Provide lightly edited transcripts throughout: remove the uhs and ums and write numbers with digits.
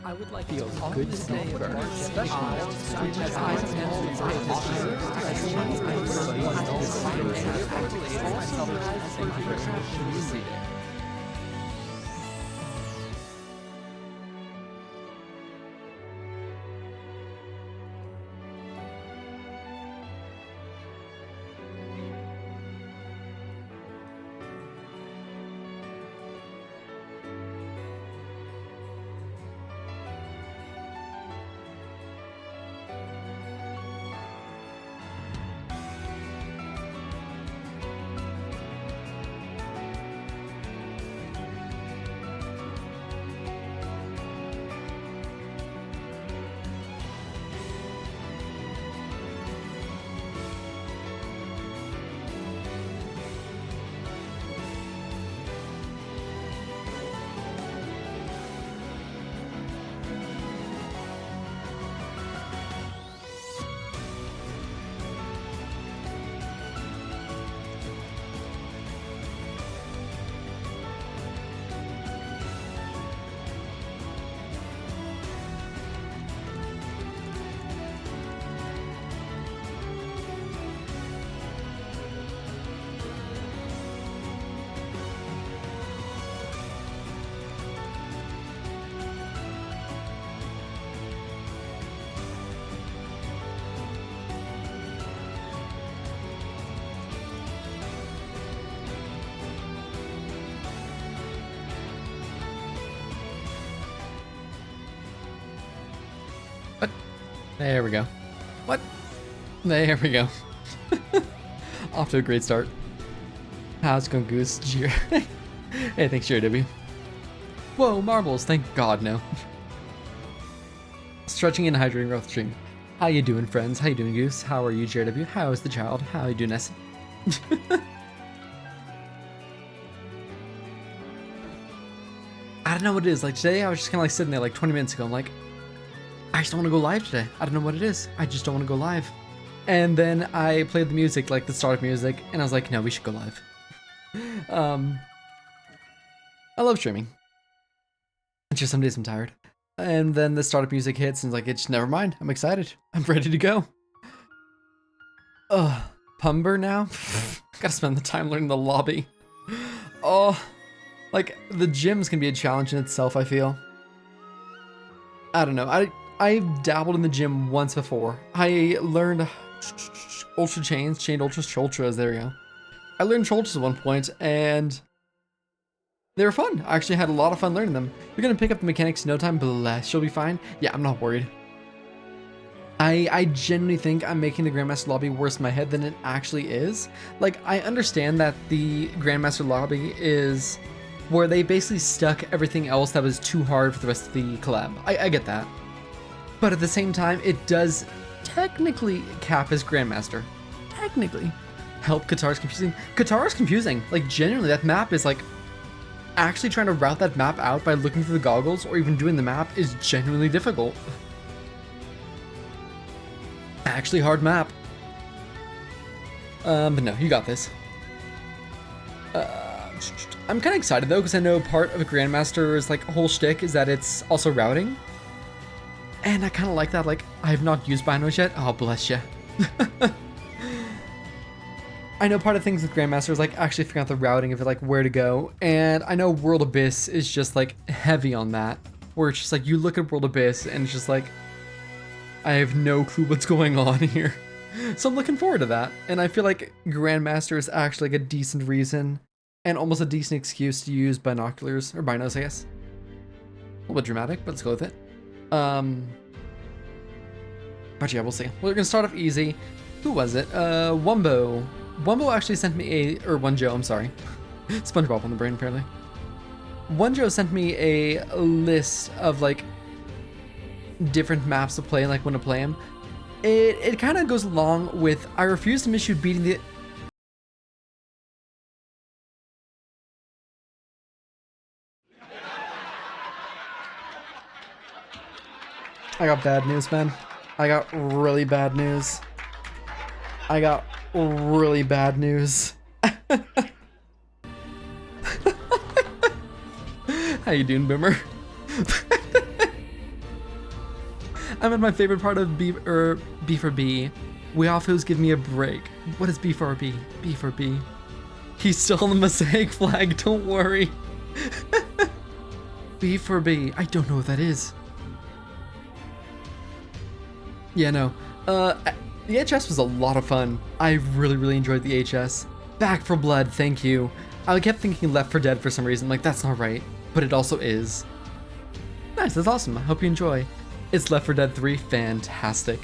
I would like feels good to say especially as I tend to pay attention to What? There we go. What? There we go. Off to a great start. How's it going, Goose? Hey, thanks, JW. Whoa, marbles, thank God, no. Stretching and hydrating growth stream. How you doing, friends? How you doing, Goose? How are you, JW? How is the child? How you doing, Nessie? I don't know what it is. Like, today, I was just kind of like sitting there like 20 minutes ago. I'm like, I just don't want to go live today. I don't know what it is. I just don't want to go live. And then I played the music, like the startup music, and I was like, no, we should go live. I love streaming. It's just some days I'm tired. And then the startup music hits and it's like, it's never mind. I'm excited. I'm ready to go. Ugh, Pumber now? Gotta spend the time learning the lobby. Oh, like the gyms can be a challenge in itself, I feel. I don't know. I've dabbled in the gym once before. I learned ultra chains, chained ultras, there we go. I learned ultras at one point and they were fun. I actually had a lot of fun learning them. You're gonna pick up the mechanics in no time, bless, you'll be fine. Yeah, I'm not worried. I genuinely think I'm making the Grandmaster lobby worse in my head than it actually is. Like, I understand that the Grandmaster lobby is where they basically stuck everything else that was too hard for the rest of the collab. I get that. But at the same time, it does technically cap as Grandmaster. Technically. Help, Qatar's confusing. Qatar's confusing. Like, genuinely, that map is like, actually trying to route that map out by looking through the goggles or even doing the map is genuinely difficult. Actually hard map. But no, you got this. I'm kind of excited though, because I know part of a Grandmaster's like whole shtick is that it's also routing. And I kind of like that. Like, I have not used binos yet. Oh, bless you. I know part of things with Grandmaster is like actually figuring out the routing of it, like where to go. And I know World Abyss is just like heavy on that, where it's just like you look at World Abyss and it's just like, I have no clue what's going on here. So I'm looking forward to that. And I feel like Grandmaster is actually like a decent reason and almost a decent excuse to use binoculars, or binos, I guess. A little bit dramatic, but let's go with it. But yeah, we'll see. We're gonna start off easy. Who was it? Wumbo. Wumbo actually sent me Wunjo, I'm sorry. SpongeBob on the brain, apparently. Wunjo sent me a list of like different maps to play and like when to play them. It kind of goes along with, I refuse to miss you beating the... I got bad news, man. I got really bad news. I got really bad news. How you doing, Boomer? I'm at my favorite part of B for B. We offos give me a break. What is B for B? B for B. He's still on the Mosaic flag, don't worry. B for B. I don't know what that is. Yeah, no. The HS was a lot of fun. I really enjoyed the HS. Back for Blood, thank you. I kept thinking Left 4 Dead for some reason, like that's not right, but it also is. Nice, that's awesome. I hope you enjoy. It's Left 4 Dead 3, fantastic.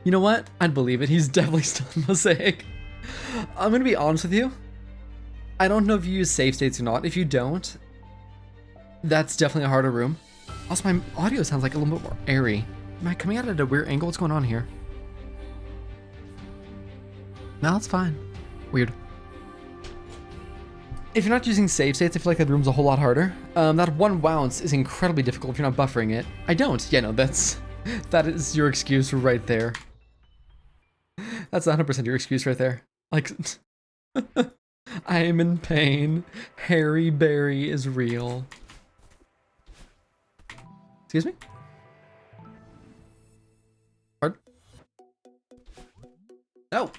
You know what? I'd believe it. He's definitely still in Mosaic. I'm gonna be honest with you. I don't know if you use save states or not. If you don't, that's definitely a harder room. Also, my audio sounds like a little bit more airy. Am I coming out at a weird angle? What's going on here? No, it's fine. Weird. If you're not using save states, I feel like that room's a whole lot harder. That one bounce is incredibly difficult if you're not buffering it. I don't. Yeah, no, that is your excuse right there. That's 100% your excuse right there. Like, I am in pain. Harry Berry is real. Excuse me? Hard? Oh.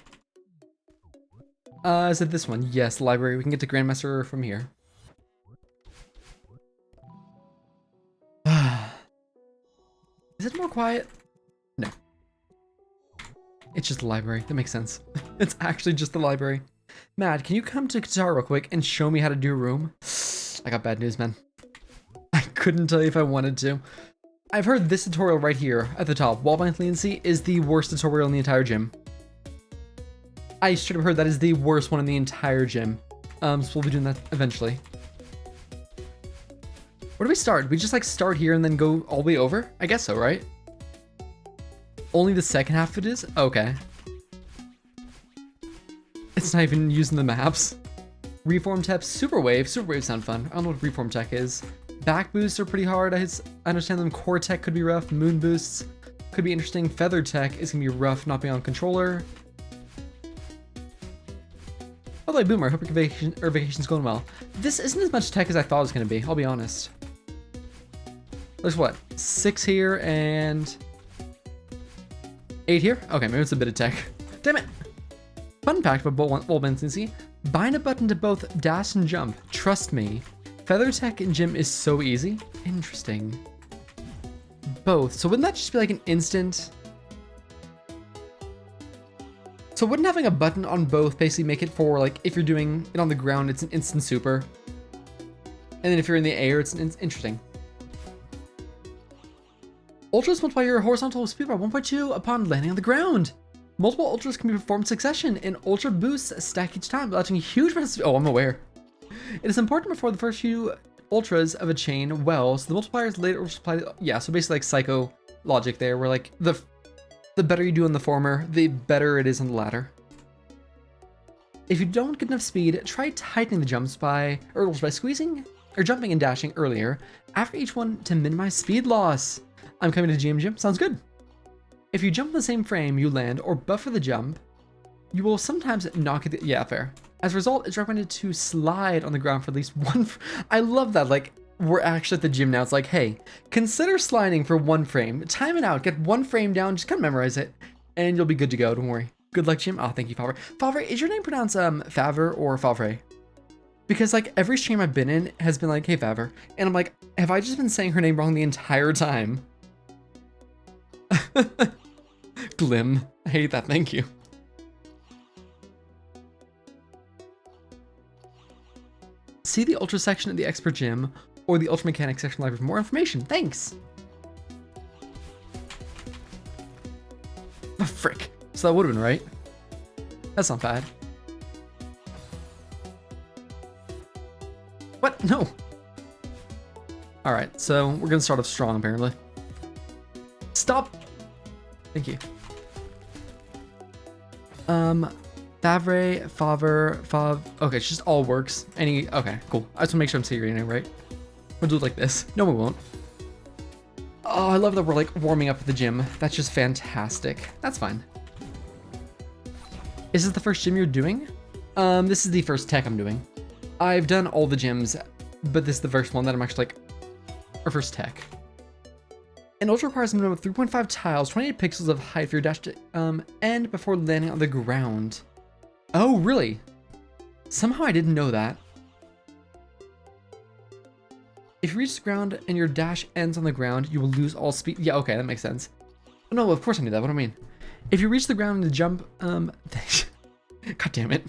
Is it this one? Yes, library. We can get to Grandmaster from here. Is it more quiet? No. It's just the library. That makes sense. It's actually just the library. Matt, can you come to Qatar real quick and show me how to do a room? I got bad news, man. I couldn't tell you if I wanted to. I've heard this tutorial right here at the top. Wallbind leniency is the worst tutorial in the entire gym. I should have heard that is the worst one in the entire gym. So we'll be doing that eventually. Where do we start? We just like start here and then go all the way over? I guess so, right? Only the second half of it is? Okay. It's not even using the maps. Reform Tech, Super Wave. Super Wave sound fun. I don't know what Reform Tech is. Back boosts are pretty hard. I understand them. Core Tech could be rough. Moon boosts could be interesting. Feather Tech is gonna be rough not being on controller. By the way, Boomer, hope your vacation's going well. This isn't as much tech as I thought it was gonna be, I'll be honest. There's what? 6 here and 8 here? Okay, maybe it's a bit of tech. Damn it! Fun fact about Wallbind leniency: bind a button to both dash and jump. Trust me. Feather Tech in gym is so easy. Interesting. Both. So wouldn't that just be like an instant? So wouldn't having a button on both basically make it for like if you're doing it on the ground, it's an instant super, and then if you're in the air, it's an interesting. Ultras multiply your horizontal speed by 1.2 upon landing on the ground. Multiple ultras can be performed in succession, and ultra boosts stack each time, allowing huge amounts of— oh, I'm aware. It is important before the first few ultras of a chain well, so the multipliers later multiply. Yeah, so basically like psycho logic there, where like the better you do on the former, the better it is on the latter. If you don't get enough speed, try tightening the jumps by squeezing or jumping and dashing earlier after each one to minimize speed loss. I'm coming to Gym. Sounds good. If you jump in the same frame you land or buffer the jump, you will sometimes not get the— yeah, fair. As a result, it's recommended to slide on the ground for at least one— I love that, like, we're actually at the gym now. It's like, hey, consider sliding for 1 frame. Time it out, get 1 frame down, just kind of memorize it, and you'll be good to go, don't worry. Good luck, Jim. Oh, thank you, Favre. Favre, is your name pronounced Favre or Favre? Because like every stream I've been in has been like, hey, Favre. And I'm like, have I just been saying her name wrong the entire time? Glim. I hate that, thank you. See the Ultra section at the Expert Gym or the Ultra Mechanics section live for more information. Thanks. Oh, frick. So that would have been right. That's not bad. What? No. All right, so we're gonna start off strong apparently. Stop. Thank you. Favre, Fav. Okay, it just all works. Okay, cool. I just wanna make sure I'm saying your name right. We'll do it like this. No, we won't. Oh, I love that we're like warming up at the gym. That's just fantastic. That's fine. Is this the first gym you're doing? This is the first tech I'm doing. I've done all the gyms but this is the first one that I'm actually like, our first tech. An ultra requires a minimum of 3.5 tiles, 28 pixels of height for your dash to end before landing on the ground. Oh, really? Somehow I didn't know that. If you reach the ground and your dash ends on the ground, you will lose all speed. Yeah, okay, that makes sense. No, of course I knew that. What do I mean? If you reach the ground and jump, God damn it.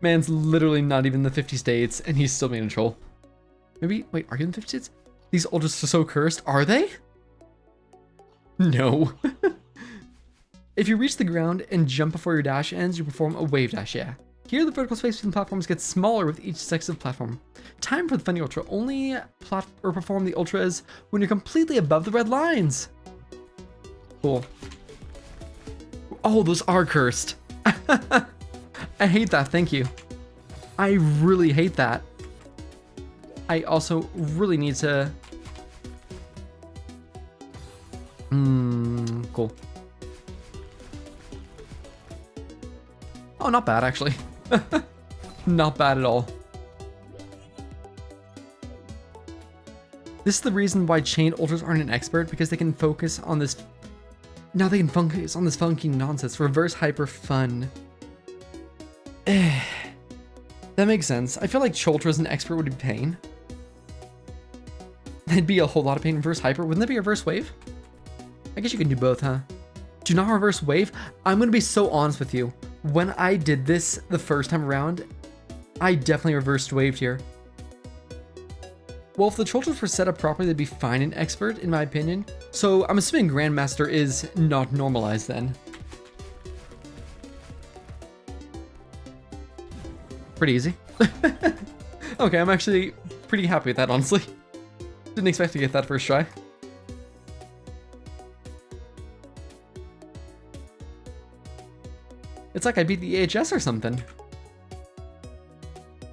Man's literally not even in the 50 states, and he's still being a troll. Maybe, wait, are you in the 50 states? These ultras are so cursed. Are they? No. If you reach the ground and jump before your dash ends, you perform a wave dash, yeah. Here, the vertical space between platforms gets smaller with each successive platform. Time for the funny ultra. Only perform the ultras when you're completely above the red lines. Cool. Oh, those are cursed. I hate that, thank you. I really hate that. I also really need to... Cool. Oh, not bad, actually. Not bad at all. This is the reason why chain ultras aren't an expert, because they can focus on this... Now they can focus on this funky nonsense. Reverse hyper fun. That makes sense. I feel like Choltra as an expert would be pain. That'd be a whole lot of pain. Reverse hyper. Wouldn't that be reverse wave? I guess you can do both, huh? Do not reverse wave. I'm going to be so honest with you. When I did this the first time around, I definitely reversed waved here. Well, if the Choltras were set up properly, they'd be fine in expert, in my opinion. So I'm assuming Grandmaster is not normalized then. Pretty easy. Okay, I'm actually pretty happy with that, honestly. Didn't expect to get that first try. It's like I beat the AHS or something.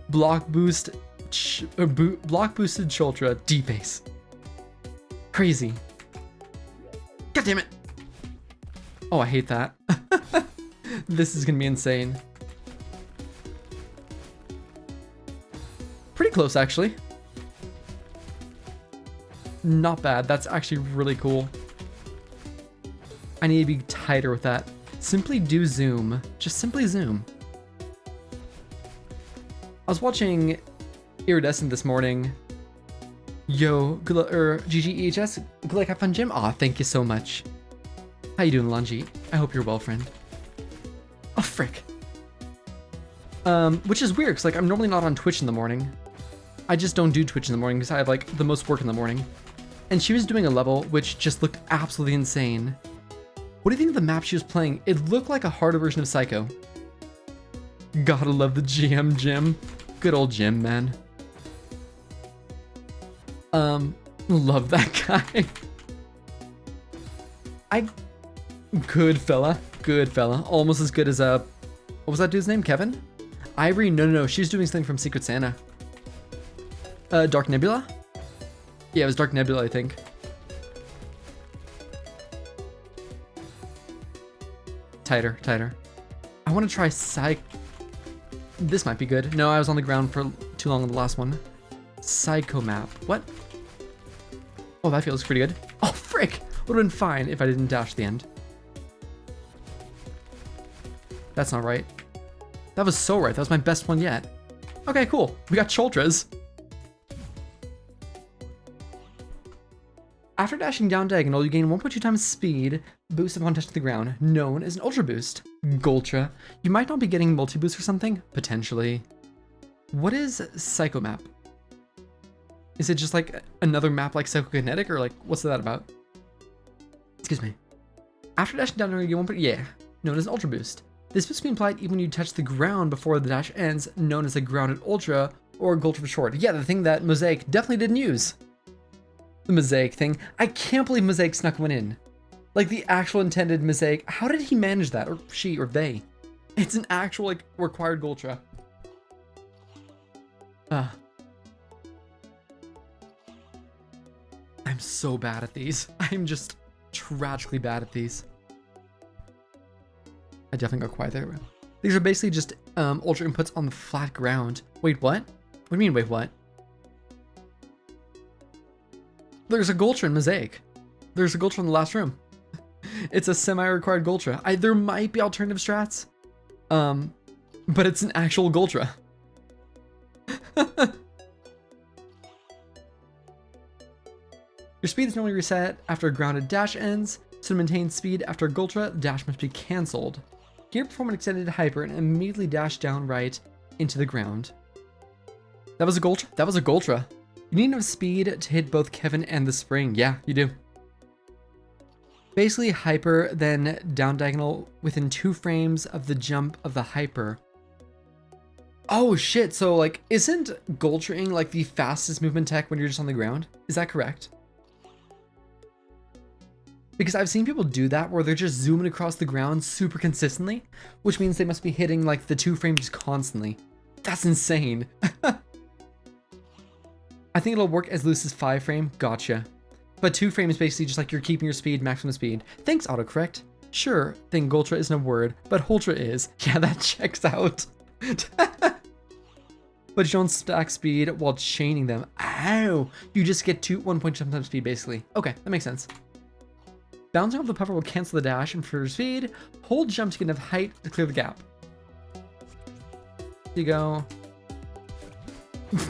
Block boosted Choltra D-base. Crazy. God damn it. Oh, I hate that. This is gonna be insane. Pretty close, actually. Not bad. That's actually really cool. I need to be tighter with that. Simply do zoom. Just simply zoom. I was watching Iridescent this morning. Yo, good luck, GG EHS. Good luck, have fun, Jim. Aw, thank you so much. How you doing, Lungi? I hope you're well, friend. Oh, frick. Which is weird, because like I'm normally not on Twitch in the morning. I just don't do Twitch in the morning because I have like the most work in the morning. And she was doing a level which just looked absolutely insane. What do you think of the map she was playing? It looked like a harder version of Psycho. Gotta love the GM Jim. Good old Jim, man. Love that guy. Good fella. Good fella. Almost as good as, what was that dude's name? Kevin? Ivory? No. She's doing something from Secret Santa. Dark Nebula? Yeah, it was Dark Nebula, I think. Tighter. I want to try This might be good. No, I was on the ground for too long on the last one. Psycho map. What? Oh, that feels pretty good. Oh, frick! Would have been fine if I didn't dash the end. That's not right. That was so right. That was my best one yet. Okay, cool. We got Choltras. After dashing down diagonal, you gain 1.2 times speed boost upon touching the ground, known as an ultra boost. Goltra. You might not be getting multi-boost or something? Potentially. What is Psycho Map? Is it just like another map like Psychokinetic, or like, what's that about? Excuse me. After dashing down diagonal, you gain 1. Yeah, known as an ultra boost. This boost can be applied even when you touch the ground before the dash ends, known as a grounded ultra, or Goltra for short. Yeah, the thing that Mosaic definitely didn't use. The Mosaic thing. I can't believe Mosaic snuck one in. Like the actual intended Mosaic. How did he manage that? Or she, or they? It's an actual like required Goltra. I'm so bad at these. I'm just tragically bad at these. I definitely got quiet there. These are basically just ultra inputs on the flat ground. Wait, what? What do you mean, wait, what? There's a Gultra in Mosaic. There's a Gultra in the last room. It's a semi-required Gultra. There might be alternative strats, but it's an actual Gultra. Your speed is normally reset after a grounded dash ends, so to maintain speed after a Gultra, the dash must be cancelled. Here perform an extended hyper and immediately dash down right into the ground. That was a Gultra? That was a Gultra. You need enough speed to hit both Kevin and the spring. Yeah, you do. Basically hyper, then down diagonal within 2 frames of the jump of the hyper. Oh shit, so like, isn't Gultraing like the fastest movement tech when you're just on the ground? Is that correct? Because I've seen people do that where they're just zooming across the ground super consistently, which means they must be hitting like the 2 frames constantly. That's insane. I think it'll work as loose as 5 frame, gotcha. But 2 frames basically just like you're keeping your speed, maximum speed. Thanks, autocorrect. Sure, thing Gultra isn't a word, but Hultra is. Yeah, that checks out. But you don't stack speed while chaining them. Ow! You just get 1.2 times speed basically. Okay, that makes sense. Bouncing off the puffer will cancel the dash and for speed, hold jump to get enough height to clear the gap. There you go.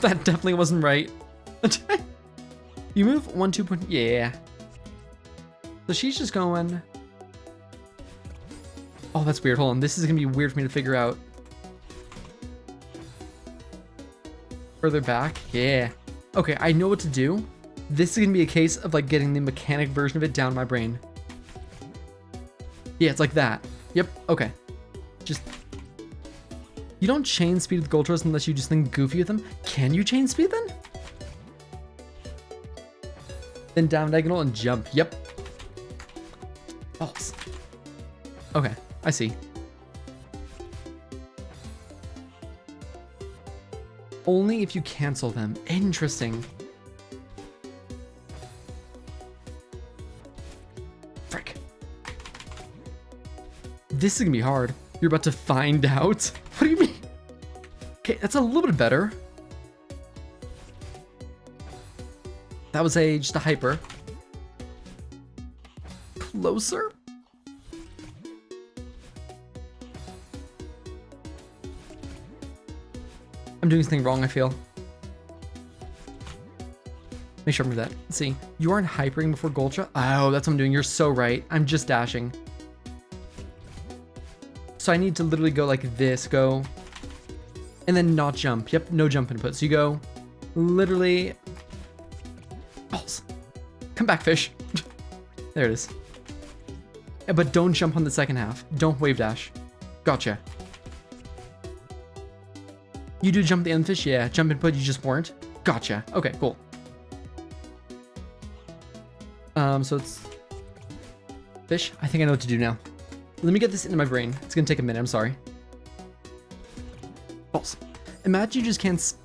That definitely wasn't right. You move 1, 2 point, yeah. So she's just going. Oh, that's weird. Hold on. This is gonna be weird for me to figure out. Further back, yeah. Okay, I know what to do. This is gonna be a case of like getting the mechanic version of it down in my brain. Yeah, it's like that. Yep, okay. Just, you don't chain speed with Gultras unless you just think goofy with them. Can you chain speed then? Then down diagonal and jump, yep. False. Okay, I see. Only if you cancel them, interesting. Frick. This is gonna be hard. You're about to find out. What do you mean? Okay, that's a little bit better. That was just a hyper. Closer? I'm doing something wrong, I feel. Make sure I remember that. Let's see. You aren't hypering before Gultra? Oh, that's what I'm doing. You're so right. I'm just dashing. So I need to literally go like this, go, and then not jump. Yep, no jump input. So you go literally, balls. Come back, fish. There it is. But don't jump on the second half. Don't wave dash. Gotcha. You do jump the end fish? Yeah. Jump input, you just weren't? Gotcha. Okay, cool. So it's fish. I think I know what to do now. Let me get this into my brain. It's gonna take a minute, I'm sorry. False. Imagine you just can't,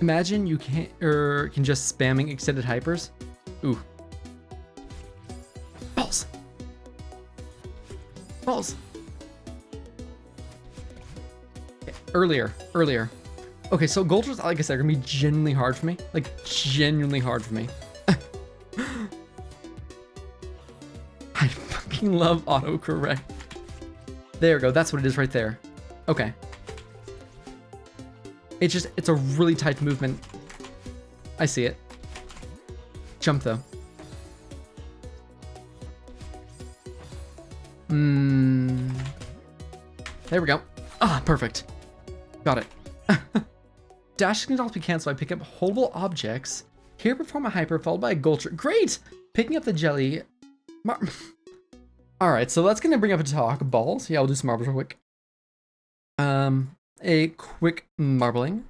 imagine you can't, can just spamming extended hypers. Ooh. False. False. Okay, earlier. Okay, so Gultras, like I said, are gonna be genuinely hard for me. Like, genuinely hard for me. I fucking love autocorrect. There we go, that's what it is right there. Okay. It's a really tight movement. I see it. Jump though. There we go. Ah, perfect. Got it. Dash can also be canceled by picking up holdable objects. Here perform a hyper followed by a Gultra. Great! Picking up the jelly. Alright, so that's gonna bring up a talk. Balls. Yeah, we'll do some marbles real quick. A quick marbling.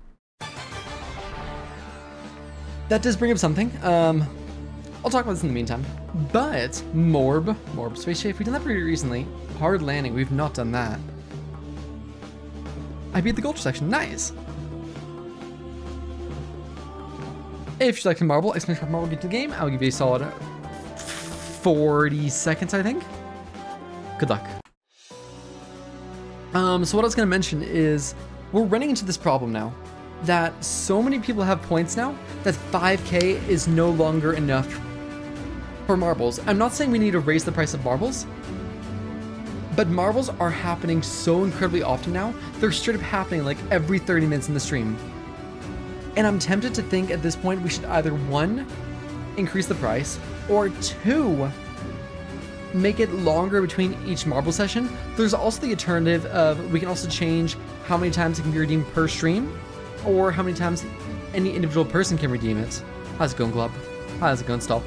That does bring up something. I'll talk about this in the meantime. But Morb Space Shape, we've done that pretty recently. Hard landing, we've not done that. I beat the Gultra section, nice. If you'd like to marble, exclamation marble, get to the game. I'll give you a solid 40 seconds, I think. Good luck. So what I was gonna mention is we're running into this problem now. that so many people have points now that 5k is no longer enough for marbles. I'm not saying we need to raise the price of marbles, but marbles are happening so incredibly often now. They're straight up happening like every 30 minutes in the stream. And I'm tempted to think at this point we should either 1, increase the price, or 2, make it longer between each marble session. There's also the alternative of we can also change how many times it can be redeemed per stream, or how many times any individual person can redeem it. How's it going, Glob? How's it going, Stall?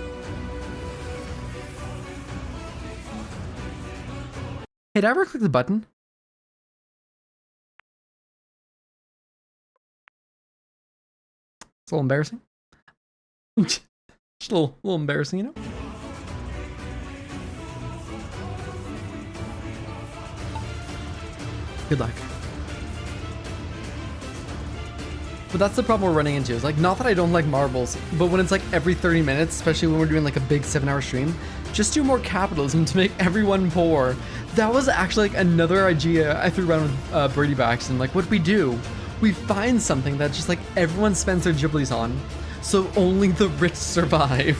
Hey, did I ever click the button? It's a little embarrassing. Just a little embarrassing, you know? Good luck. But that's the problem we're running into. Is like, not that I don't like marbles, but when it's like every 30 minutes, especially when we're doing like a big 7-hour stream, just do more capitalism to make everyone poor. That was actually like another idea I threw around with Birdie Backs, and like what we do, we find something that just like everyone spends their Ghiblies on, so only the rich survive.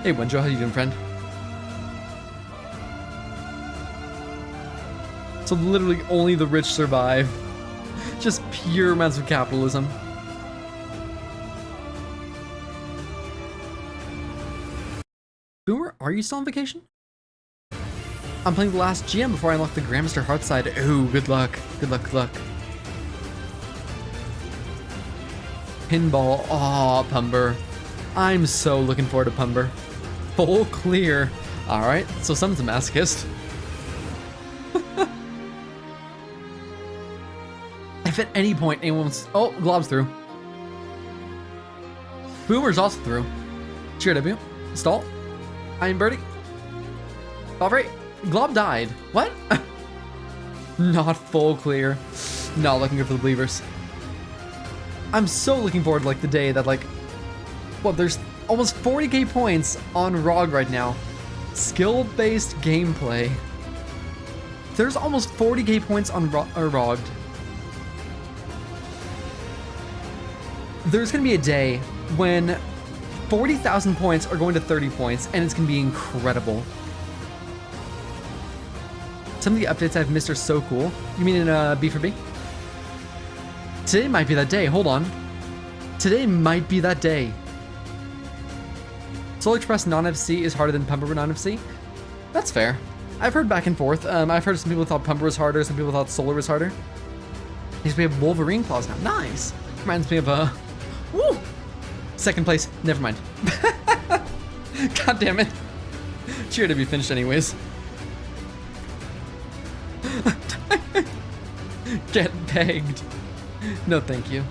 Hey Wenjo, how you doing, friend? So literally only the rich survive. Just pure amounts of capitalism. Boomer, are you still on vacation? I'm playing the last GM before I unlock the Grandmaster Heartside. Ooh, good luck. Good luck, good luck. Pinball. Aw, Pumber. I'm so looking forward to Pumber. Full clear. Alright, so someone's a masochist. If at any point anyone's... Oh, Glob's through. Boomer's also through. Cheer W. Stall. I am Birdie. Alright. Glob died. What? Not full clear. Not looking good for the believers. I'm so looking forward to like the day that like... Well, there's almost 40k points on ROG right now. Skill-based gameplay. There's almost 40k points on ROG. There's gonna be a day when 40,000 points are going to 30 points, and it's gonna be incredible. Some of the updates I've missed are so cool. You mean in B for B? Today might be that day. Hold on. Today might be that day. Soul Express non-FC is harder than Pumper non-FC. That's fair. I've heard back and forth. I've heard some people thought Pumper was harder, some people thought Solar was harder. Because we have Wolverine claws now. Nice. Reminds me of woo! Second place. Never mind. God damn it. Cheer to be finished anyways. Get pegged. No, thank you.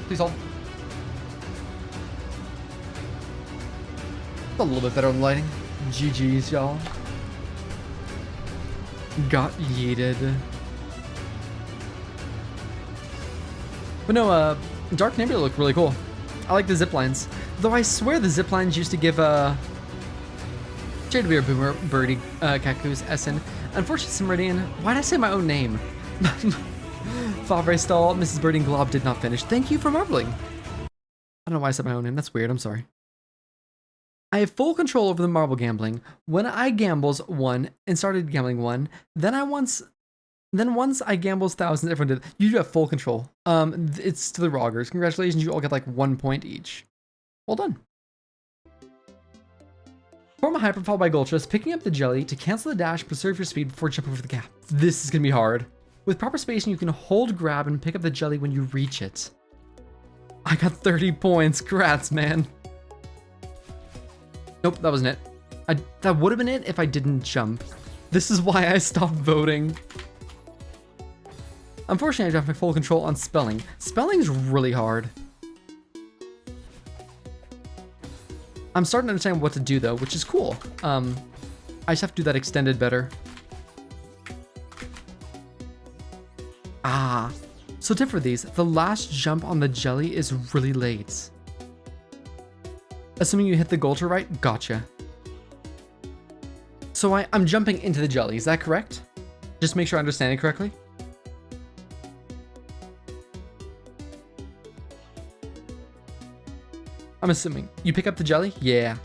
Please hold. A little bit better on lighting. GG's, y'all. Got yeeted. But no, Dark Nebula looked really cool. I like the zip lines. Though I swear the zip lines used to give Jade Beer Boomer, Birdie, Kakus, Essen. Unfortunately, Simeridian, why did I say my own name? Favre Stall, Mrs. Birdie and Glob did not finish. Thank you for marbling. I don't know why I said my own name. That's weird. I'm sorry. I have full control over the marble gambling. When I gambles 1 and started gambling 1, then once I gambles thousands, everyone did. You do have full control. It's to the Roggers. Congratulations, you all get like 1 point each. Well done. Form a hyperfall by Gulchus, picking up the jelly to cancel the dash, preserve your speed before jumping over the gap. This is gonna be hard. With proper spacing, you can hold grab and pick up the jelly when you reach it. I got 30 points. Congrats, man. Nope, that wasn't it. That would have been it if I didn't jump. This is why I stopped voting. Unfortunately, I don't have full control on spelling. Spelling is really hard. I'm starting to understand what to do though, which is cool. I just have to do that extended better. So tip for these, the last jump on the jelly is really late. Assuming you hit the Gulcher right, gotcha. So I'm jumping into the jelly, is that correct? Just make sure I understand it correctly. I'm assuming. You pick up the jelly? Yeah.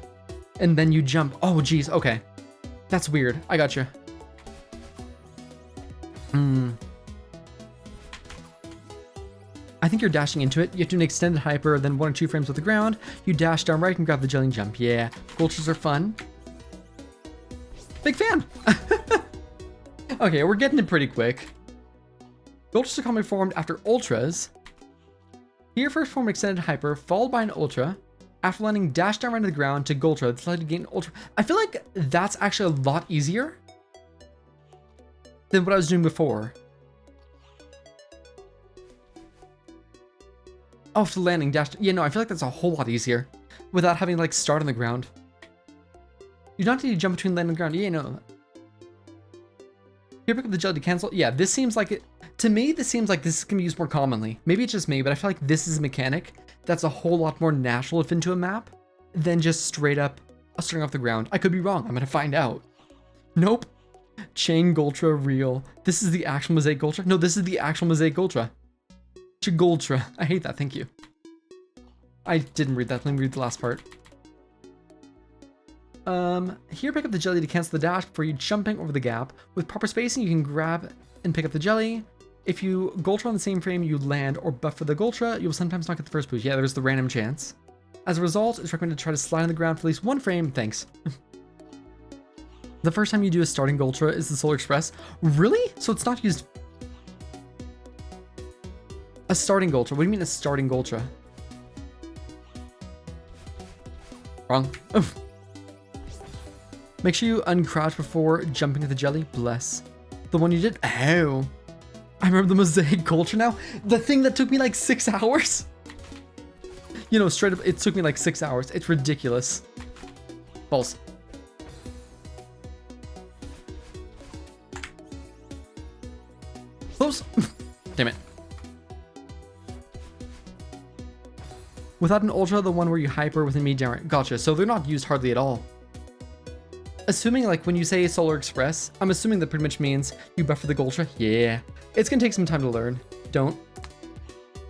And then you jump. Oh, geez. Okay. That's weird. I gotcha. I think you're dashing into it. You have to do an extended hyper, then 1 or 2 frames with the ground. You dash down right and grab the jelly and jump. Yeah. Gulches are fun. Big fan. Okay, we're getting it pretty quick. Gulches are commonly formed after ultras. Here first form extended hyper, followed by an ultra. After landing, dash down right to the ground to Gultra. It's likely to gain ultra. I feel like that's actually a lot easier than what I was doing before. Oh, after landing, dash. Yeah, no, I feel like that's a whole lot easier without having to like start on the ground. You don't need to jump between land and ground. Yeah, no. Here, pick up the jelly to cancel. Yeah, this seems like it. To me, this seems like this can be used more commonly. Maybe it's just me, but I feel like this is a mechanic that's a whole lot more natural to fit into a map than just straight up starting off the ground. I could be wrong. I'm gonna find out. Nope. Chain Gultra real. This is the actual Mosaic Gultra? No, this is the actual Mosaic Gultra. Chigultra. I hate that. Thank you. I didn't read that. Let me read the last part. Here, pick up the jelly to cancel the dash before you jumping over the gap. With proper spacing, you can grab and pick up the jelly. If you Gultra on the same frame you land or buff for the Gultra, you will sometimes not get the first boost. Yeah, there's the random chance. As a result, it's recommended to try to slide on the ground for at least 1 frame. Thanks. The first time you do a starting Gultra is the Solar Express. Really? So it's not used... A starting Gultra? What do you mean a starting Gultra? Wrong. Make sure you uncrouch before jumping at the jelly. Bless. The one you did? Oh. I remember the Mosaic Gultra now. The thing that took me like 6 hours. You know, straight up, it took me like 6 hours. It's ridiculous. False. Close. Damn it. Without an ultra, the one where you hyper with an immediate down. Gotcha. So they're not used hardly at all. Assuming like when you say Solar Express, I'm assuming that pretty much means you buff for the Gultra. Yeah. It's gonna take some time to learn. Don't.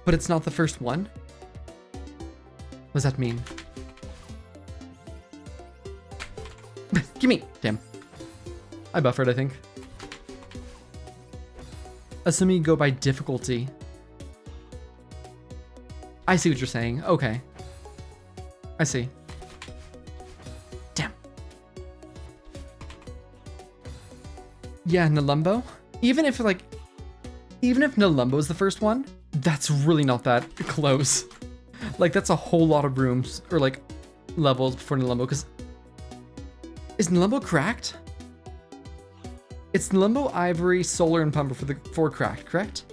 But it's not the first one. What does that mean? Gimme. Damn. I buffered, I think. Assuming you go by difficulty. I see what you're saying. Okay. I see. Damn. Yeah, Nalumbo. Even if Nalumbo is the first one, that's really not that close. Like, that's a whole lot of rooms, or like, levels before Nalumbo, because... Is Nalumbo cracked? It's Nalumbo, Ivory, Solar, and Pumper for cracked, correct?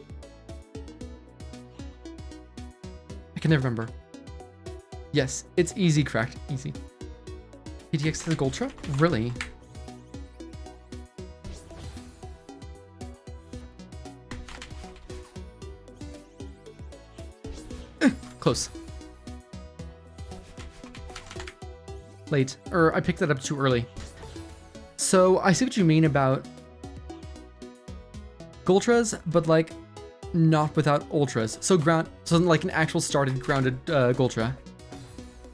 I can never remember. Yes, it's easy cracked. Easy. PTX to the Gultra? Really? Close. Late. I picked that up too early. So I see what you mean about Gultras, but like not without ultras. So like an actual started grounded Gultra.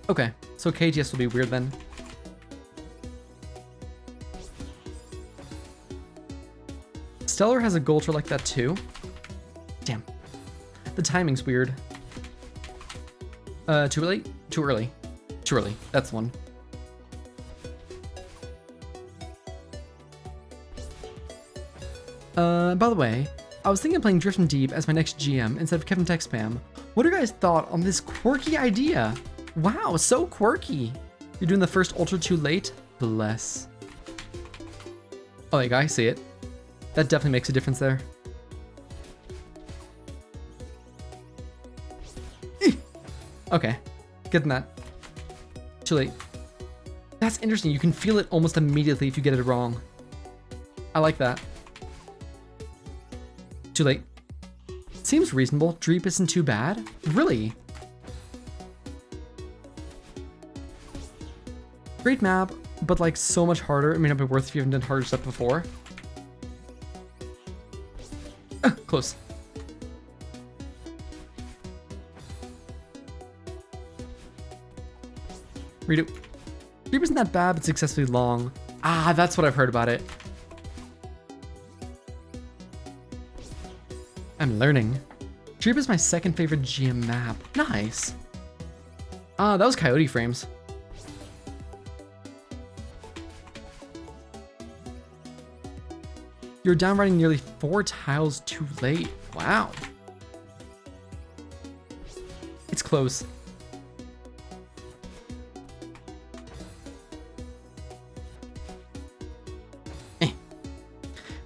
Okay, so KTS will be weird then. Stellar has a Gultra like that too. Damn. The timing's weird. Too early? Too early. Too early. That's the one. By the way, I was thinking of playing Drift and Deep as my next GM instead of Kevin Tech Spam. What are your guys' thoughts on this quirky idea? Wow, so quirky. You're doing the first Ultra too late? Bless. Oh, yeah, I see it. That definitely makes a difference there. Okay, getting that. Too late. That's interesting. You can feel it almost immediately if you get it wrong. I like that. Too late. Seems reasonable. Dreep isn't too bad. Really? Great map, but like so much harder. It may not be worth if you haven't done harder stuff before. Close. Redo. Creep isn't that bad, but it's excessively long. Ah, that's what I've heard about it. I'm learning. Dreep is my second favorite GM map. Nice. Ah, that was Coyote Frames. You're downriding nearly 4 tiles too late. Wow. It's close.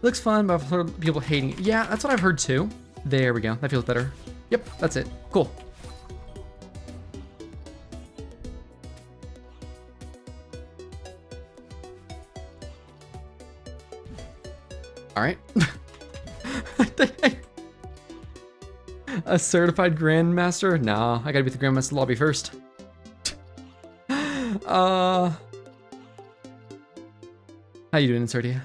Looks fun, but I've heard people hating it. Yeah, that's what I've heard too. There we go. That feels better. Yep, that's it. Cool. All right. A certified Grandmaster? Nah, I gotta beat the Grandmaster lobby first. How you doing, Insertia?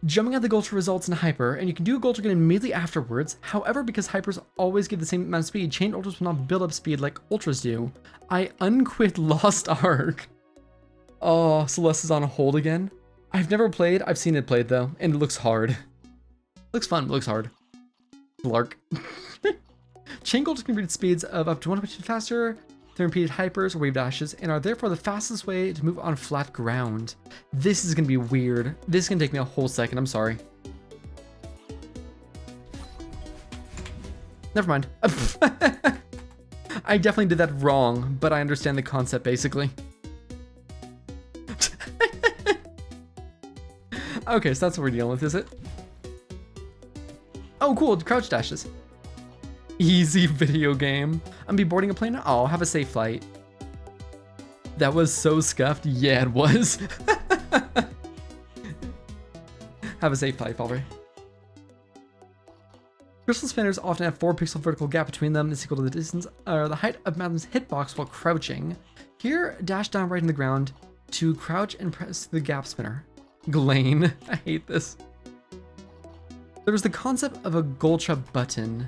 Jumping at the Gulcher results in Hyper, and you can do a Gulcher again immediately afterwards. However, because Hypers always give the same amount of speed, Chain Ultras will not build up speed like Ultras do. I unquit Lost Ark. Oh, Celeste is on hold again. I've never played, I've seen it played though, and it looks hard. Looks fun, but looks hard. Lark. Chain Ultras can reach speeds of up to 1% faster than repeated Hypers or Wave Dashes, and are therefore the fastest way to move on flat ground. This is gonna be weird. This is gonna take me a whole second, I'm sorry. Never mind. I definitely did that wrong, but I understand the concept basically. Okay, so that's what we're dealing with, is it? Oh, cool, crouch dashes. Easy video game. I'm be boarding a plane now? Oh, have a safe flight. That was so scuffed. Yeah, it was. Have a safe flight, Valverde. Crystal spinners often have 4 pixel vertical gap between them. This is equal to the distance or the height of Madam's hitbox while crouching. Here, dash down right in the ground to crouch and press the gap spinner. Glane. I hate this. There was the concept of a Gulcha button.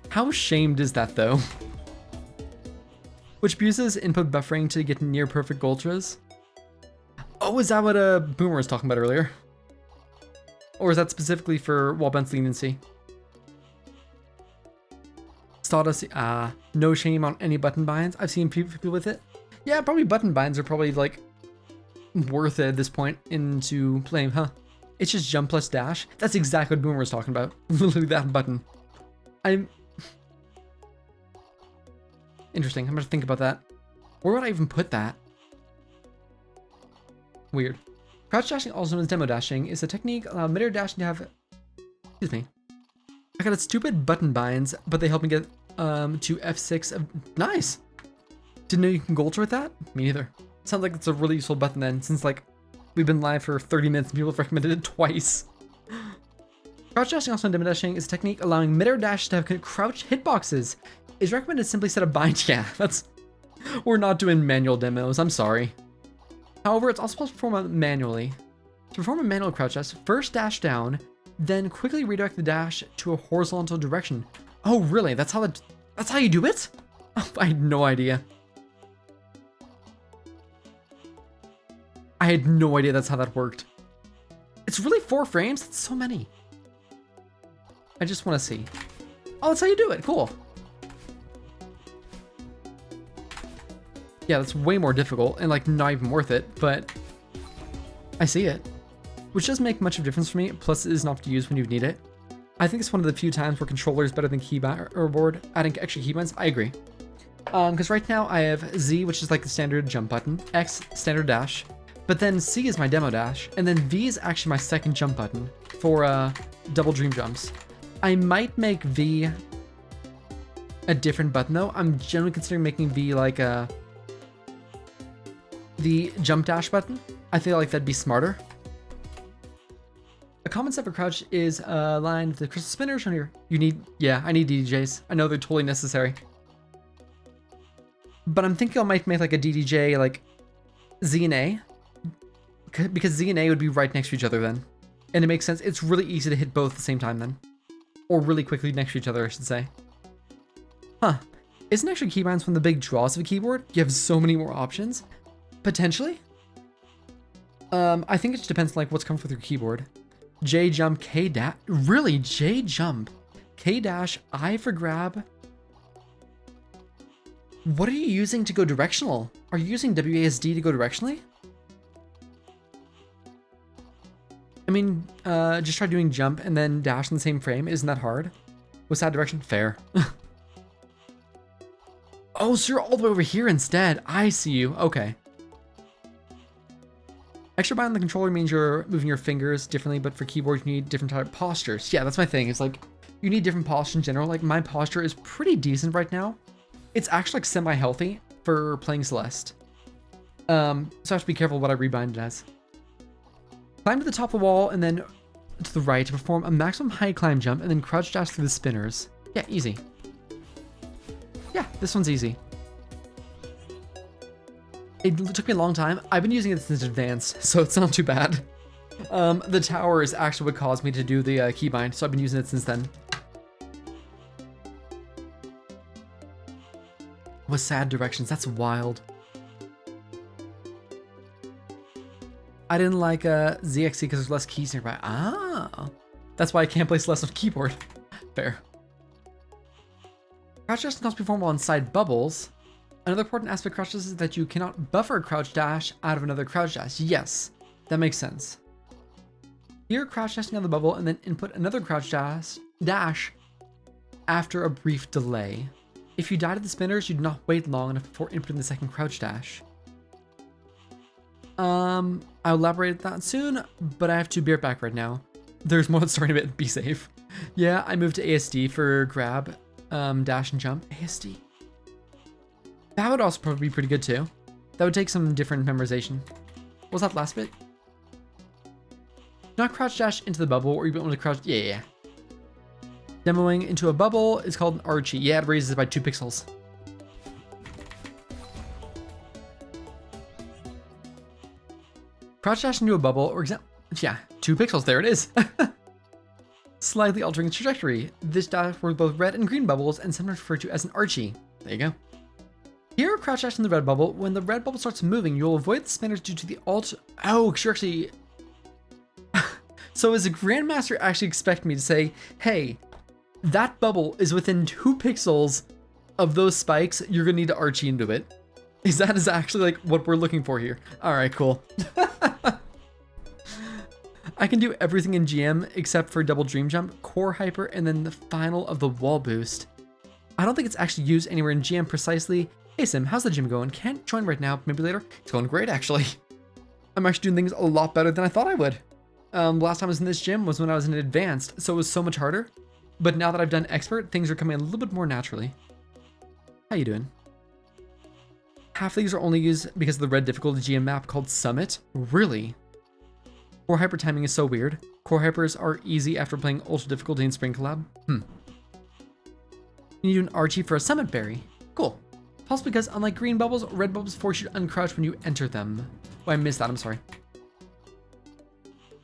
How shamed is that though? Which abuses input buffering to get near perfect Gulchas. Oh, is that what Boomer was talking about earlier? Or is that specifically for Wallbent's leniency? Stardust, no shame on any button binds. I've seen people with it. Yeah, probably button binds are probably like worth it at this point into playing, huh? It's just jump plus dash. That's exactly what Boomer was talking about. Literally that button. Interesting. I'm gonna think about that. Where would I even put that? Weird. Crouch dashing, also known as demo dashing, is a technique allowing mid-air dashing to have. Excuse me. I got a stupid button binds, but they help me get to F6. Nice. Didn't know you can Gulcher with that. Me neither. Sounds like it's a really useful button then, since like we've been live for 30 minutes and people have recommended it twice. Crouch dashing, also known as demo dashing, is a technique allowing mid-air dash to have crouch hitboxes. Is recommended simply set a bind. Yeah, that's. We're not doing manual demos. I'm sorry. However, it's also supposed to perform manually. To perform a manual crouch dash, first dash down, then quickly redirect the dash to a horizontal direction. Oh, really? That's how you do it? Oh, I had no idea. I had no idea that's how that worked. It's really 4 frames? That's so many. I just want to see. Oh, that's how you do it. Cool. Yeah, that's way more difficult and like not even worth it, but I see it. Which doesn't make much of a difference for me, plus it is not to use when you need it. I think it's one of the few times where controller is better than keyboard. Adding extra keybinds, I agree. Because right now I have Z, which is like the standard jump button, X, standard dash, but then C is my demo dash, and then V is actually my second jump button for double dream jumps. I might make V a different button though. I'm generally considering making V like the jump dash button. I feel like that'd be smarter. A common set for crouch is aligned with the crystal spinners on here. I need DDJs. I know they're totally necessary. But I'm thinking I might make like a DDJ like Z and A. Because Z and A would be right next to each other then. And it makes sense. It's really easy to hit both at the same time then. Or really quickly next to each other, I should say. Huh. Isn't extra keybinds one of the big draws of a keyboard? You have so many more options. Potentially. I think it just depends on like what's coming with your keyboard. J jump, K dash. Really? J jump. K dash, I for grab. What are you using to go directional? Are you using WASD to go directionally? I mean, just try doing jump and then dash in the same frame. Isn't that hard? What's that direction? Fair. Oh, so you're all the way over here instead. I see you. Okay. Extra bind on the controller means you're moving your fingers differently, but for keyboards, you need different type of postures. Yeah, that's my thing. It's like, you need different postures in general. Like, my posture is pretty decent right now. It's actually like semi-healthy for playing Celeste. So I have to be careful what I rebind it as. Climb to the top of the wall and then to the right to perform a maximum height climb jump and then crouch dash through the spinners. Yeah, easy. Yeah, this one's easy. It took me a long time. I've been using it since advanced, so it's not too bad. The tower is actually what caused me to do the keybind, so I've been using it since then. What sad directions, that's wild. I didn't like ZXC because there's less keys nearby. Ah, that's why I can't play Celeste on keyboard. Fair. Crouch dash can also be performed while inside bubbles. Another important aspect of crouch dash is that you cannot buffer a crouch dash out of another crouch dash. Yes, that makes sense. Here, crouch dashing on the bubble and then input another crouch dash after a brief delay. If you die to the spinners, you do not wait long enough before inputting the second crouch dash. I'll elaborate on that soon, but I have to be right back right now. There's more that's starting a bit. Be safe. Yeah, I moved to ASD for grab, dash and jump. ASD. That would also probably be pretty good too. That would take some different memorization. What was that last bit? Not crouch dash into the bubble, or you don't want to crouch. Yeah. Demoing into a bubble is called an Archie. Yeah, it raises it by 2 pixels. Crouch dash into a bubble, or yeah, 2 pixels. There it is. Slightly altering its trajectory. This dash works both red and green bubbles, and sometimes referred to as an Archie. There you go. Here, crouch dash in the red bubble. When the red bubble starts moving, you'll avoid the spinners due to the alt. Oh, because you're actually. So, is a Grandmaster actually expect me to say, hey, that bubble is within 2 pixels of those spikes? You're gonna need to Archie into it. Is actually like what we're looking for here? All right, cool. I can do everything in GM except for double dream jump, core hyper, and then the final of the wall boost. I don't think it's actually used anywhere in GM precisely. Hey Sim, how's the gym going? Can't join right now, maybe later. It's going great actually. I'm actually doing things a lot better than I thought I would. Last time I was in this gym was when I was in advanced, so it was so much harder. But now that I've done expert, things are coming a little bit more naturally. How you doing? Half of these are only used because of the red difficulty GM map called Summit. Really? Core hyper timing is so weird. Core hypers are easy after playing ultra difficulty in Spring Collab. You need an Archie for a Summit berry. Cool. Possibly because unlike green bubbles, red bubbles force you to uncrouch when you enter them. Oh, I missed that, I'm sorry.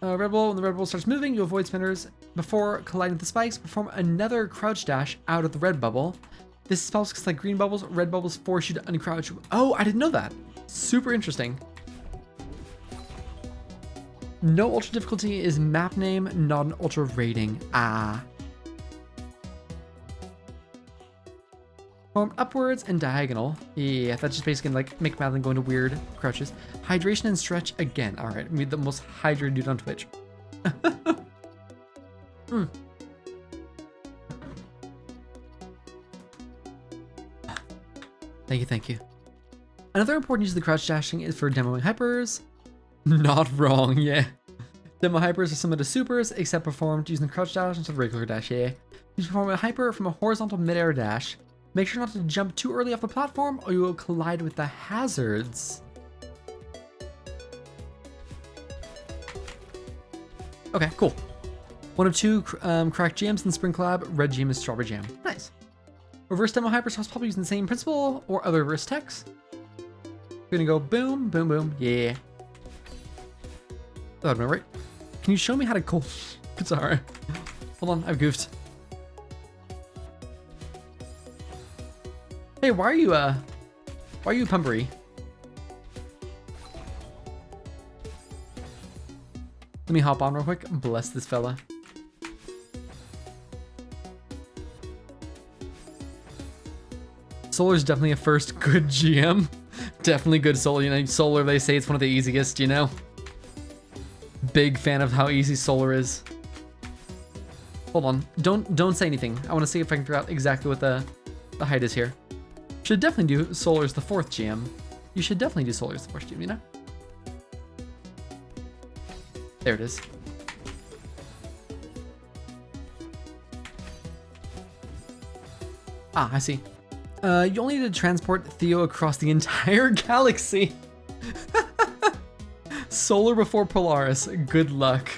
Red bubble, when the red bubble starts moving, you avoid spinners. Before colliding with the spikes, perform another crouch dash out of the red bubble. This is possible because like green bubbles, red bubbles force you to uncrouch. Oh, I didn't know that. Super interesting. No ultra difficulty is map name, not an ultra rating. Ah. Form upwards and diagonal. Yeah, that's just basically like make Madeline go into weird crouches. Hydration and stretch again. All right, I'm the most hydrated dude on Twitch. Thank you. Another important use of the crouch dashing is for demoing hypers. Not wrong, yeah. Demo hypers are similar to supers, except performed using the crouch dash instead of regular dash, yeah. You perform a hyper from a horizontal midair dash. Make sure not to jump too early off the platform or you will collide with the hazards. Okay, cool. One of 2 cracked jams in the Spring Collab. Red jam is strawberry jam. Nice. Reverse demo hypers is probably using the same principle or other reverse techs. We're gonna go boom, boom, boom. Yeah. That would be right. Can you show me how to cold guitar? Hold on, I've goofed. Hey, why are you pumpery? Let me hop on real quick. Bless this fella. Solar's definitely a first good GM. Definitely good Solar. You know, Solar, they say it's one of the easiest, you know? Big fan of how easy Solar is. Hold on. Don't say anything. I want to see if I can figure out exactly what the height is here. Should definitely do Solar's the 4th GM. You should definitely do Solar's the 4th GM, you know? There it is. Ah, I see. You only need to transport Theo across the entire galaxy. Solar before Polaris. Good luck.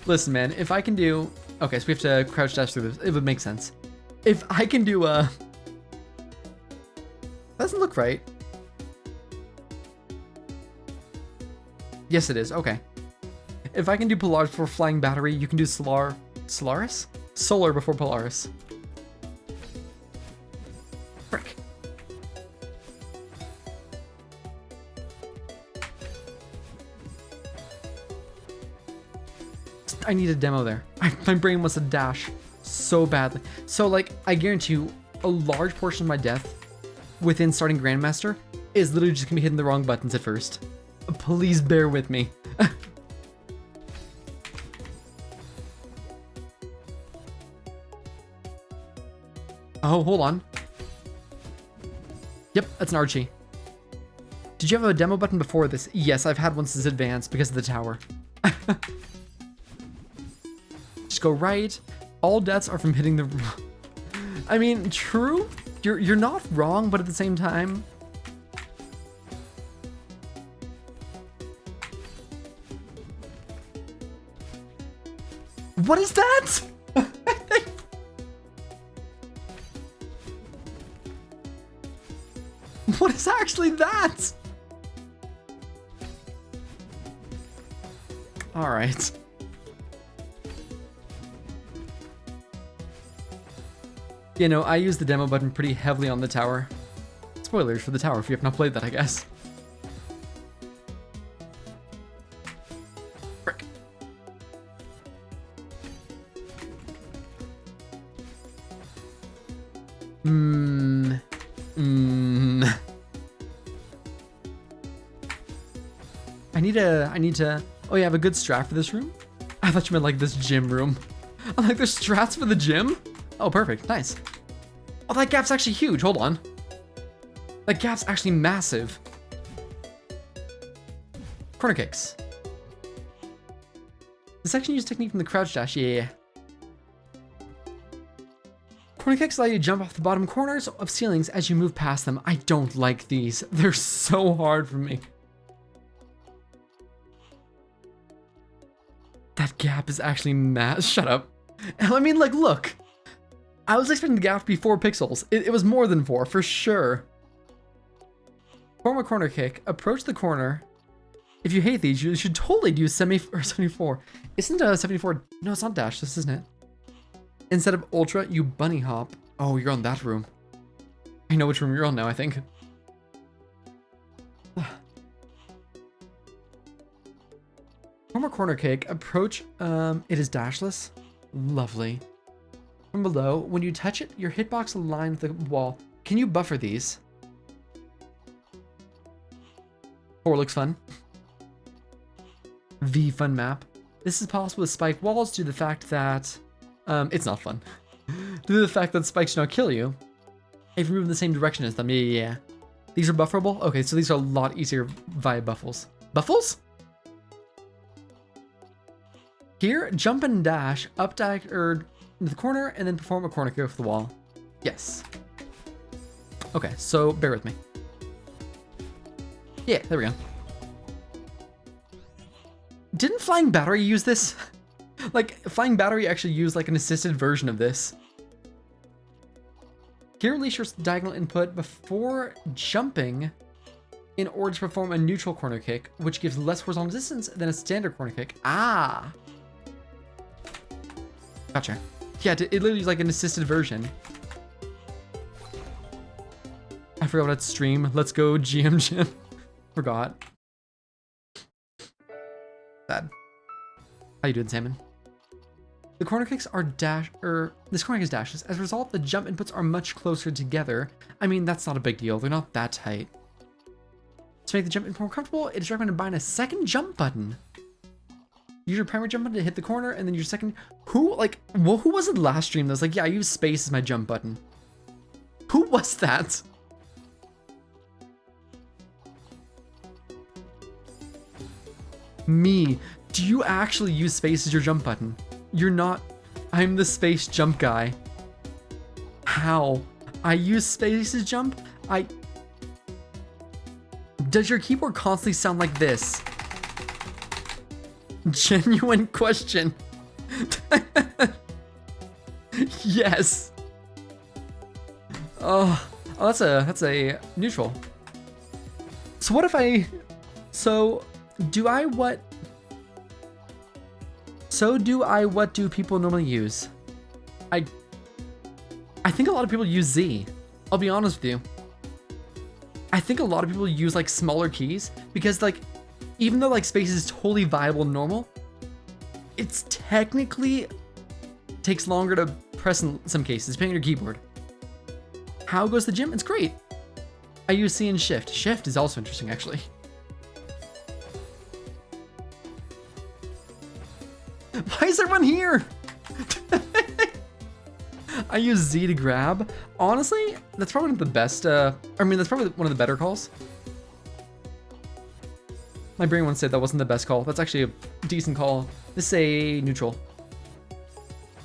Listen, man, if I can do... Okay, so we have to crouch dash through this. It would make sense. If I can do doesn't look right. Yes, it is. Okay. If I can do Polaris before Flying Battery, you can do Solaris? Solar before Polaris. Frick. I need a demo there. My brain wants to dash so badly. So, like, I guarantee you, a large portion of my death within starting Grandmaster is literally just gonna be hitting the wrong buttons at first. Please bear with me. Oh, hold on. Yep, that's an Archie. Did you have a demo button before this? Yes, I've had one since Advanced because of the tower. Just go right. All deaths are from hitting the... I mean, true. You're not wrong, but at the same time... What is that? What is actually that? All right. You know, I use the demo button pretty heavily on the tower. Spoilers for the tower if you have not played that, I guess. Frick. I need to, oh, you have a good strat for this room? I thought you meant like this gym room. I'm like, there's strats for the gym? Oh, perfect, nice. Oh, that gap's actually huge, hold on. That gap's actually massive. Corner kicks. The section used technique from the crouch dash, yeah. Corner kicks allow you to jump off the bottom corners of ceilings as you move past them. I don't like these. They're so hard for me. That gap is actually shut up. I mean, like, look. I was expecting the gap to be 4 pixels. It was more than 4, for sure. Form a corner kick. Approach the corner. If you hate these, you should totally do 74. Isn't 74... No, it's not dash. This isn't it. Instead of ultra, you bunny hop. Oh, you're on that room. I know which room you're on now, I think. Form a corner kick. Approach. It is dashless. Lovely. From below, when you touch it, your hitbox aligns with the wall. Can you buffer these? 4 looks fun. V fun map. This is possible with spike walls due to the fact that it's not fun. Due to the fact that spikes do not kill you if you move in the same direction as them. Yeah. These are bufferable? Okay, so these are a lot easier via buffles. Buffles? Here, jump and dash up into the corner and then perform a corner kick off the wall. Yes. Okay, so bear with me. Yeah, there we go. Didn't Flying Battery use this? Like, Flying Battery actually used like an assisted version of this. Here, release your diagonal input before jumping in order to perform a neutral corner kick, which gives less horizontal distance than a standard corner kick. Ah! Gotcha. Yeah, it literally is like an assisted version. I forgot what it's stream. Let's go GM Jim. Forgot. Sad. How you doing, Salmon? The corner kicks are this corner kick is dashes. As a result, the jump inputs are much closer together. I mean, that's not a big deal. They're not that tight. To make the jump input more comfortable, it is recommended buying a second jump button. Use your primary jump button to hit the corner, and then your second. Who was it last stream that was like, yeah, I use space as my jump button? Who was that? Me. Do you actually use space as your jump button? You're not. I'm the space jump guy. How? I use space as jump? Does your keyboard constantly sound like this? Genuine question. Yes. Oh, that's a neutral. So what if what do people normally use? I think a lot of people use Z. I'll be honest with you. I think a lot of people use like smaller keys because like, even though like space is totally viable and normal, it's technically takes longer to press in some cases, depending on your keyboard. How goes the gym? It's great. I use C and Shift. Shift is also interesting, actually. Why is everyone here? I use Z to grab. Honestly, that's probably the best. I mean, that's probably one of the better calls. My brain once said that wasn't the best call. That's actually a decent call. This is a neutral.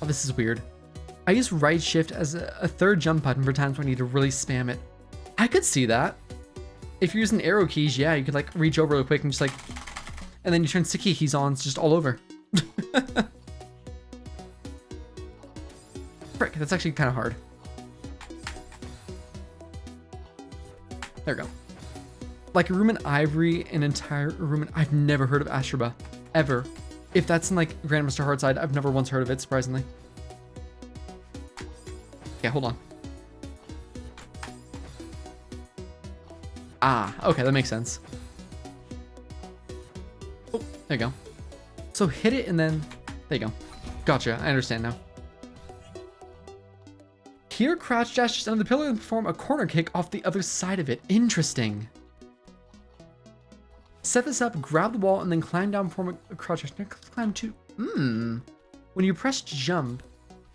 Oh, this is weird. I use right shift as a third jump button for times when I need to really spam it. I could see that. If you're using arrow keys, yeah, you could like reach over real quick and just like, and then you turn sticky keys on, it's just all over. Frick, that's actually kind of hard. There we go. Like a room in Ivory, an entire room in... I've never heard of Astraba, ever. If that's in like Grandmaster Hardside, I've never once heard of it, surprisingly. Okay, hold on. Ah, okay, that makes sense. Oh, there you go. So hit it and then... There you go. Gotcha, I understand now. Here, crouch dash just under the pillar and perform a corner kick off the other side of it. Interesting. Set this up, grab the wall, and then climb down, perform a crouch dash. Climb to... When you press jump,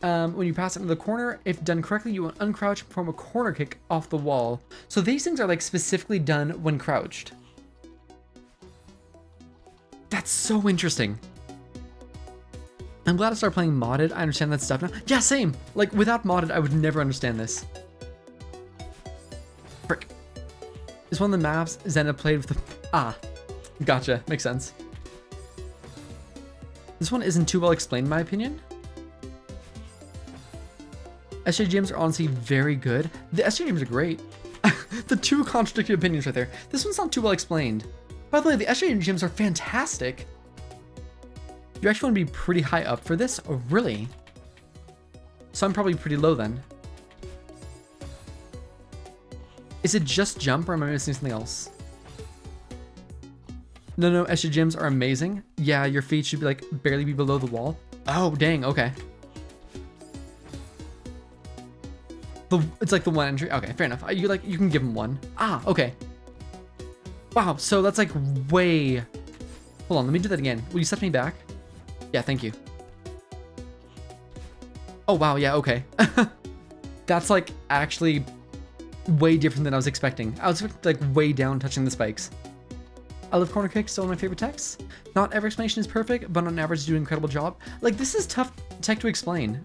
when you pass it into the corner, if done correctly, you will uncrouch and perform a corner kick off the wall. So these things are like specifically done when crouched. That's so interesting. I'm glad I started playing modded. I understand that stuff now. Yeah, same. Like, without modded, I would never understand this. Frick. It's one of the maps Zena played with the... Ah. Gotcha. Makes sense. This one isn't too well explained, in my opinion. SJGMs are honestly very good. The SJGMs are great. The two contradictory opinions right there. This one's not too well explained. By the way, the SJGMs are fantastic. You actually want to be pretty high up for this? Oh, really? So I'm probably pretty low then. Is it just jump or am I missing something else? No, SJ gyms are amazing. Yeah, your feet should be like barely be below the wall. Oh, dang, okay. It's like the one entry. Okay, fair enough. You can give him one. Ah, okay. Wow, so that's like way... Hold on, let me do that again. Will you set me back? Yeah, thank you. Oh, wow, yeah, okay. That's like actually way different than I was expecting. I was expecting like way down touching the spikes. I love corner kicks, still one of my favorite techs. Not every explanation is perfect, but on average do an incredible job. Like, this is tough tech to explain.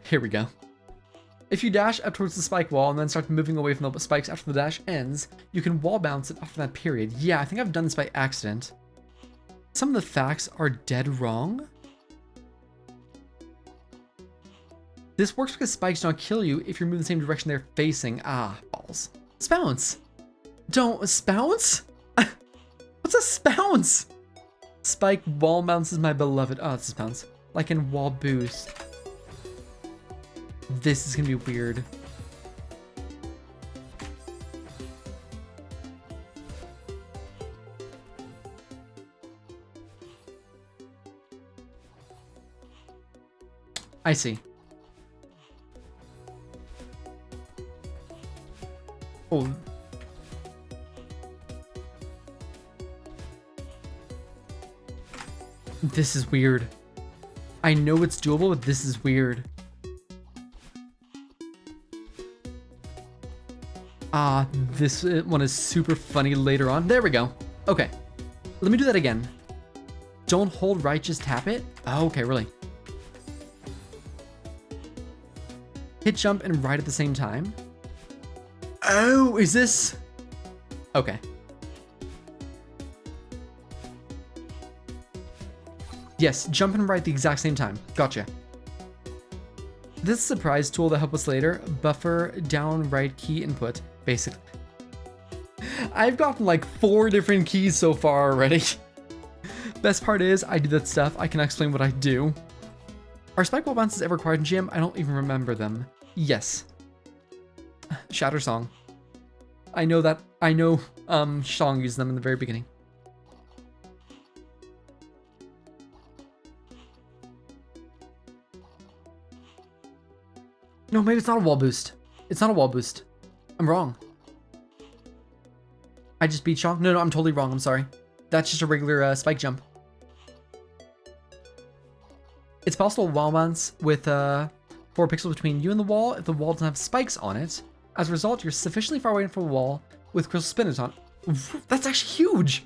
Here we go. If you dash up towards the spike wall and then start moving away from the spikes after the dash ends, you can wall bounce it after that period. Yeah, I think I've done this by accident. Some of the facts are dead wrong. This works because spikes don't kill you if you're moving the same direction they're facing. Ah, balls. Let's bounce. Don't spounce? What's a spounce? Spike wall bounce is my beloved. Oh, it's a spounce. Like in wall boost. This is gonna be weird. I see. Oh. This is weird. I know it's doable, but this is weird. This one is super funny later on. There we go. Okay. Let me do that again. Don't hold right, just tap it? Oh, okay, really. Hit jump and ride at the same time. Oh, is this? Okay. Yes, jump and ride at the exact same time. Gotcha. This surprise tool that helps us later. Buffer down right key input, basically. I've gotten like 4 different keys so far already. Best part is I do that stuff. I can explain what I do. Are spike wall bounces ever required in gym? I don't even remember them. Yes. Shatter Song. I know that. I know Shang used them in the very beginning. No, maybe it's not a wall boost. It's not a wall boost. I'm wrong. I just beat Shang? No, I'm totally wrong. I'm sorry. That's just a regular spike jump. It's possible wall bounce with 4 pixels between you and the wall if the wall doesn't have spikes on it. As a result, you're sufficiently far away from the wall with crystal spinners on. That's actually huge.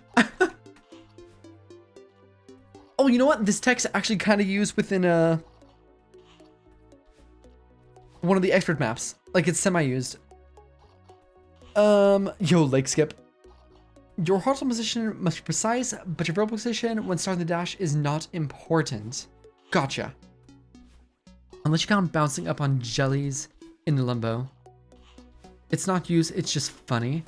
Oh, you know what? This tech's actually kind of used within one of the expert maps. Like it's semi-used. Yo, leg skip. Your horizontal position must be precise, but your vertical position when starting the dash is not important. Gotcha. Unless you count bouncing up on jellies in the limbo. It's not used, it's just funny.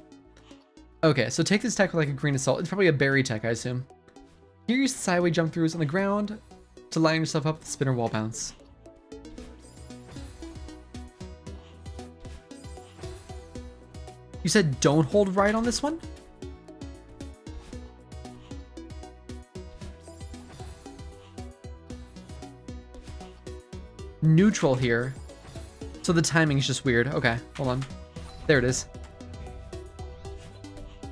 Okay, so take this tech with like a grain of salt. It's probably a berry tech, I assume. Here use the sideway jump throughs on the ground to line yourself up with the spinner wall bounce. You said don't hold right on this one? Neutral here. So the timing is just weird. Okay, hold on. There it is.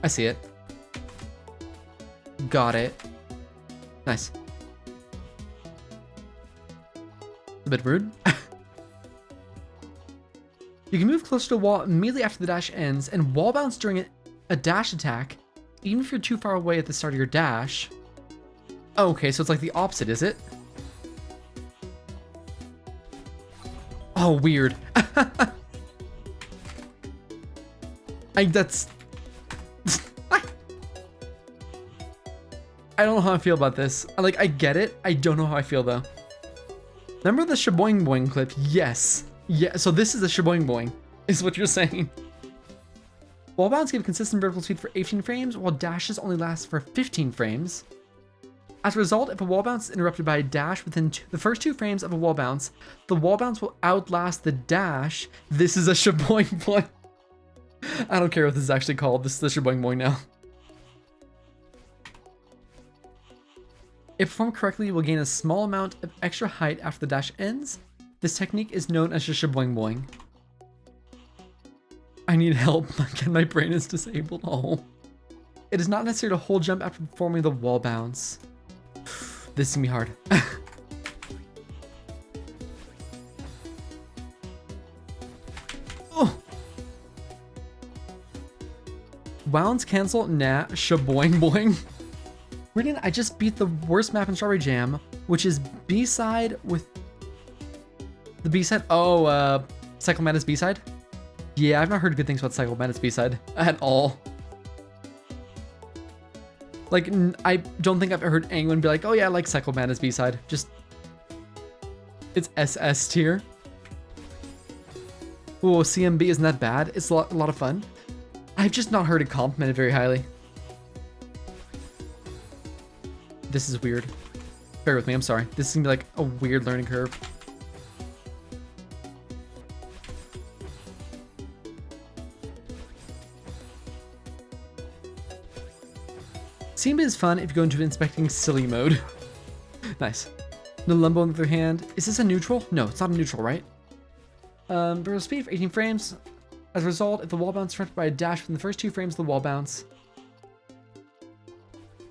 I see it. Got it. Nice. A bit rude. You can move closer to the wall immediately after the dash ends and wall bounce during a dash attack, even if you're too far away at the start of your dash. Okay, so it's like the opposite, is it? Oh, weird. That's... I don't know how I feel about this. Like, I get it. I don't know how I feel, though. Remember the shaboing boing clip? Yes. Yeah, so this is a shaboing boing, is what you're saying. Wall bounce give consistent vertical speed for 18 frames, while dashes only last for 15 frames. As a result, if a wall bounce is interrupted by a dash within the first 2 frames of a wall bounce, the wall bounce will outlast the dash. This is a shaboing boing. I don't care what this is actually called. This is the shaboing boing now. If performed correctly, you will gain a small amount of extra height after the dash ends. This technique is known as the shaboing boing. I need help. Again, my brain is disabled. Oh. It is not necessary to hold jump after performing the wall bounce. This is gonna be hard. Oh. Wounds cancel? Nah. Shaboing boing. Brilliant. I just beat the worst map in Strawberry Jam, which is B-side with the B-side. Oh, Cycle Madness B-side. Yeah, I've not heard good things about Cycle Madness B-side at all. Like, I don't think I've ever heard anyone be like, oh yeah, I like Cycle Madness B-side. Just, it's SS tier. Oh, CMB isn't that bad. It's a lot of fun. I've just not heard it complimented very highly. This is weird. Bear with me, I'm sorry. This is gonna be like a weird learning curve. Simba is fun if you go into inspecting silly mode. Nice. No Lumbo on the other hand. Is this a neutral? No, it's not a neutral, right? Barrel speed for 18 frames. As a result, if the wall bounce is interrupted by a dash within the first 2 frames of the wall bounce,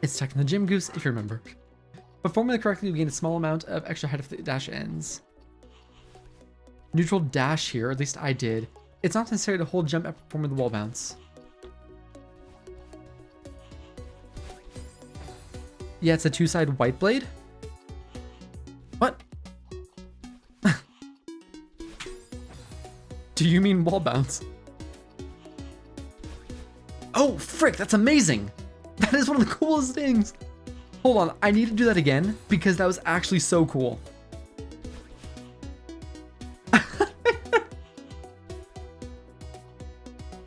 it's stuck in the gym goose, if you remember. Performing it correctly, we gain a small amount of extra height if the dash ends. Neutral dash here, or at least I did. It's not necessary to hold jump after performing the wall bounce. Yeah, it's a 2-side white blade. What? Do you mean wall bounce? Oh, frick, that's amazing. That is one of the coolest things. Hold on, I need to do that again because that was actually so cool.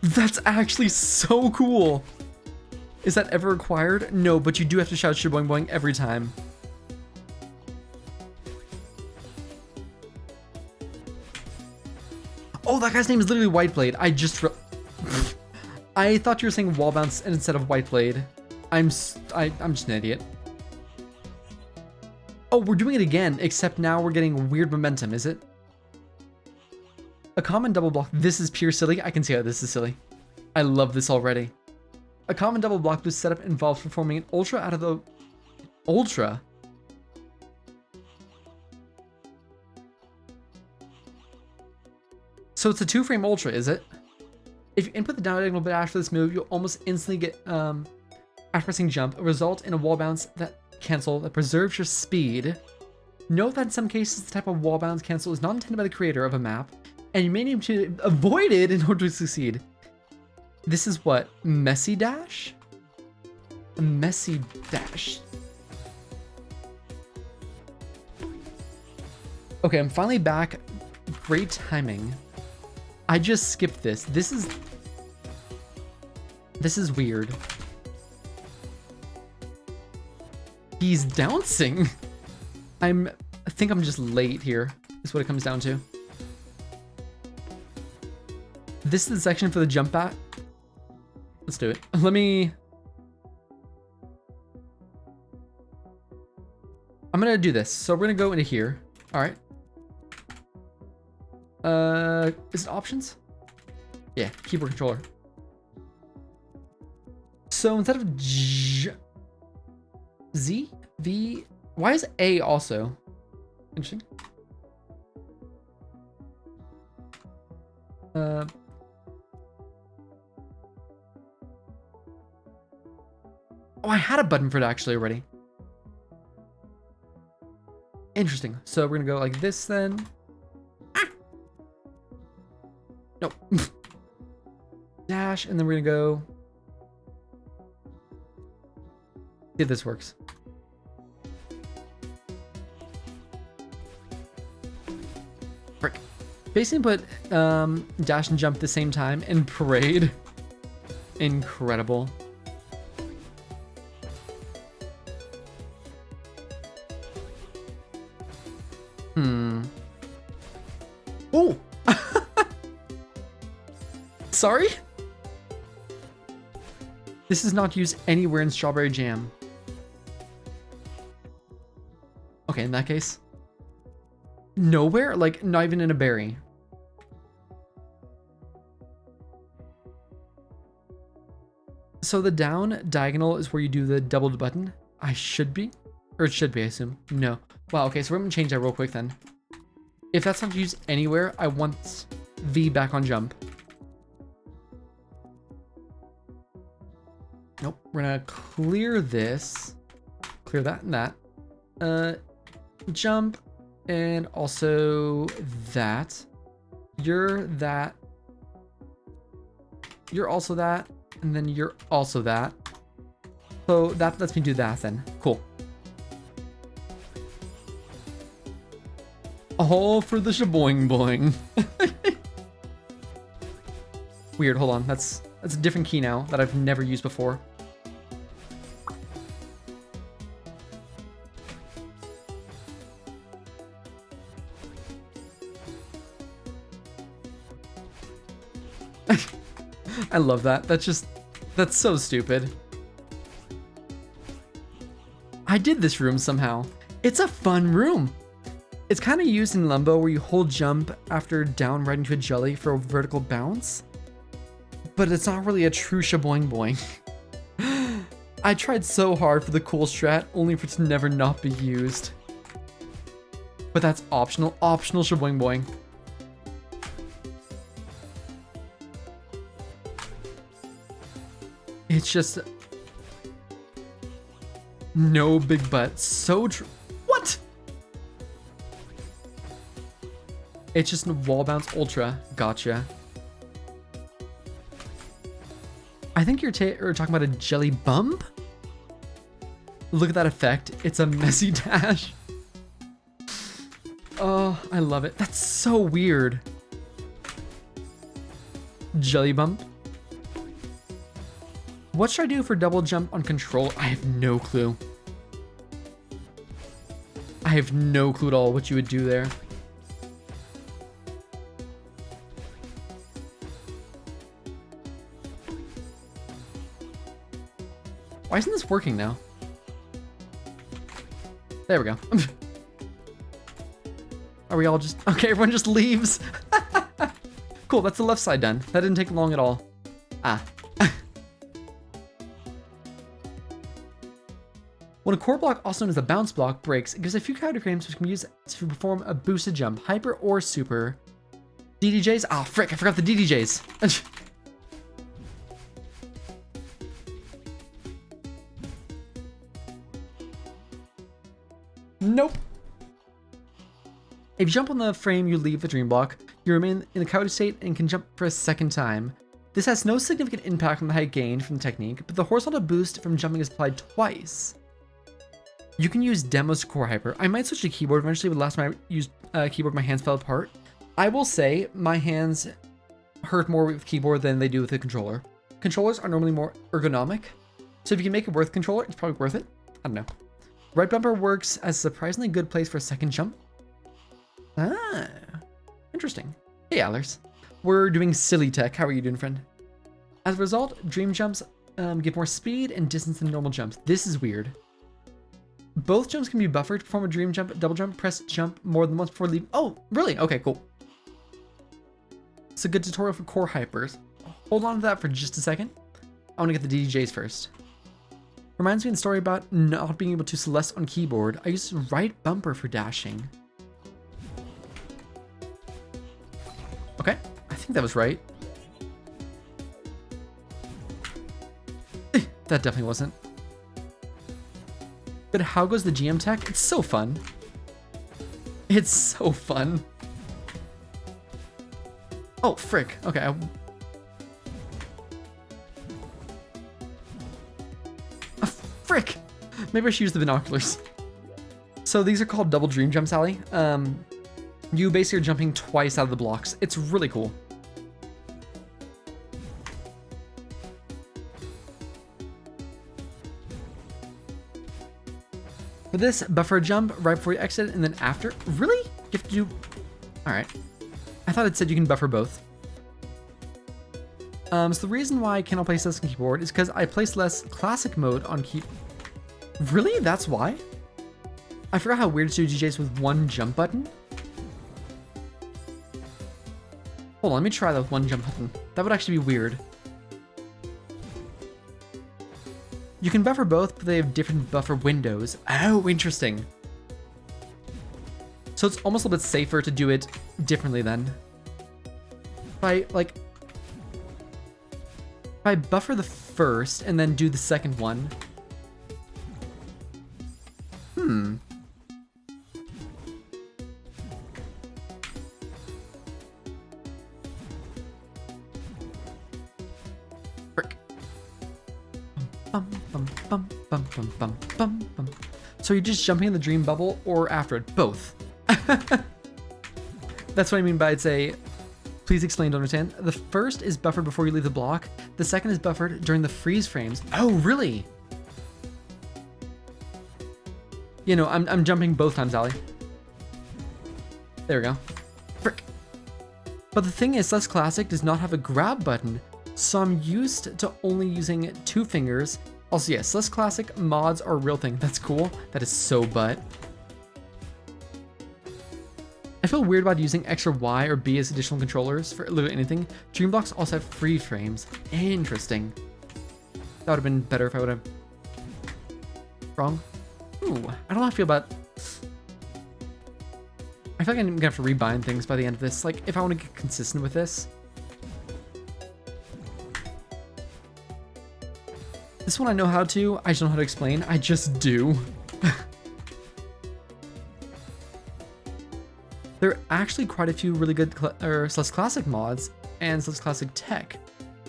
That's actually so cool. Is that ever required? No, but you do have to shout shaboing boing every time. Oh, that guy's name is literally Whiteblade. I thought you were saying wall bounce instead of Whiteblade. I'm just an idiot. Oh, we're doing it again, except now we're getting weird momentum, is it? A common double block. This is pure silly. I can see how this is silly. I love this already. A common double block boost setup involves performing an ultra out of the... Ultra? So it's a 2-frame ultra, is it? If you input the down diagonal dash for this move, you'll almost instantly get, after pressing jump, a result in a wall bounce that cancel that preserves your speed. Note that in some cases, the type of wall bounce cancel is not intended by the creator of a map, and you may need to avoid it in order to succeed. This is what? Messy dash? A messy dash. Okay, I'm finally back. Great timing. I just skipped this. This is weird. He's bouncing. I think I'm just late here, is what it comes down to. This is the section for the jump back. Let's do it. I'm gonna do this. So we're gonna go into here. All right. Is it options? Yeah, keyboard controller. So instead of Z, V, why is A also? Interesting. Oh, I had a button for it actually already. Interesting. So we're gonna go like this then. Ah! Nope. Dash, and then we're gonna go. See if this works. Frick. Basically put dash and jump at the same time in parade. Incredible. Oh! Sorry? This is not used anywhere in Strawberry Jam. Okay, in that case. Nowhere? Like, not even in a berry. So the down diagonal is where you do the doubled button. I should be. Or it should be, I assume. No. Wow, okay, so we're gonna change that real quick then. If that's not used anywhere, I want V back on jump. Nope, we're gonna clear this. Clear that and that. Jump, and also that. You're that. You're also that, and then you're also that. So that lets me do that then. Cool. All for the shaboing boing. Weird, hold on. That's That's a different key now that I've never used before. I love that. That's so stupid. I did this room somehow. It's a fun room. It's kind of used in Limbo where you hold jump after down right into a jelly for a vertical bounce. But it's not really a true shaboing boing. I tried so hard for the cool strat, only for it to never not be used. But that's optional. Optional shaboing boing. It's just no big butt. So true. What? It's just a wall bounce ultra. Gotcha. I think you're talking about a jelly bump. Look at that effect. It's a messy dash. Oh, I love it. That's so weird. Jelly bump. What should I do for double jump on control? I have no clue. I have no clue at all what you would do there. Why isn't this working now? There we go. Are we all just... Okay, everyone just leaves. Cool, that's the left side done. That didn't take long at all. Ah. When a core block, also known as a bounce block, breaks, it gives a few character frames which can be used to perform a boosted jump, hyper or super. DDJs? Ah, frick, I forgot the DDJs. Nope. If you jump on the frame you leave the dream block, you remain in the coyote state and can jump for a second time. This has no significant impact on the height gained from the technique, but the horizontal boost from jumping is applied twice. You can use demos to core hyper. I might switch to keyboard eventually, but last time I used keyboard, my hands fell apart. I will say my hands hurt more with keyboard than they do with the controller. Controllers are normally more ergonomic, so if you can make it worth controller, it's probably worth it. I don't know. Right bumper works as a surprisingly good place for a second jump. Ah, interesting. Hey, Allers. We're doing silly tech. How are you doing, friend? As a result, dream jumps give more speed and distance than normal jumps. This is weird. Both jumps can be buffered to perform a dream jump, double jump, press jump more than once before leaving. Oh, really? Okay, cool. It's a good tutorial for core hypers. Hold on to that for just a second. I want to get the DJs first. Reminds me of the story about not being able to Celeste on keyboard. I used right bumper for dashing. Okay, I think that was right. That definitely wasn't. But how goes the GM tech? It's so fun. It's so fun. Oh, frick. Okay. Frick! Maybe I should use the binoculars. So these are called double dream jumps, Allie. You basically are jumping twice out of the blocks. It's really cool. For this, buffer jump right before you exit and then after. Really? You have to do... Alright. I thought it said you can buffer both. So the reason why I cannot play Celeste on keyboard is because I play Celeste classic mode on key... Really? That's why? I forgot how weird to do DJs with one jump button. Hold on, let me try that with one jump button. That would actually be weird. You can buffer both, but they have different buffer windows. Oh, interesting. So it's almost a little bit safer to do it differently then. If I buffer the first and then do the second one. Frick. So you're just jumping in the dream bubble or after it? Both. That's what I mean by it's a Please explain to understand. The first is buffered before you leave the block. The second is buffered during the freeze frames. Oh, really? You know, I'm jumping both times, Ali. There we go. Frick. But the thing is, Celeste Classic does not have a grab button, so I'm used to only using 2 fingers. Also, yes, Celeste Classic mods are a real thing. That's cool. That is so butt. I feel weird about using extra Y or B as additional controllers for literally anything. Dream blocks also have free frames. Interesting. That would have been better if I would have... Wrong? Ooh, I don't know how I feel about... I feel like I'm gonna have to rebind things by the end of this. Like, if I want to get consistent with this. This one I know how to, I just don't know how to explain. I just do. There are actually quite a few really good Celeste Classic mods and Celeste Classic tech.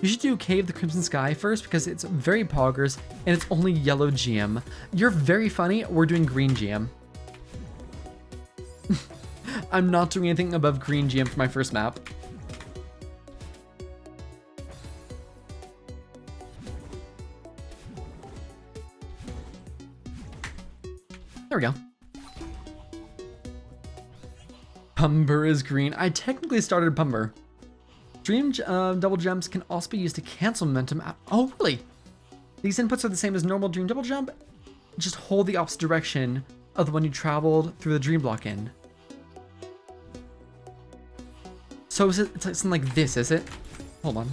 You should do Cave the Crimson Sky first because it's very poggers and it's only yellow GM. You're very funny, we're doing green GM. I'm not doing anything above green GM for my first map. There we go. Pumber is green. I technically started Pumber. Dream double jumps can also be used to cancel momentum. Oh, really? These inputs are the same as normal dream double jump. Just hold the opposite direction of the one you traveled through the dream block in. So is it, it's like something like this, is it? Hold on.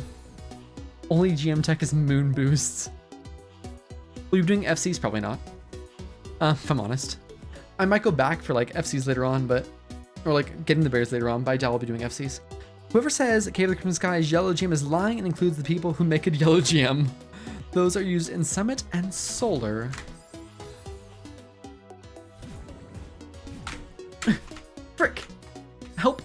Only GM tech is moon boosts. Will you be doing FCs? Probably not. If I'm honest. I might go back for like FCs later on, but... Or like getting the bears later on, but I doubt I'll be doing FCs. Whoever says Cave of the Crimson Sky is yellow GM is lying and includes the people who make it yellow GM. Those are used in Summit and Solar. Frick! Help!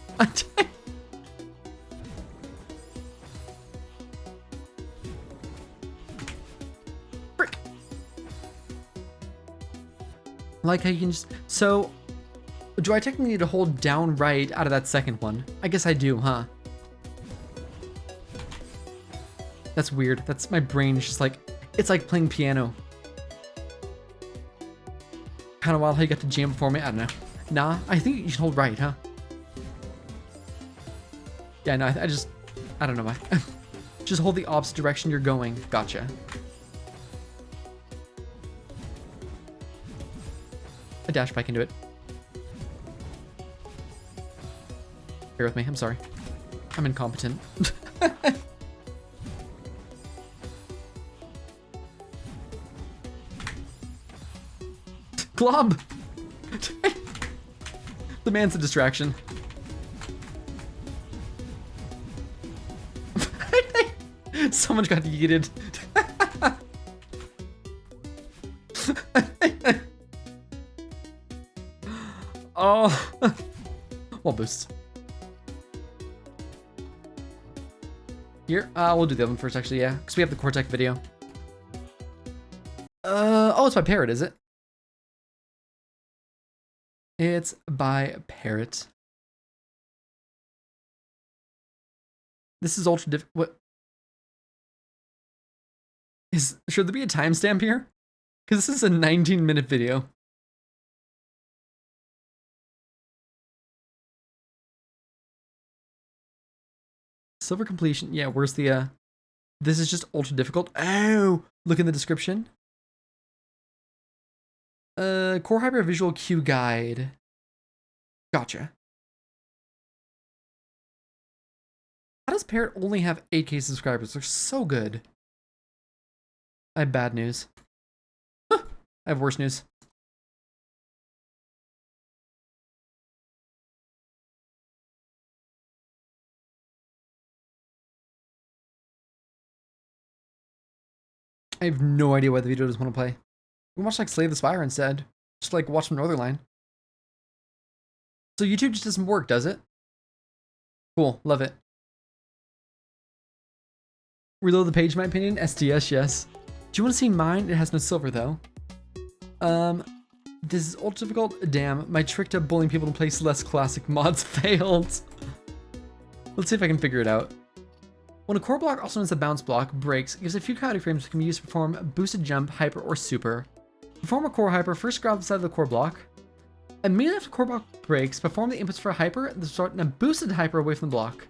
Frick! Like how you can just... So, do I technically need to hold down right out of that second one? I guess I do, huh? That's weird. That's my brain is just like... It's like playing piano. Kind of wild how you got to jam before me. I don't know. Nah, I think you should hold right, huh? Yeah, no, I just... I don't know why. Just hold the opposite direction you're going. Gotcha. A dash if I can do it. Bear with me, I'm sorry. I'm incompetent. Glob! The man's a distraction. Someone got yeeted. Oh. Wall boost. Here, we'll do the other one first, actually, yeah. Because we have the Cortec video. Oh, it's by Parrot, is it? It's by Parrot. This is ultra diff- what? Should there be a timestamp here? Because this is a 19-minute video. Silver completion, yeah, where's the, this is just ultra difficult. Oh, look in the description. Core Hyper Visual Cue Guide. Gotcha. How does Parrot only have 8K subscribers? They're so good. I have bad news. I have worse news. I have no idea why the video doesn't want to play. We watch like Slay the Spire instead. Just like watch from Northernline. So YouTube just doesn't work, does it? Cool, love it. Reload the page, in my opinion. SDS, yes. Do you want to see mine? It has no silver though. This is ultra difficult. Damn, my trick to bullying people to play Celeste Classic mods failed. Let's see if I can figure it out. When a core block, also known as a bounce block, breaks, it gives a few kinetic frames that can be used to perform a boosted jump, hyper, or super. Perform a core hyper, first grab the side of the core block. Immediately after the core block breaks, perform the inputs for a hyper, and start in a boosted hyper away from the block.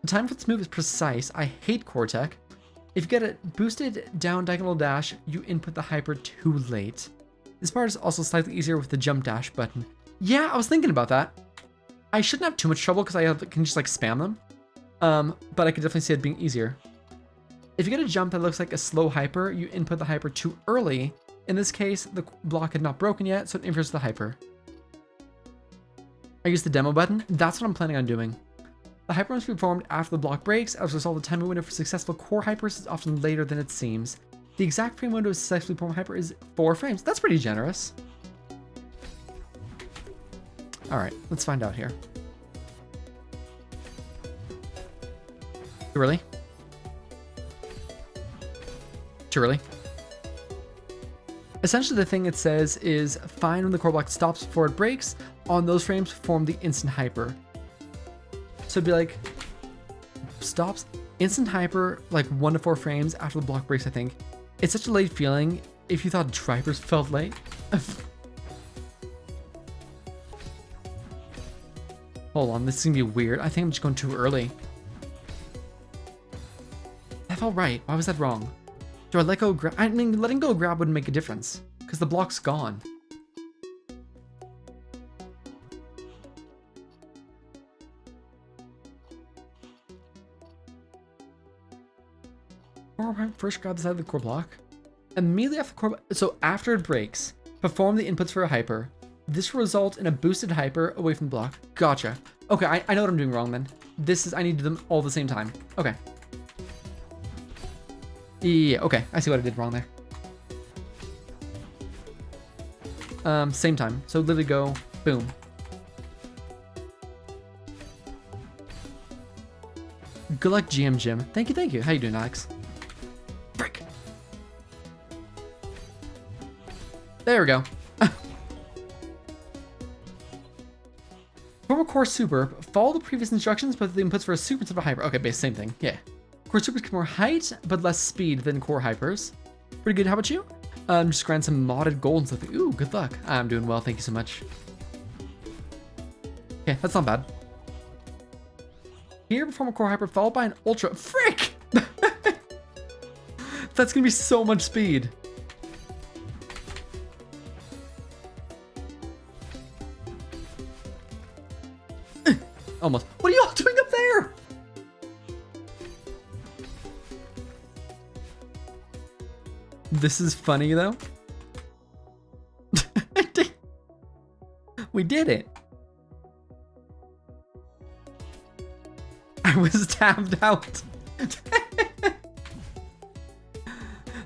The time for this move is precise. I hate core tech. If you get a boosted down diagonal dash, you input the hyper too late. This part is also slightly easier with the jump dash button. Yeah, I was thinking about that. I shouldn't have too much trouble because I can just like spam them. But I could definitely see it being easier. If you get a jump that looks like a slow hyper, you input the hyper too early. In this case, the block had not broken yet, so it interferes with the hyper. I use the demo button. That's what I'm planning on doing. The hyper must be performed after the block breaks. As a result, the time window for successful core hypers is often later than it seems. The exact frame window to successfully perform a hyper is 4 frames. That's pretty generous. All right, let's find out here. Too early? Too early? Essentially, the thing it says is find when the core block stops before it breaks. On those frames, perform the instant hyper. So it'd be like, stops, instant hyper, like 1 to 4 frames after the block breaks, I think. It's such a late feeling. If you thought drivers felt late. Hold on, this is gonna be weird. I think I'm just going too early. That felt right. Why was that wrong? Do I let go grab? I mean, letting go grab wouldn't make a difference because the block's gone. First grab the side of the core block. Immediately after the core, so after it breaks, perform the inputs for a hyper. This will result in a boosted hyper away from the block. Gotcha. Okay, I know what I'm doing wrong then. I need to do them all at the same time. Okay. Yeah, okay, I see what I did wrong there. Same time. So literally go, boom. Good luck, GM Jim. Thank you, thank you. How you doing, Alex? Frick. There we go. From a core super, follow the previous instructions, but the inputs for a super instead of a hyper. Okay, base, same thing. Yeah. Core supers get more height, but less speed than core hypers. Pretty good. How about you? Just grant some modded gold and stuff. Ooh, good luck. I'm doing well. Thank you so much. Okay, that's not bad. Here, perform a core hyper followed by an ultra. Frick! That's gonna be so much speed. Almost. What are y'all doing up there? This is funny though. We did it. I was tabbed out.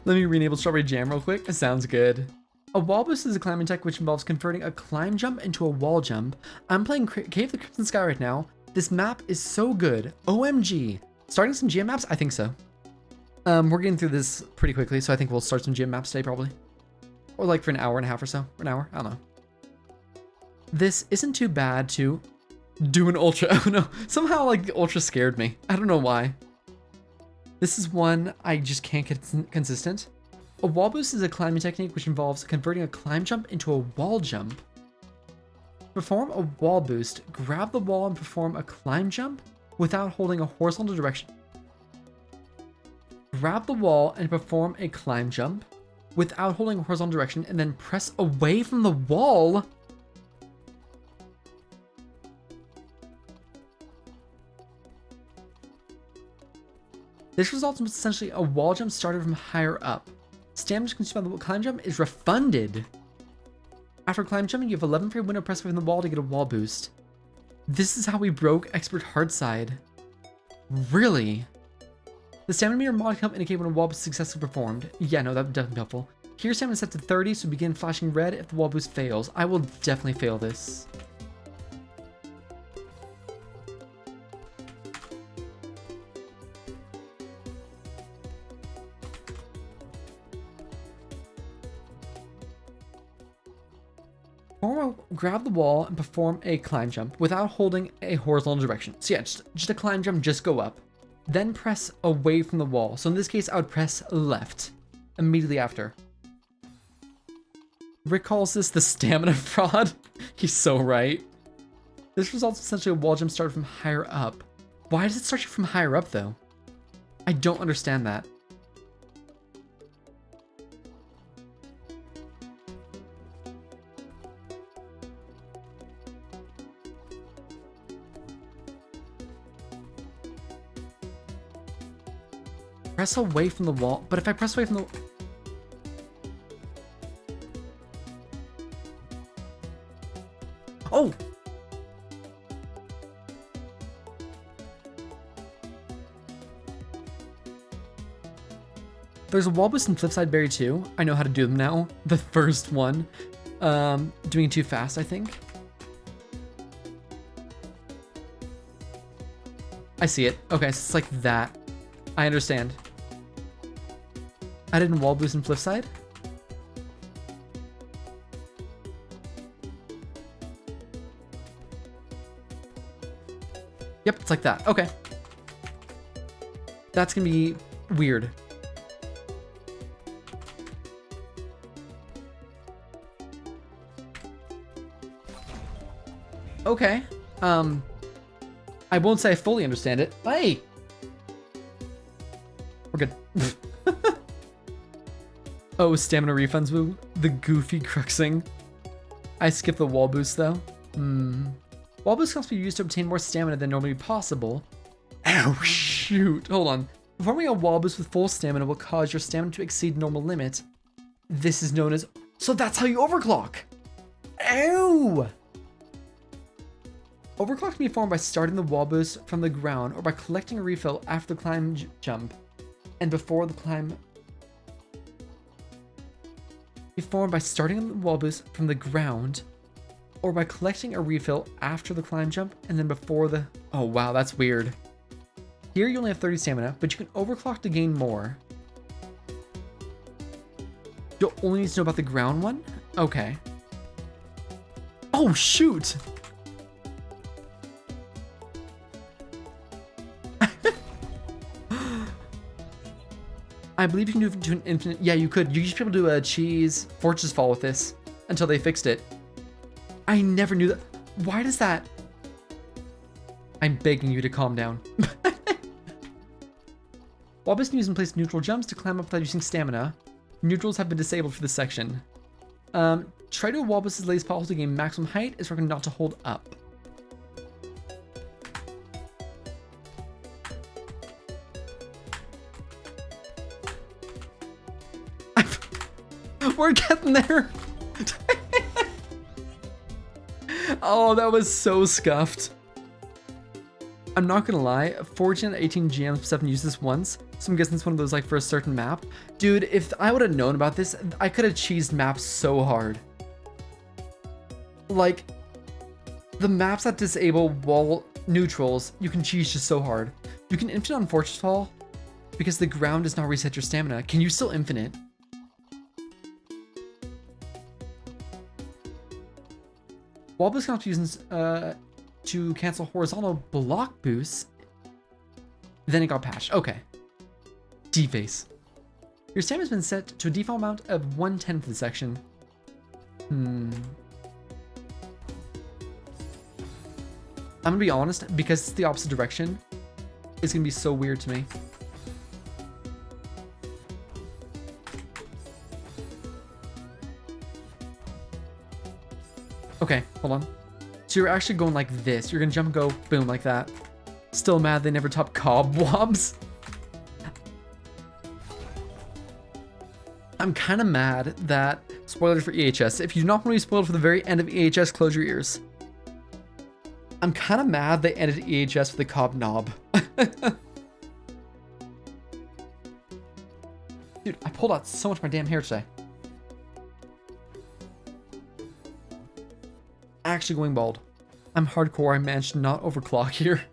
Let me re-enable Strawberry Jam real quick. It sounds good. A wall boost is a climbing tech which involves converting a climb jump into a wall jump. I'm playing Cave of the Crimson Sky right now. This map is so good. OMG. Starting some GM maps? I think so. We're getting through this pretty quickly, so I think we'll start some GM maps today probably. Or like for an hour and a half or so. Or an hour, I don't know. This isn't too bad to do an ultra. Oh no, somehow like the ultra scared me. I don't know why. This is one I just can't get consistent. A wall boost is a climbing technique which involves converting a climb jump into a wall jump. Perform a wall boost, grab the wall and perform a climb jump without holding a horizontal direction. Grab the wall and perform a climb jump without holding a horizontal direction and then press away from the wall. This results in essentially a wall jump started from higher up. Stamina consumed by the climb jump is refunded. After climb jumping, you have 11 frame window press away from the wall to get a wall boost. This is how we broke Expert Hardside. Really? The stamina meter mod can help indicate when a wall boost is successfully performed. Yeah, no, that would definitely be helpful. Here, stamina is set to 30, so begin flashing red if the wall boost fails. I will definitely fail this. Grab the wall and perform a climb jump without holding a horizontal direction. So yeah, just a climb jump, just go up. Then press away from the wall. So in this case, I would press left immediately after. Rick calls this the stamina fraud. He's so right. This results essentially a wall jump started from higher up. Why does it start you from higher up though? I don't understand that. Press away from the wall, but if I press away from the... Oh! There's a wall boost and flipside berry too. I know how to do them now. The first one. Doing it too fast, I think. I see it. Okay, so it's like that. I understand. I didn't wall boost and flipside. Yep, it's like that. Okay. That's gonna be weird. Okay. I won't say I fully understand it. Hey! We're good. Oh, stamina refunds, woo. The goofy cruxing. I skipped the wall boost though. Wall boost can also be used to obtain more stamina than normally possible. Ow, shoot. Hold on. Performing a wall boost with full stamina will cause your stamina to exceed normal limit. This is known as... So that's how you overclock! Ow! Overclock can be formed by starting the wall boost from the ground or by collecting a refill after the climb jump and before the climb. Be formed by starting the wall boost from the ground or by collecting a refill after the climb jump and then before the... Oh wow, that's weird. Here you only have 30 stamina, but you can overclock to gain more. You'll only need to know about the ground one? Okay. Oh shoot! I believe you can do it to an infinite... Yeah, you could. You should be able to do a cheese fortress fall with this until they fixed it. I never knew that. Why does that... I'm begging you to calm down. Wall boost can use in place neutral jumps to climb up without using stamina. Neutrals have been disabled for this section. Try to wall boost as late as possible to gain maximum height. It's recommended not to hold up. We're getting there. Oh, that was so scuffed. I'm not gonna lie, 14 out of 18 GMs haven't used this once, so I'm guessing it's one of those like for a certain map. Dude, if I would have known about this, I could have cheesed maps so hard. Like, the maps that disable wall neutrals, you can cheese just so hard. You can infinite on Fortress Fall because the ground does not reset your stamina. Can you still infinite? Wall boost can also be used to cancel horizontal block boosts. Then it got patched. Okay. Deface. Your stamina has been set to a default amount of 110 for the section. I'm gonna be honest, because it's the opposite direction, it's gonna be so weird to me. Okay, hold on. So you're actually going like this. You're gonna jump and go boom like that. Still mad they never topped cobwebs. I'm kind of mad that, spoilers for EHS, if you do not want to be spoiled for the very end of EHS, close your ears. I'm kind of mad they ended EHS with a cob knob. Dude, I pulled out so much of my damn hair today. Actually going bald. I'm hardcore. I managed to not overclock here.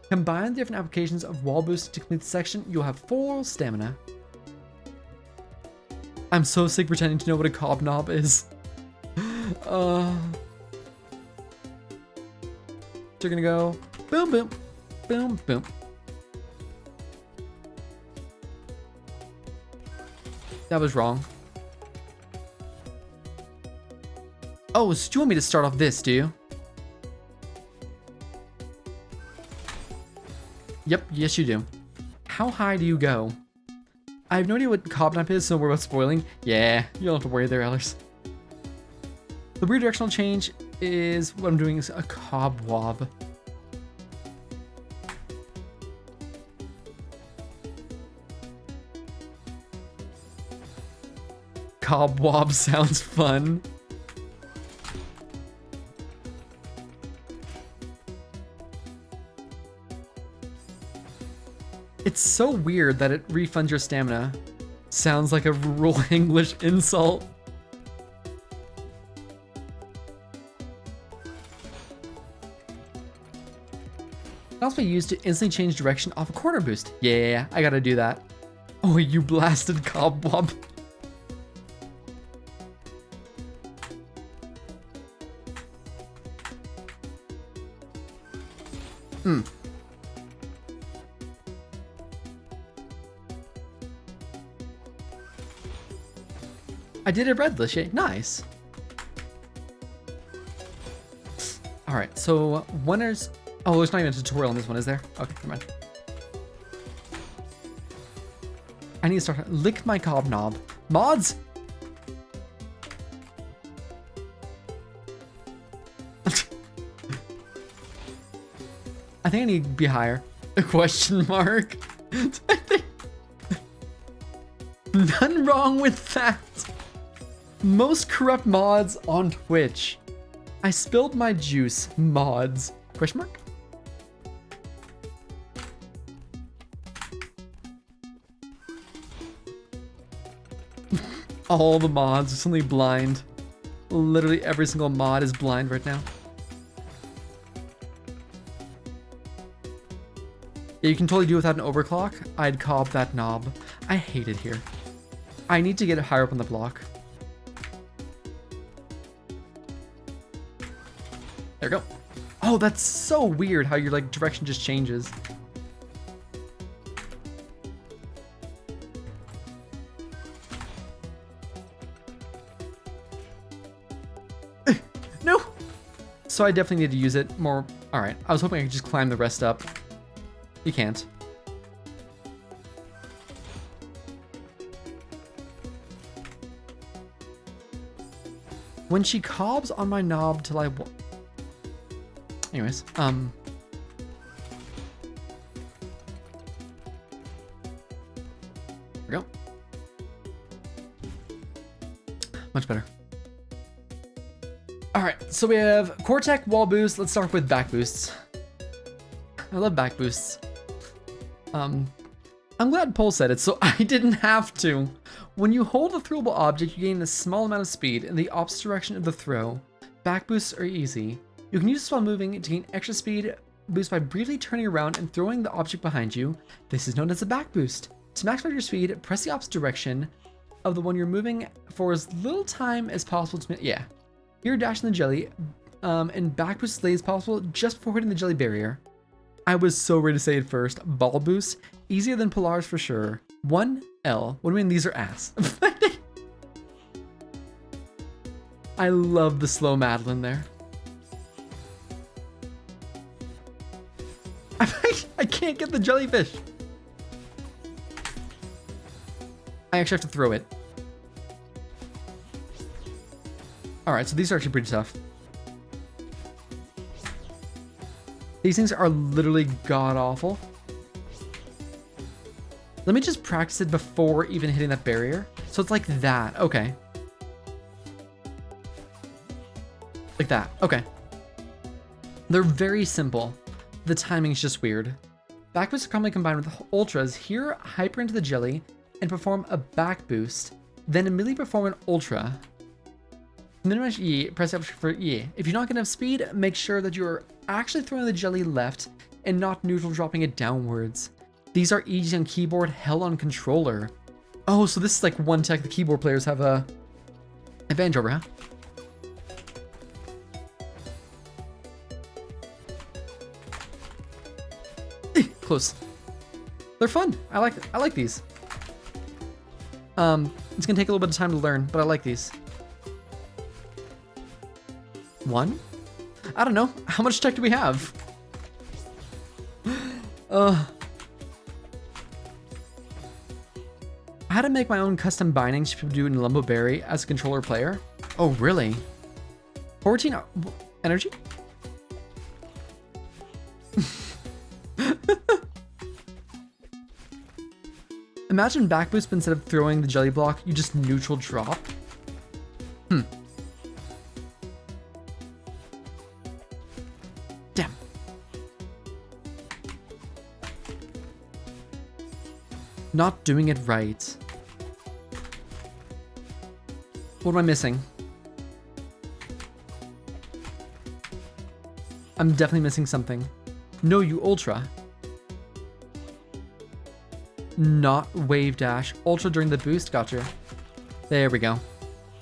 Combine the different applications of wall boost to complete the section. You'll have full stamina. I'm so sick pretending to know what a cob knob is. They're gonna go boom, boom, boom, boom. That was wrong. Oh, so you want me to start off this, do you? Yep, yes you do. How high do you go? I have no idea what cobnap is, so we're about spoiling. Yeah, you don't have to worry there, Ellers. The weird directional change is what I'm doing is a cob wob. Cob wob sounds fun. It's so weird that it refunds your stamina. Sounds like a rural English insult. It also be used to instantly change direction off a corner boost. Yeah, I gotta do that. Oh, you blasted cobweb. I did a red list, yeah. Nice. All right, so winners. Oh, there's not even a tutorial on this one, is there? Okay, never mind. I need to start. Lick my cob knob. Mods. I think I need to be higher. A question mark. I think none wrong with that. Most corrupt mods on Twitch. I spilled my juice. Mods. Question mark? All the mods are suddenly blind. Literally every single mod is blind right now. Yeah, you can totally do without an overclock. I'd cob that knob. I hate it here. I need to get it higher up on the block. There we go. Oh, that's so weird how your like direction just changes. No. So I definitely need to use it more. All right. I was hoping I could just climb the rest up. You can't. When she cobs on my knob till I... Anyways, There we go. Much better. All right, so we have core tech, wall boost. Let's start with back boosts. I love back boosts. I'm glad Pole said it, so I didn't have to. When you hold a throwable object, you gain a small amount of speed in the opposite direction of the throw. Back boosts are easy. You can use this while moving to gain extra speed boost by briefly turning around and throwing the object behind you. This is known as a back boost. To maximize your speed, press the opposite direction of the one you're moving for as little time as possible to... Yeah. Here, dash in the jelly, and back boost delay as possible just before hitting the jelly barrier. I was so ready to say it first. Ball boost, easier than Polars for sure. 1L. What do you mean these are ass? I love the slow Madeline there. I can't get the jellyfish. I actually have to throw it. All right, so these are actually pretty tough. These things are literally god-awful. Let me just practice it before even hitting that barrier. So it's like that. Okay. Like that. Okay. They're very simple. The timing's just weird. Back boosts are commonly combined with ultras. Here, hyper into the jelly and perform a back boost. Then immediately perform an ultra. Minimize E, press F for E. If you're not gonna have speed, make sure that you're actually throwing the jelly left and not neutral dropping it downwards. These are easy on keyboard, hell on controller. Oh, so this is like one tech the keyboard players have a advantage over, huh? Close. They're fun. I like these. It's gonna take a little bit of time to learn, but I like these. One? I don't know. How much tech do we have? I had to make my own custom bindings to do in Lumbo Berry as a controller player. Oh, really? 14 energy? Imagine back boost, but instead of throwing the jelly block, you just neutral drop. Damn. Not doing it right. What am I missing? I'm definitely missing something. No, you ultra. Not wave dash. Ultra during the boost. Gotcha. There we go.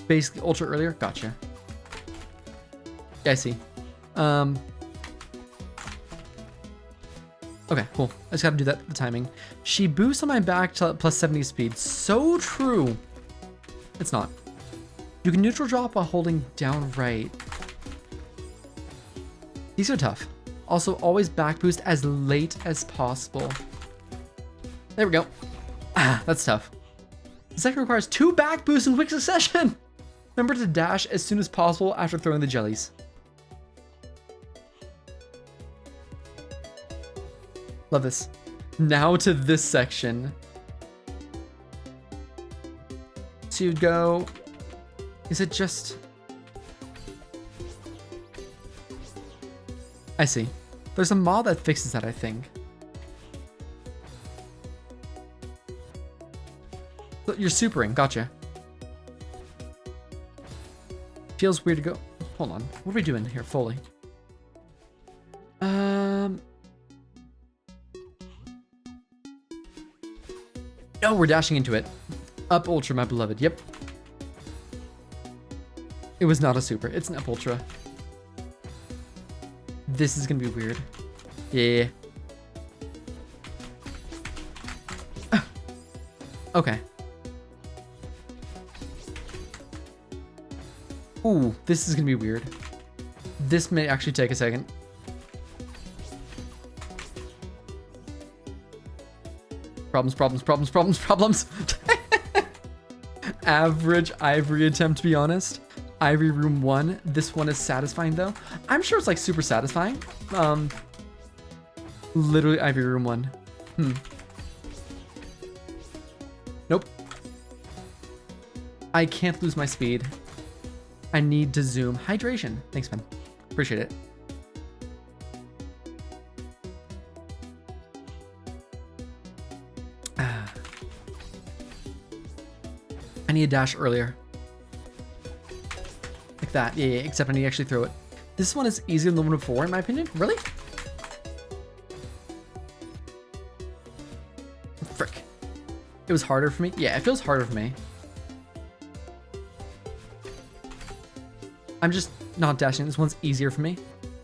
Basically ultra earlier. Gotcha. Yeah, I see. Okay, cool. I just gotta do that, the timing. She boosts on my back to plus 70 speed. So true. It's not. You can neutral drop while holding down right. These are tough. Also, always back boost as late as possible. There we go. Ah, that's tough. The second requires 2 back boosts in quick succession. Remember to dash as soon as possible after throwing the jellies. Love this. Now to this section. So you'd go... Is it just... I see. There's a mod that fixes that, I think. You're supering, gotcha. Feels weird to go. Hold on. What are we doing here fully? No, we're dashing into it. Up ultra, my beloved. Yep. It was not a super. It's an up ultra. This is gonna be weird. Yeah. Okay. Ooh, this is gonna be weird. This may actually take a second. Problems. Average Ivory attempt, to be honest. Ivory room 1. This one is satisfying though. I'm sure it's like super satisfying. Literally Ivory room 1. Nope. I can't lose my speed. I need to zoom. Hydration. Thanks, man. Appreciate it. I need a dash earlier. Like that. Yeah, except I need to actually throw it. This one is easier than the one before, in my opinion. Really? Frick. It was harder for me? Yeah, it feels harder for me. I'm just not dashing. This one's easier for me.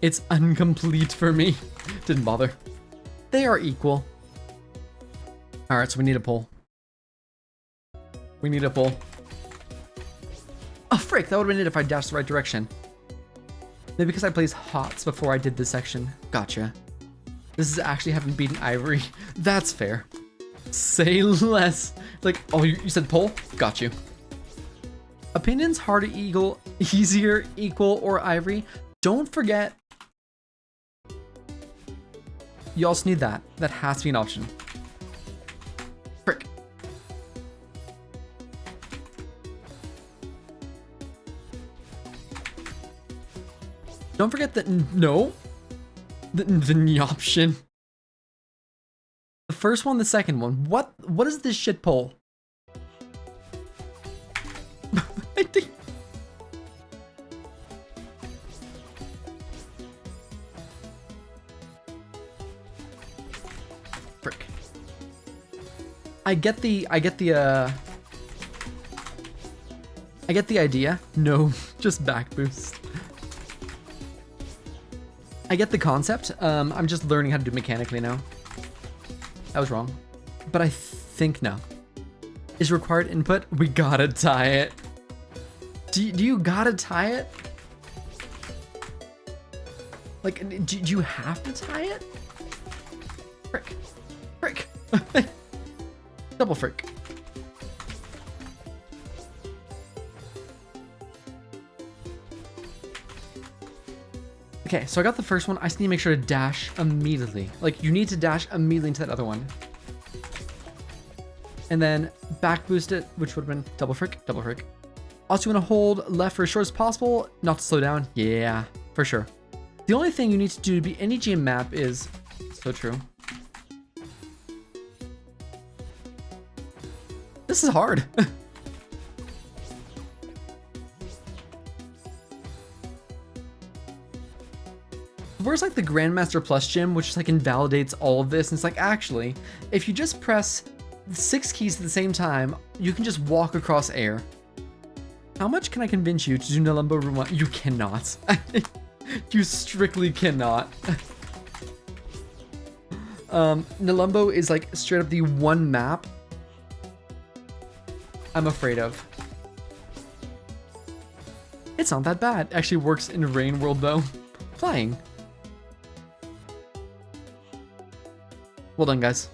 It's incomplete for me. Didn't bother. They are equal. All right, so we need a pull. We need a pull. Oh, frick. That would have been it if I dashed the right direction. Maybe because I placed HOTS before I did this section. Gotcha. This is actually having beaten Ivory. That's fair. Say less. Like, oh, you said pull? Got you. Opinions, harder, eagle, easier, equal, or Ivory. Don't forget. You also need that. That has to be an option. Frick. Don't forget that no. The option. The first one, the second one. What is this shit poll? I think. Frick. I get the I get the idea. No, just back boost. I get the concept. I'm just learning how to do it mechanically now. I was wrong. But I think no. Is required input? We gotta tie it. Do you gotta tie it? Like, do you have to tie it? Frick. Frick. Double frick. Okay, so I got the first one. I just need to make sure to dash immediately. Like, you need to dash immediately into that other one. And then back boost it, which would have been double frick, double frick. Also, you want to hold left for as short as possible, not to slow down. Yeah, for sure. The only thing you need to do to beat any GM map is... So true. This is hard. Where's like the Grandmaster Plus gym, which like invalidates all of this? And it's like, actually, if you just press 6 keys at the same time, you can just walk across air. How much can I convince you to do Nalumbo Room 1? You cannot. You strictly cannot. Nalumbo is like straight up the one map I'm afraid of. It's not that bad. It actually works in Rain World though. Flying. Well done, guys.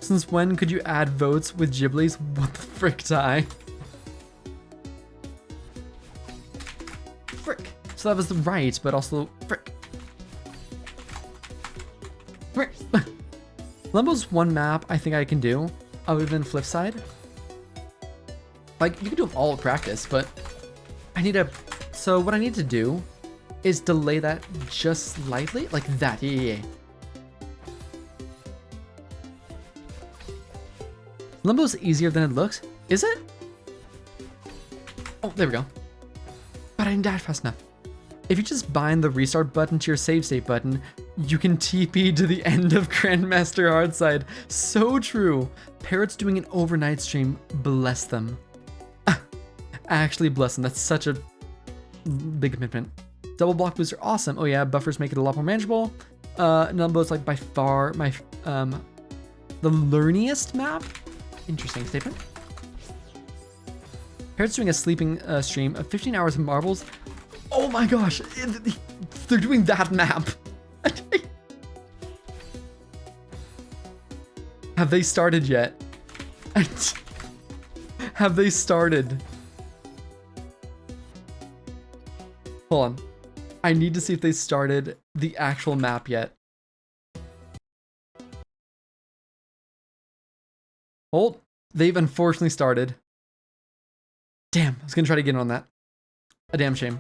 Since when could you add votes with Ghibli's? What the frick, Ty? Frick. So that was the right, but also frick. Frick. Limbo's one map I think I can do, other than Flip Side. Like, you can do them all at practice, but I need to... So what I need to do is delay that just slightly, like that. Yeah. Limbo's easier than it looks. Is it? Oh, there we go. But I didn't dash fast enough. If you just bind the restart button to your save state button, you can TP to the end of Grandmaster Hardside. So true. Parrots doing an overnight stream, bless them. Actually bless them. That's such a big commitment. Double block boosts are awesome. Oh yeah, buffers make it a lot more manageable. Numbo's like by far my the learniest map. Interesting statement. Parrots doing a sleeping stream of 15 hours of marbles. Oh my gosh, they're doing that map. Have they started yet? Have they started? Hold on. I need to see if they started the actual map yet. Hold. They've unfortunately started. Damn, I was gonna try to get in on that. A damn shame.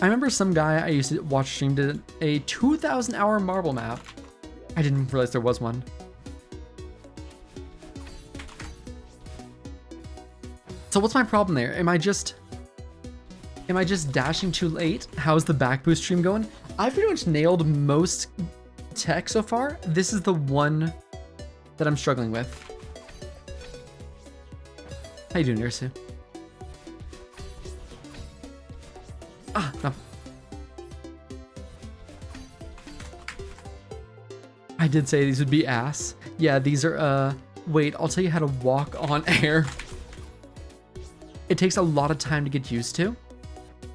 I remember some guy I used to watch stream did a 2,000 hour marble map. I didn't realize there was one. So what's my problem there? Am I just dashing too late? How's the back boost stream going? I've pretty much nailed most tech so far. This is the one that I'm struggling with. How you doing, Ursu? Ah, no. I did say these would be ass. Yeah, these are, wait, I'll tell you how to walk on air. It takes a lot of time to get used to.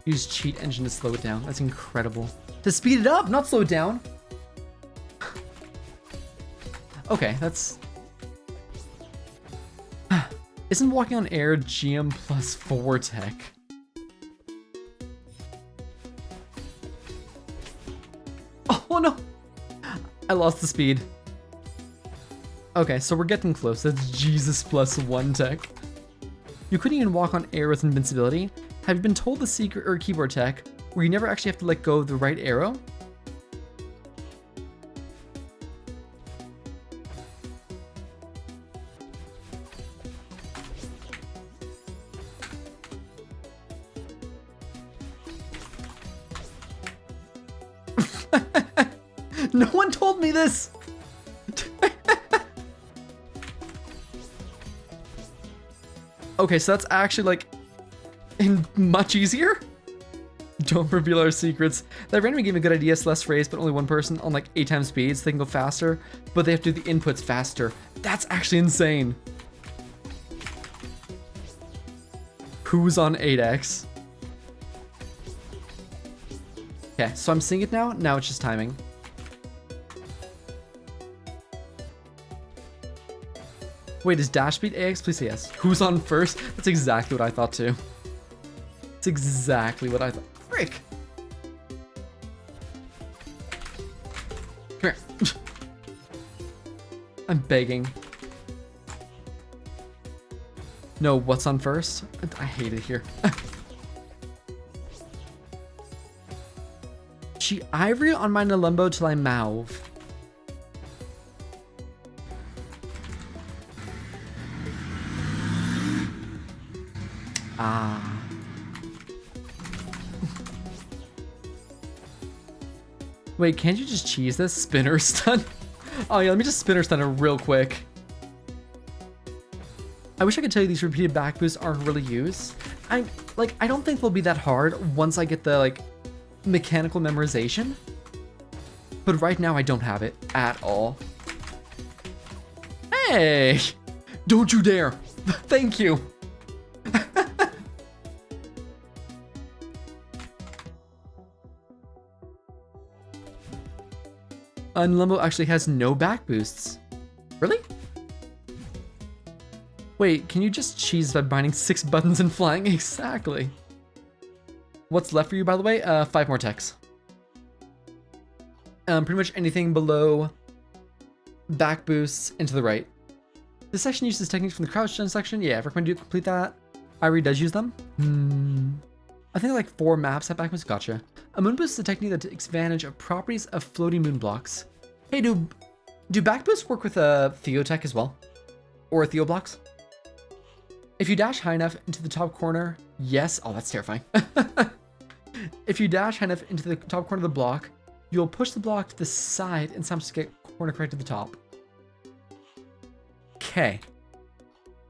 Use cheat engine to slow it down. That's incredible. To speed it up, not slow it down. Okay, that's... Isn't walking on air GM plus 4 tech? Oh no! I lost the speed. Okay, so we're getting close. That's Jesus plus 1 tech. You couldn't even walk on air with invincibility. Have you been told the secret or keyboard tech where you never actually have to let go of the right arrow? No one told me this! Okay, so that's actually like much easier. Don't reveal our secrets. That randomly gave me a good idea. Celeste phrase, but only one person on like 8 times speed, so they can go faster, but they have to do the inputs faster. That's actually insane. Who's on 8x? Okay, so I'm seeing it now. Now it's just timing. Wait, is dash speed AX? Please say yes. Who's on first? That's exactly what I thought too. It's exactly what I thought. Frick. Come here. I'm begging. No, what's on first? I hate it here. She ivory on my Nalumbo till I mouth. Ah. Wait, can't you just cheese this? Spinner stun? Oh yeah, let me just spinner stun it real quick. I wish I could tell you these repeated back boosts aren't really used. I don't think they'll be that hard once I get the like mechanical memorization. But right now I don't have it at all. Hey! Don't you dare! Thank you! Unlumbo actually has no back boosts. Really? Wait, can you just cheese by binding 6 buttons and flying? Exactly. What's left for you, by the way? 5 more techs. Pretty much anything below back boosts and to the right. This section uses techniques from the crouch gen section. Yeah, I recommend you complete that. Irie does use them. I think like 4 maps have back boosts. Gotcha. A moon boost is a technique that takes advantage of properties of floating moon blocks. Hey, do back boosts work with a Theotech as well? Or Theo blocks? If you dash high enough into the top corner, yes. Oh, that's terrifying. If you dash high enough into the top corner of the block, you'll push the block to the side and sometimes get corner correct to the top. Okay.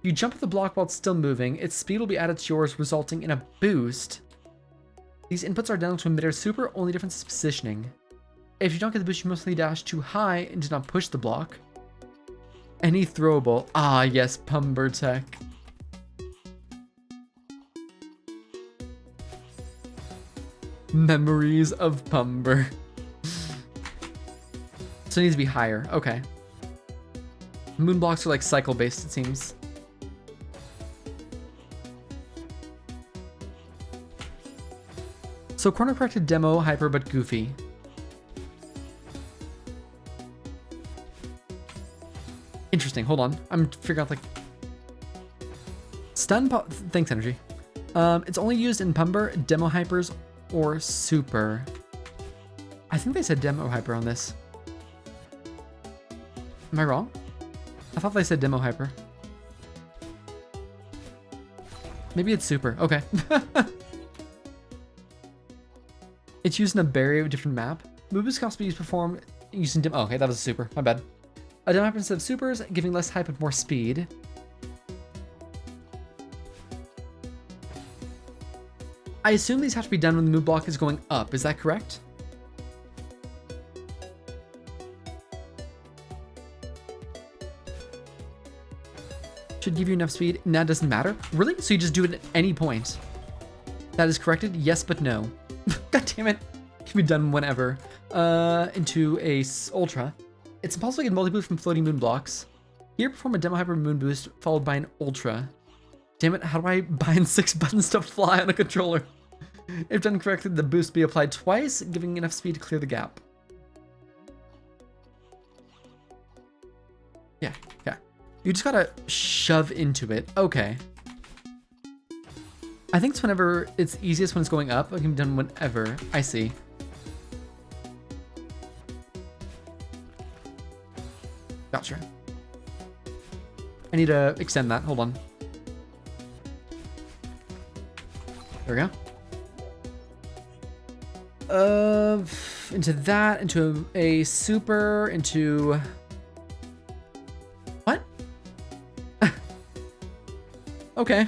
You jump at the block while it's still moving, its speed will be added to yours, resulting in a boost. These inputs are identical to a mid-air super, only difference is positioning. If you don't get the boost, you mostly dash too high and do not push the block. Any throwable. Ah, yes, Pumber Tech. Memories of Pumber. So it needs to be higher. Okay. Moon blocks are like cycle based, it seems. So corner corrected demo, hyper, but goofy. Interesting. Hold on. I'm figuring out like stun. Thanks, energy. It's only used in Pumber, demo hypers, or super. I think they said demo hyper on this. Am I wrong? I thought they said demo hyper. Maybe it's super. Okay. It's used in a very different map. Moves can also be used to perform using demo. Oh, okay, that was a super. My bad. A demo hyper instead of supers, giving less hype but more speed. I assume these have to be done when the move block is going up. Is that correct? Should give you enough speed. Nah, it doesn't matter. Really? So you just do it at any point. That is corrected. Yes, but no. God damn it. Can be done whenever. Into a ultra. It's impossible to get multi-boost from floating moon blocks. Here, perform a demo hyper moon boost followed by an ultra. Damn it, how do I bind 6 buttons to fly on a controller? If done correctly, the boost will be applied twice, giving enough speed to clear the gap. Yeah. You just gotta shove into it. Okay. I think it's whenever it's easiest when it's going up. It can be done whenever. I see. Gotcha. I need to extend that. Hold on. There we go. Into that, into a super, into... What? Okay.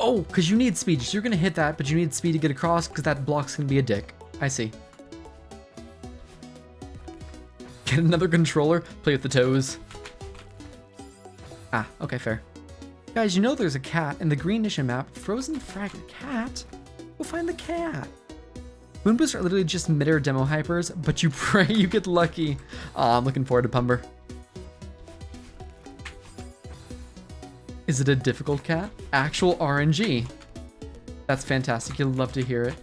Oh, because you need speed. So you're going to hit that, but you need speed to get across because that block's going to be a dick. I see. Get another controller, play with the toes. Ah, okay, fair. Guys, you know there's a cat in the Green Nation map. Frozen Fragment Cat? Go find the cat. Moonboosts are literally just mid-air demo hypers, but you pray you get lucky. Aw, I'm looking forward to Pumber. Is it a difficult cat? Actual RNG. That's fantastic. You'll love to hear it.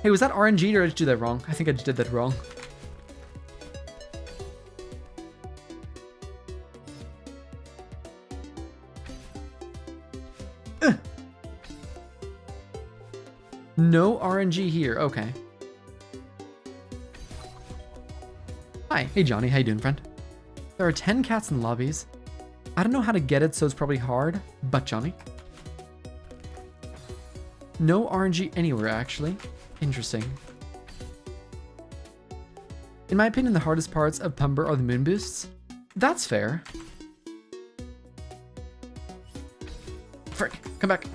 Hey, was that RNG or did I just do that wrong? I think I just did that wrong. No RNG here. Okay. Hi. Hey, Johnny. How you doing, friend? There are 10 cats in lobbies. I don't know how to get it, so it's probably hard. But, Johnny. No RNG anywhere, actually. Interesting. In my opinion, the hardest parts of Pumber are the moon boosts. That's fair. Frick. Come back.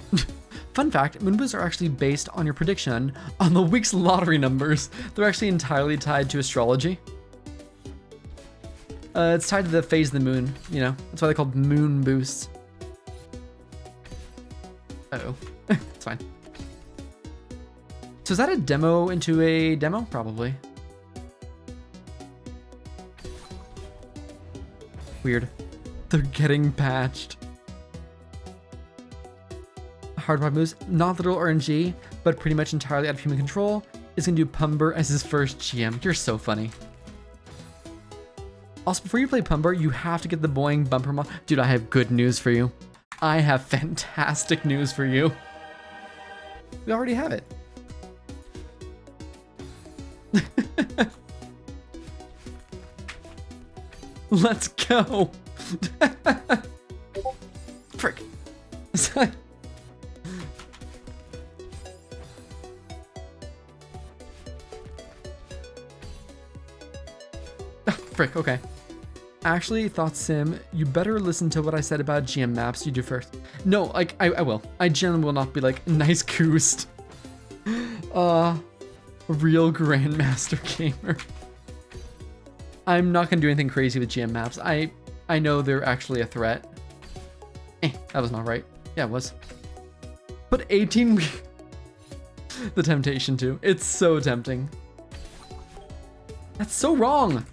Fun fact, moon boosts are actually based on your prediction on the week's lottery numbers. They're actually entirely tied to astrology. It's tied to the phase of the moon, you know? That's why they're called moon boosts. Uh-oh. It's fine. So is that a demo into a demo? Probably. Weird. They're getting patched. Hard mod moves, not literal RNG, but pretty much entirely out of human control, is gonna do Pumber as his first GM. You're so funny. Also, before you play Pumber, you have to get the Boing bumper mod. Dude, I have good news for you. I have fantastic news for you. We already have it. Let's go. Frick. Frick, okay. Actually, thought Sim, you better listen to what I said about GM maps you do first. No, like, I will. I generally will not be like, nice boost. Real Grandmaster gamer. I'm not gonna do anything crazy with GM maps. I know they're actually a threat. That was not right. Yeah, it was. But 18 the temptation to. It's so tempting. That's so wrong.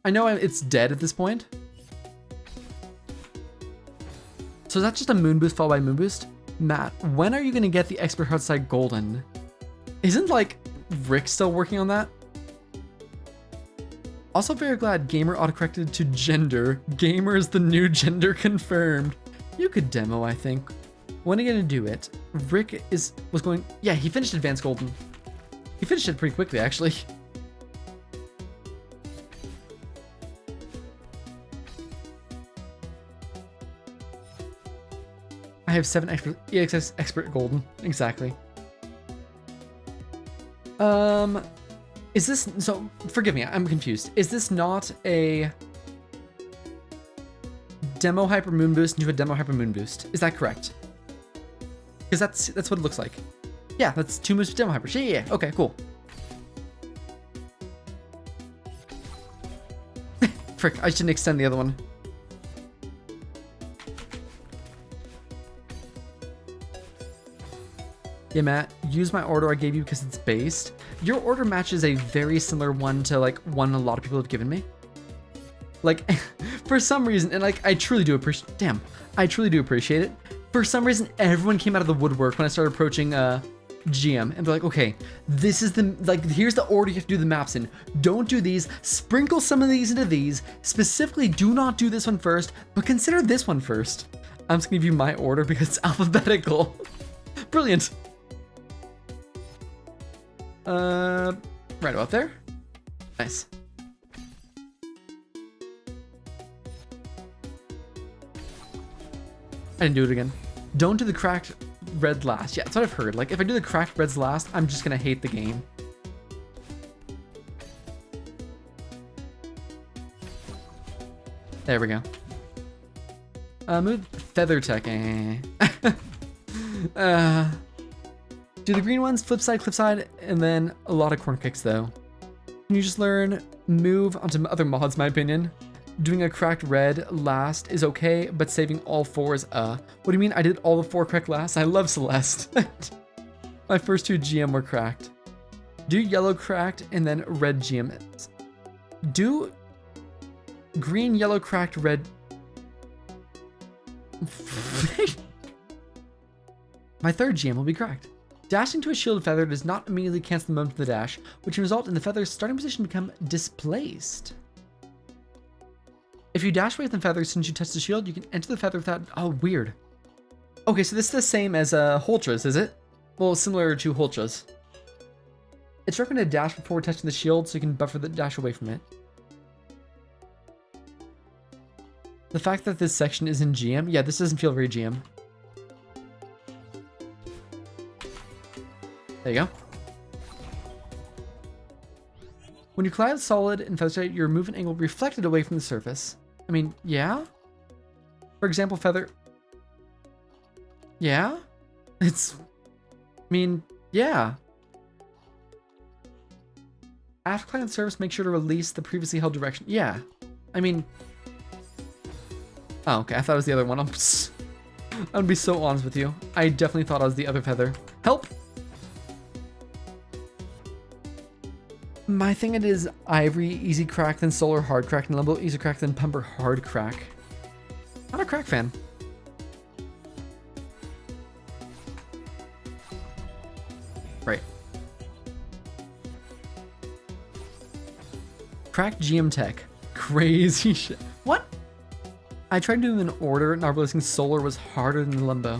I know it's dead at this point. So is that just a moon boost followed by moon boost? Matt, when are you gonna get the expert outside golden? Isn't like Rick still working on that? Also very glad gamer autocorrected to gender. Gamer is the new gender confirmed. You could demo, I think. When are you gonna do it? Rick was going, yeah, he finished advanced golden. He finished it pretty quickly, actually. I have 7 EXS expert golden. Exactly. Is this, so forgive me, I'm confused. Is this not a demo hyper moon boost into a demo hyper moon boost? Is that correct? Because that's what it looks like. Yeah, that's 2 moves with demo hyper. Yeah. Okay, cool. Frick, I shouldn't extend the other one. Yeah, Matt, use my order I gave you because it's based. Your order matches a very similar one to like one a lot of people have given me. Like, for some reason, and like, I truly do appreciate it. For some reason, everyone came out of the woodwork when I started approaching GM, and they're like, okay, this is here's the order you have to do the maps in. Don't do these, sprinkle some of these into these. Specifically, do not do this one first, but consider this one first. I'm just gonna give you my order because it's alphabetical. Brilliant. Right about there. Nice. I didn't do it again. Don't do the cracked red last. Yeah, that's what I've heard. Like, if I do the cracked reds last, I'm just gonna hate the game. There we go. Move Feather tech, do the green ones flip side, cliff side, and then a lot of corn kicks though. Can you just learn move onto other mods, my opinion? Doing a cracked red last is okay, but saving all fours, what do you mean I did all the 4 correct last? I love Celeste. My first 2 GM were cracked. Do yellow cracked and then red GM. Do green, yellow cracked, red. My 3rd GM will be cracked. Dashing to a shielded feather does not immediately cancel the moment of the dash, which can result in the feather's starting position become displaced. If you dash away from the feather as soon as you touch the shield, you can enter the feather without... Oh, weird. Okay, so this is the same as Holtra's, is it? Well, similar to Holtra's. It's recommended to dash before touching the shield so you can buffer the dash away from it. The fact that this section is in GM, yeah, this doesn't feel very GM. There you go. When you collide solid in feather state, your movement angle reflected away from the surface. I mean, yeah? For example, feather... Yeah? It's... I mean, yeah. After colliding the surface, make sure to release the previously held direction. Yeah. I mean... Oh, okay, I thought it was the other one. I'm gonna be so honest with you. I definitely thought I was the other feather. Help! My thing it is Ivory, easy crack, then Solar, hard crack, and Limbo, easy crack, then Pumper, hard crack. Not a crack fan. Right. Crack GM tech. Crazy shit. What? I tried doing an order, not realizing Solar was harder than Limbo.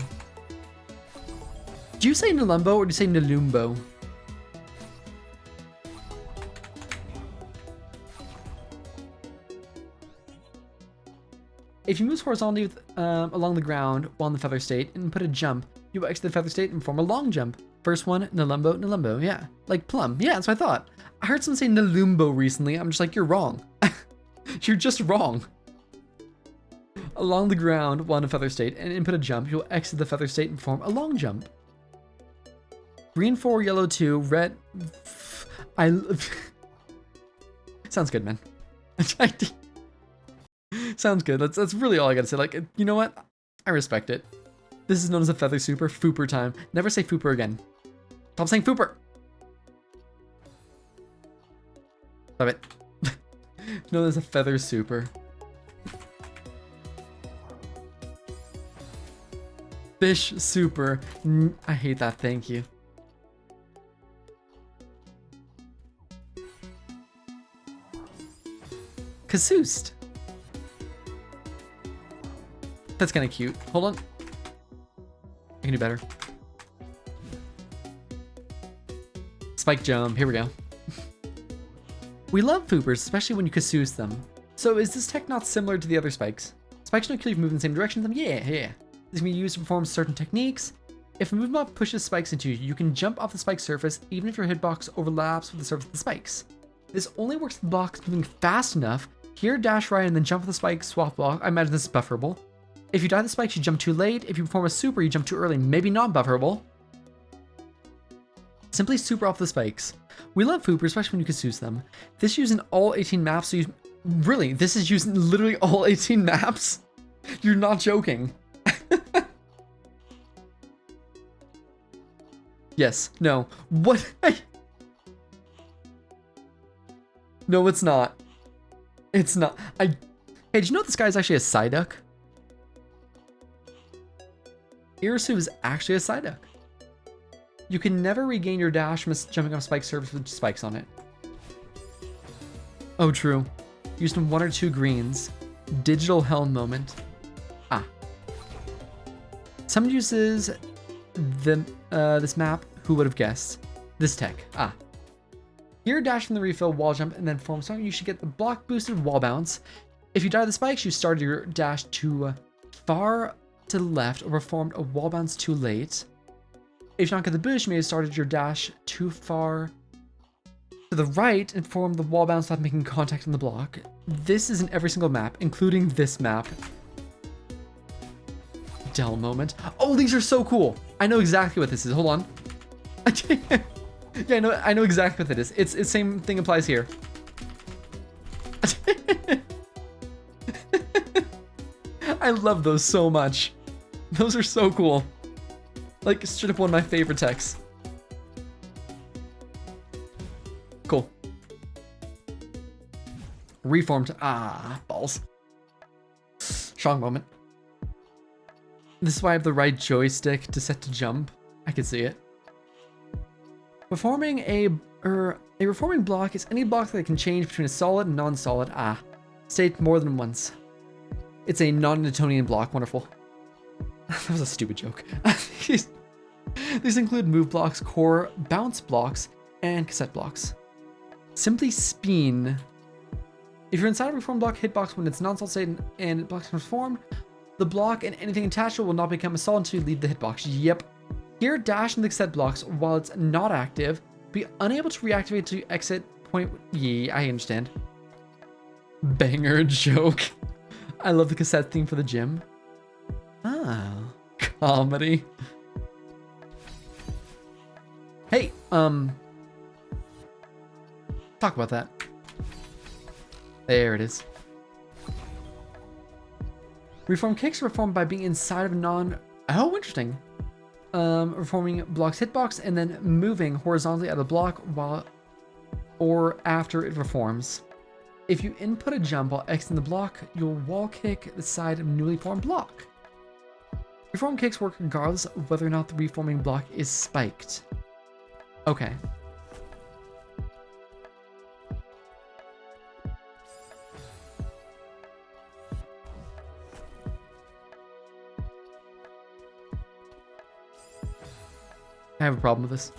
Do you say Nalumbo or do you say Nalumbo? If you move horizontally along the ground while in the feather state and put a jump, you will exit the feather state and form a long jump. First one, Nalumbo, Nalumbo, yeah. Like plum, yeah, that's what I thought. I heard someone say Nalumbo recently, I'm just like, you're wrong. You're just wrong. Along the ground while in a feather state and input a jump, you'll exit the feather state and form a long jump. Green 4, yellow 2, red... Sounds good, man. Sounds good. That's really all I gotta say. Like, you know what? I respect it. This is known as a feather super. Fooper time. Never say Fooper again. Stop saying Fooper. Stop it. Known as a feather super. Fish super. I hate that. Thank you. Kasoost. That's kind of cute. Hold on. I can do better. Spike jump. Here we go. We love Foopers, especially when you Kasoost them. So is this tech not similar to the other spikes? Spikes don't kill you if you move in the same direction as them? Yeah. This can be used to perform certain techniques. If a move mob pushes spikes into you, you can jump off the spike surface even if your hitbox overlaps with the surface of the spikes. This only works with blocks moving fast enough. Here, dash right and then jump off the spike, swap block. I imagine this is bufferable. If you die the spikes, you jump too late. If you perform a super, you jump too early. Maybe not bufferable. Simply super off the spikes. We love Fooper, especially when you Kasoost them. This using all 18 maps, so you... Really? This is using literally all 18 maps? You're not joking. Yes. No. What? No, it's not. It's not. Hey, did you know this guy is actually a Psyduck? Irasu is actually a Psyduck. You can never regain your dash from jumping off spike surface with spikes on it. Oh, true. Used 1 or 2 greens. Digital hell moment. Ah. Someone uses this map. Who would have guessed? This tech. Ah. Here, dash from the refill, wall jump, and then form something. You should get the block boosted wall bounce. If you die the spikes, you started your dash too far to the left or performed a wall bounce too late. If you don't get the boost, you may have started your dash too far to the right and performed the wall bounce without making contact on the block. This is in every single map, including this map. Dell moment. Oh, these are so cool. I know exactly what this is. Hold on. Yeah, I know exactly what it is. It's same thing applies here. I love those so much. Those are so cool. Like, straight up one of my favorite techs. Cool. Reformed. Ah, balls. Strong moment. This is why I have the right joystick to set to jump. I can see it. Reforming a reforming block is any block that can change between a solid and non-solid. State more than once. It's a non-Newtonian block. Wonderful. That was a stupid joke. These include move blocks, core, bounce blocks, and cassette blocks. Simply spin. If you're inside a reform block hitbox when it's non-solid state and blocks can reform, the block and anything attached to it will not become a solid until you leave the hitbox. Yep. Here, dash in the cassette blocks while it's not active. Be unable to reactivate to exit point. Yeah, I understand. Banger joke. I love the cassette theme for the gym. Ah, comedy. Hey, talk about that. There it is. Reform kicks are reformed by being inside of oh, interesting. Reforming blocks hitbox and then moving horizontally out of the block while or after it reforms. If you input a jump while exiting the block, you'll wall kick the side of newly formed block. Reform kicks work regardless of whether or not the reforming block is spiked. Okay. I have a problem with this.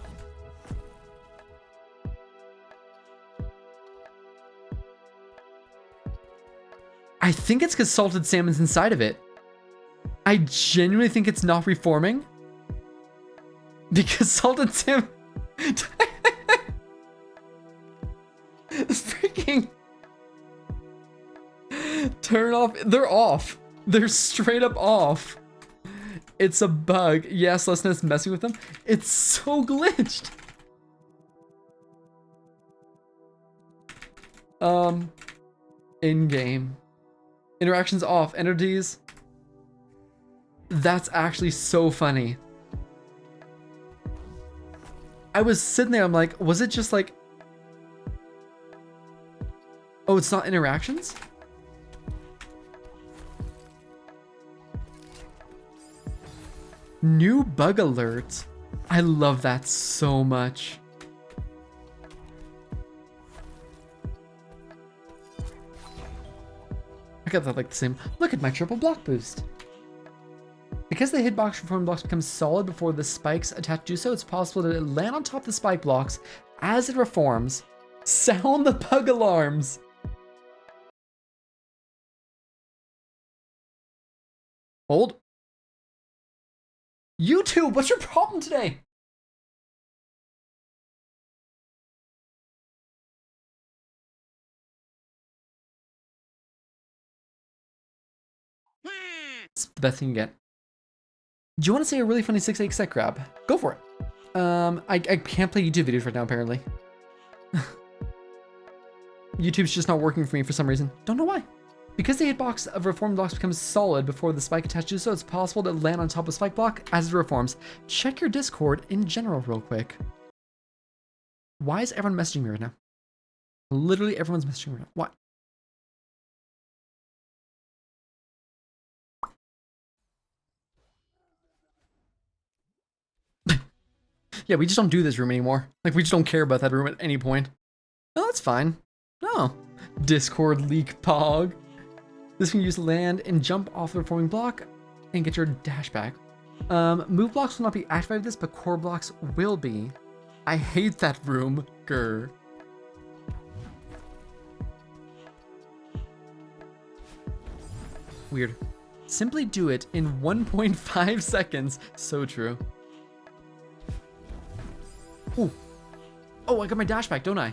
I think it's because salted salmon's inside of it. I genuinely think it's not reforming. Because salted salmon... Freaking... Turn off... They're off. They're straight up off. It's a bug. Yeah, Celeste is messing with them. It's so glitched. In-game. Interactions off. Entities. That's actually so funny. I was sitting there, I'm like, was it just like... Oh, it's not interactions? New bug alert. I love that so much. I got that like the same. Look at my triple block boost. Because the hitbox reform blocks become solid before the spikes attached do so, it's possible that it land on top of the spike blocks as it reforms. Sound the bug alarms. Hold. YouTube, what's your problem today? It's the best thing you get. Do you want to say a really funny 6-8 set grab? Go for it. I can't play YouTube videos right now, apparently. YouTube's just not working for me for some reason. Don't know why. Because the hitbox of reformed blocks becomes solid before the spike attached to so, it's possible to land on top of spike block as it reforms. Check your Discord in general real quick. Why is everyone messaging me right now? Literally everyone's messaging me right now. What? Yeah, we just don't do this room anymore. Like, we just don't care about that room at any point. Oh, that's fine. No. Discord leak pog. This can use land and jump off the reforming block and get your dash back. Move blocks will not be activated with this, but core blocks will be. I hate that room. Grr. Weird. Simply do it in 1.5 seconds. So true. Ooh. Oh, I got my dash back, don't I?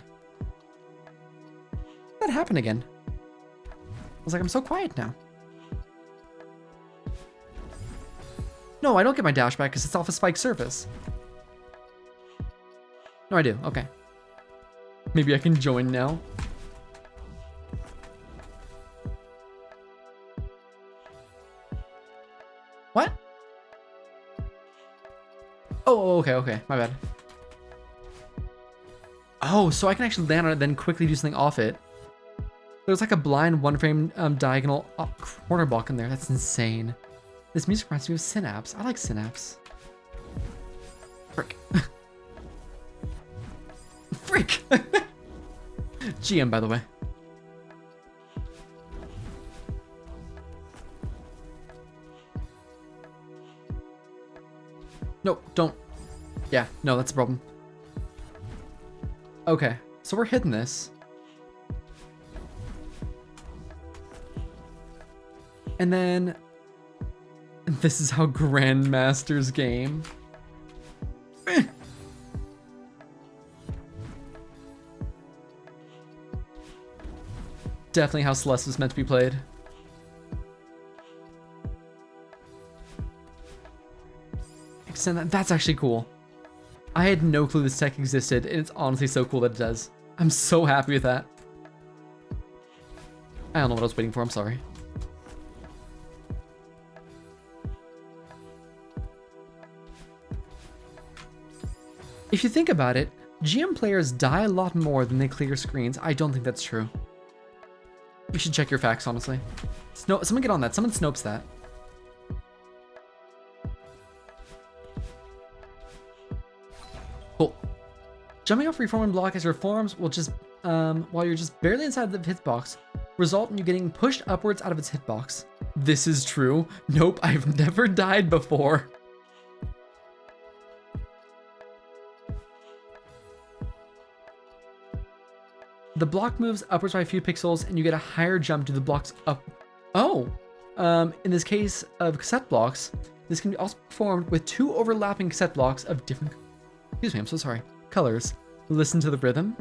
That happened again. I was like, I'm so quiet now. No, I don't get my dash back because it's off a spike surface. No, I do. Okay. Maybe I can join now. What? Oh, okay. My bad. Oh, so I can actually land on it, then quickly do something off it. There's like a blind one frame diagonal corner block in there. That's insane. This music reminds me of Synapse. I like Synapse. Frick. Frick! GM, by the way. No, don't. Yeah, no, that's a problem. Okay, so we're hitting this. And then this is how Grandmaster's game. Definitely how Celeste was meant to be played. Extend that. That's actually cool. I had no clue this tech existed, and it's honestly so cool that it does. I'm so happy with that. I don't know what I was waiting for, I'm sorry. If you think about it, GM players die a lot more than they clear screens. I don't think that's true. You should check your facts, honestly. Someone get on that. Someone Snopes that. Cool. Jumping off reforming block as reforms will just, while you're just barely inside the hitbox, result in you getting pushed upwards out of its hitbox. This is true. Nope, I've never died before. The block moves upwards by a few pixels and you get a higher jump to the blocks up. Oh, in this case of cassette blocks, this can be also performed with two overlapping cassette blocks of different, excuse me, I'm so sorry, colors. Listen to the rhythm.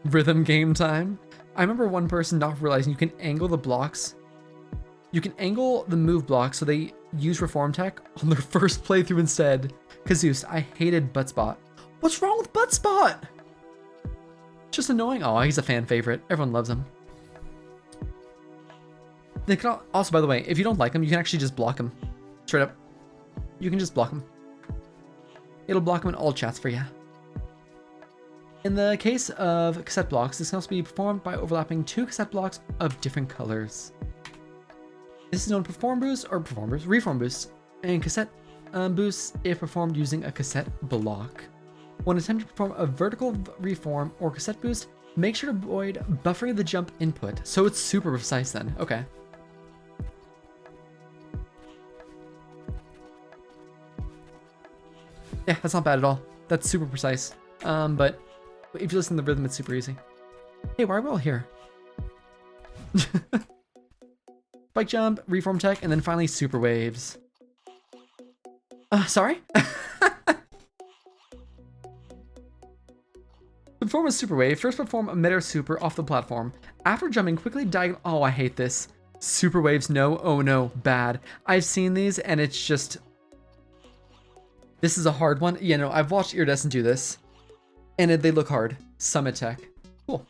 Rhythm game time. I remember one person not realizing you can angle the blocks. You can angle the move blocks so they use reform tech on their first playthrough instead. Kazoos, I hated Butt Spot. What's wrong with Butt Spot? Just annoying. Oh, he's a fan favorite. Everyone loves him. They can also, by the way, if you don't like him, you can actually just block him. Straight up. You can just block him. It'll block him in all chats for you. In the case of cassette blocks, this can also be performed by overlapping two cassette blocks of different colors. This is known as reform boosts, and cassette boosts if performed using a cassette block. When attempting to perform a vertical reform or cassette boost, make sure to avoid buffering the jump input. So it's super precise then. Okay. Yeah, that's not bad at all. That's super precise. But if you listen to the rhythm, it's super easy. Hey, why are we all here? Spike jump, reform tech, and then finally super waves. Sorry? Perform a super wave. First perform a mid-air super off the platform. After jumping quickly diagonal. Oh, I hate this. Super waves, no. Oh no, bad. I've seen these and it's just. This is a hard one. Yeah, no, I've watched Iridescent do this. And they look hard. Summit tech. Cool.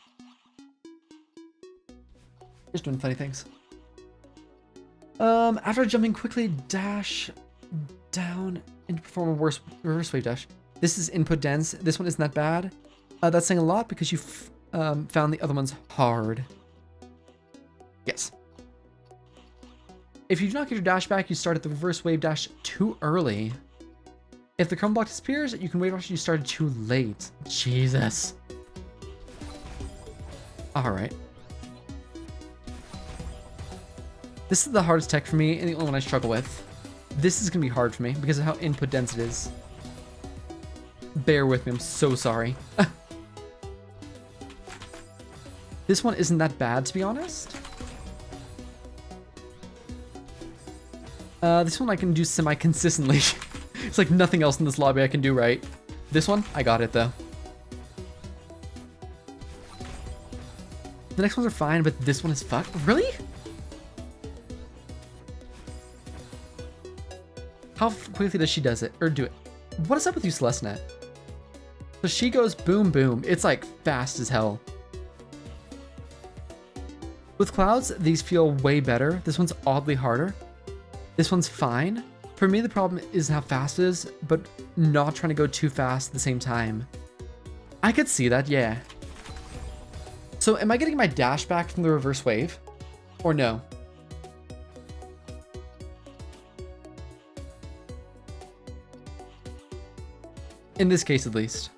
Just doing funny things. After jumping quickly dash down and perform a reverse wave dash. This is input dense. This one isn't that bad. That's saying a lot because you found the other ones hard. Yes. If you do not get your dash back, you start at the reverse wave dash too early. If the crumb block disappears, you can wave dash you started too late. Jesus. Alright. This is the hardest tech for me and the only one I struggle with. This is going to be hard for me because of how input dense it is. Bear with me, I'm so sorry. This one isn't that bad, to be honest. This one I can do semi-consistently. It's like nothing else in this lobby I can do right. This one, I got it though. The next ones are fine, but this one is fucked. Really? How quickly does she does it or do it? What is up with you, Celeste? So she goes boom, boom. It's like fast as hell. With clouds, these feel way better. This one's oddly harder. This one's fine. For me, the problem is how fast it is, but not trying to go too fast at the same time. I could see that, yeah. So am I getting my dash back from the reverse wave? Or no? In this case, at least.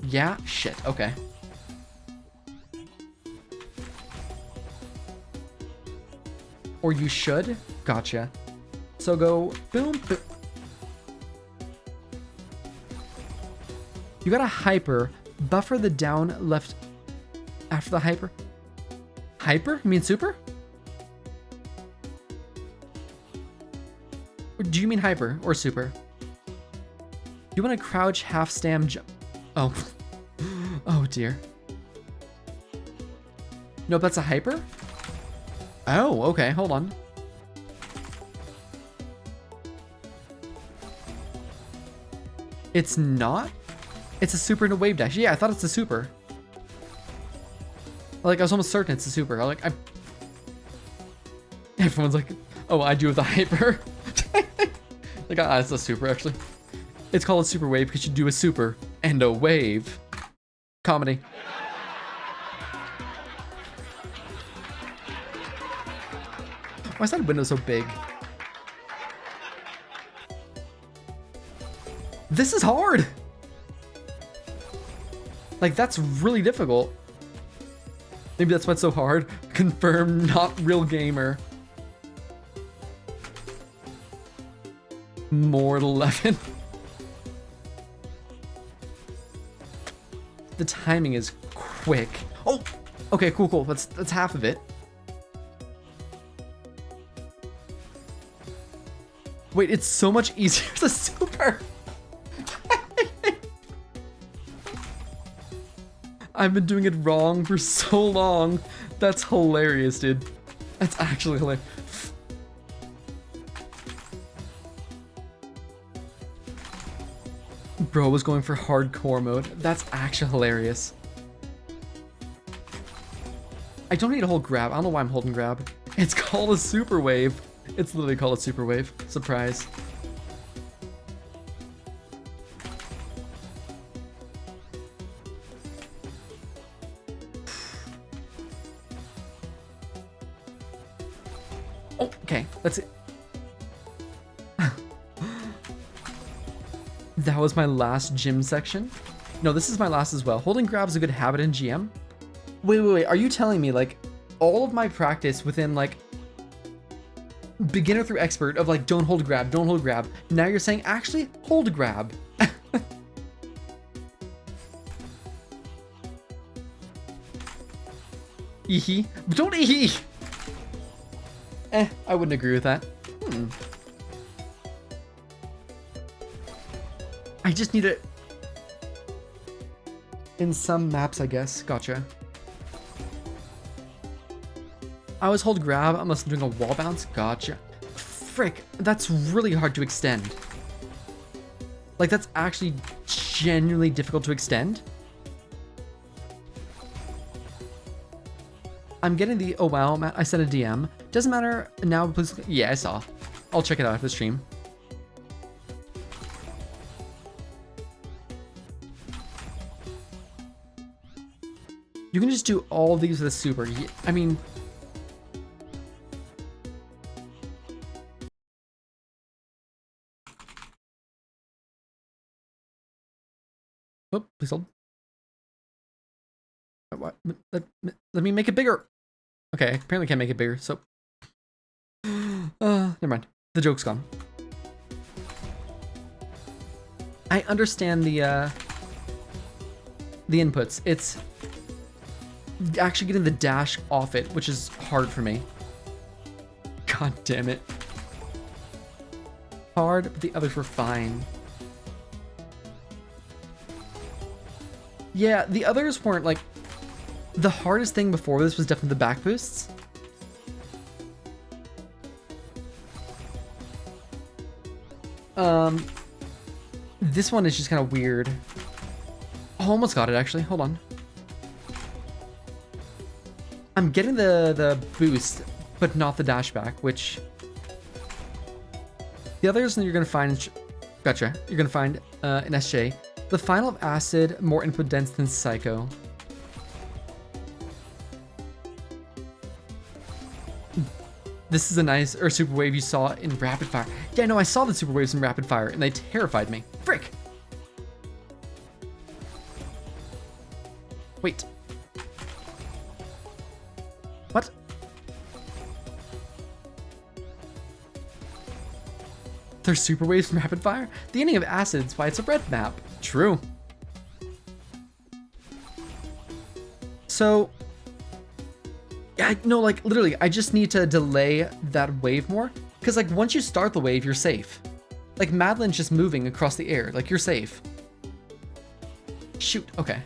Yeah? Shit, okay. Or you should? Gotcha. So go boom, boom. You got a hyper. Buffer the down left after the hyper. Hyper? You mean super? Or do you mean hyper or super? You want to crouch half stam jump? Oh. Oh dear. Nope, that's a hyper? Oh, okay, hold on. It's not? It's a super and a wave dash. Yeah, I thought it's a super. Like, I was almost certain it's a super. Everyone's like, oh, I do with the hyper. Like, ah, it's a super, actually. It's called a super wave because you do a super and a wave. Comedy. Why is that window so big? This is hard! Like, that's really difficult. Maybe that's why it's so hard. Confirm, not real gamer. More 11. The timing is quick. Oh! Okay, cool, cool. That's half of it. Wait, it's so much easier to super. I've been doing it wrong for so long. That's hilarious, dude. That's actually hilarious. Bro was going for hardcore mode. That's actually hilarious. I don't need to hold grab. I don't know why I'm holding grab. It's called a super wave. It's literally called a super wave. Surprise. Oh, okay. That's it. That was my last gym section. No, this is my last as well. Holding grab is a good habit in GM. Wait. Are you telling me, like, all of my practice within, like, beginner through expert of, like, don't hold grab, don't hold grab. Now you're saying, actually, hold grab. Eehee. Don't eehee! I wouldn't agree with that. I just need it in some maps, I guess. Gotcha. I always hold grab unless I'm doing a wall bounce. Gotcha. Frick, that's really hard to extend. Like, that's actually genuinely difficult to extend. I'm getting the, oh wow, Matt, I sent a DM. Doesn't matter now, please. Yeah, I saw. I'll check it out after the stream. You can just do all these with a super. I mean... Oh, please hold. What? Let me make it bigger. Okay, I apparently can't make it bigger, so... never mind. The joke's gone. I understand the inputs. It's actually getting the dash off it, which is hard for me. God damn it. Hard, but the others were fine. Yeah, the others weren't like... The hardest thing before this was definitely the back boosts. This one is just kind of weird. Oh, almost got it actually. Hold on. I'm getting the boost, but not the dash back, which the others you're gonna find. Gotcha. You're gonna find in SJ. The final of Acid, more input dense than Psycho. This is a nice super wave you saw in Rapid Fire. Yeah, no, I saw the super waves in Rapid Fire and they terrified me. Frick. Wait. What? There's super waves from Rapid Fire? The ending of Acid's why it's a red map. True. So, yeah, no, like literally, I just need to delay that wave more. Cause like once you start the wave, you're safe. Like Madeline's just moving across the air, like you're safe. Shoot, okay.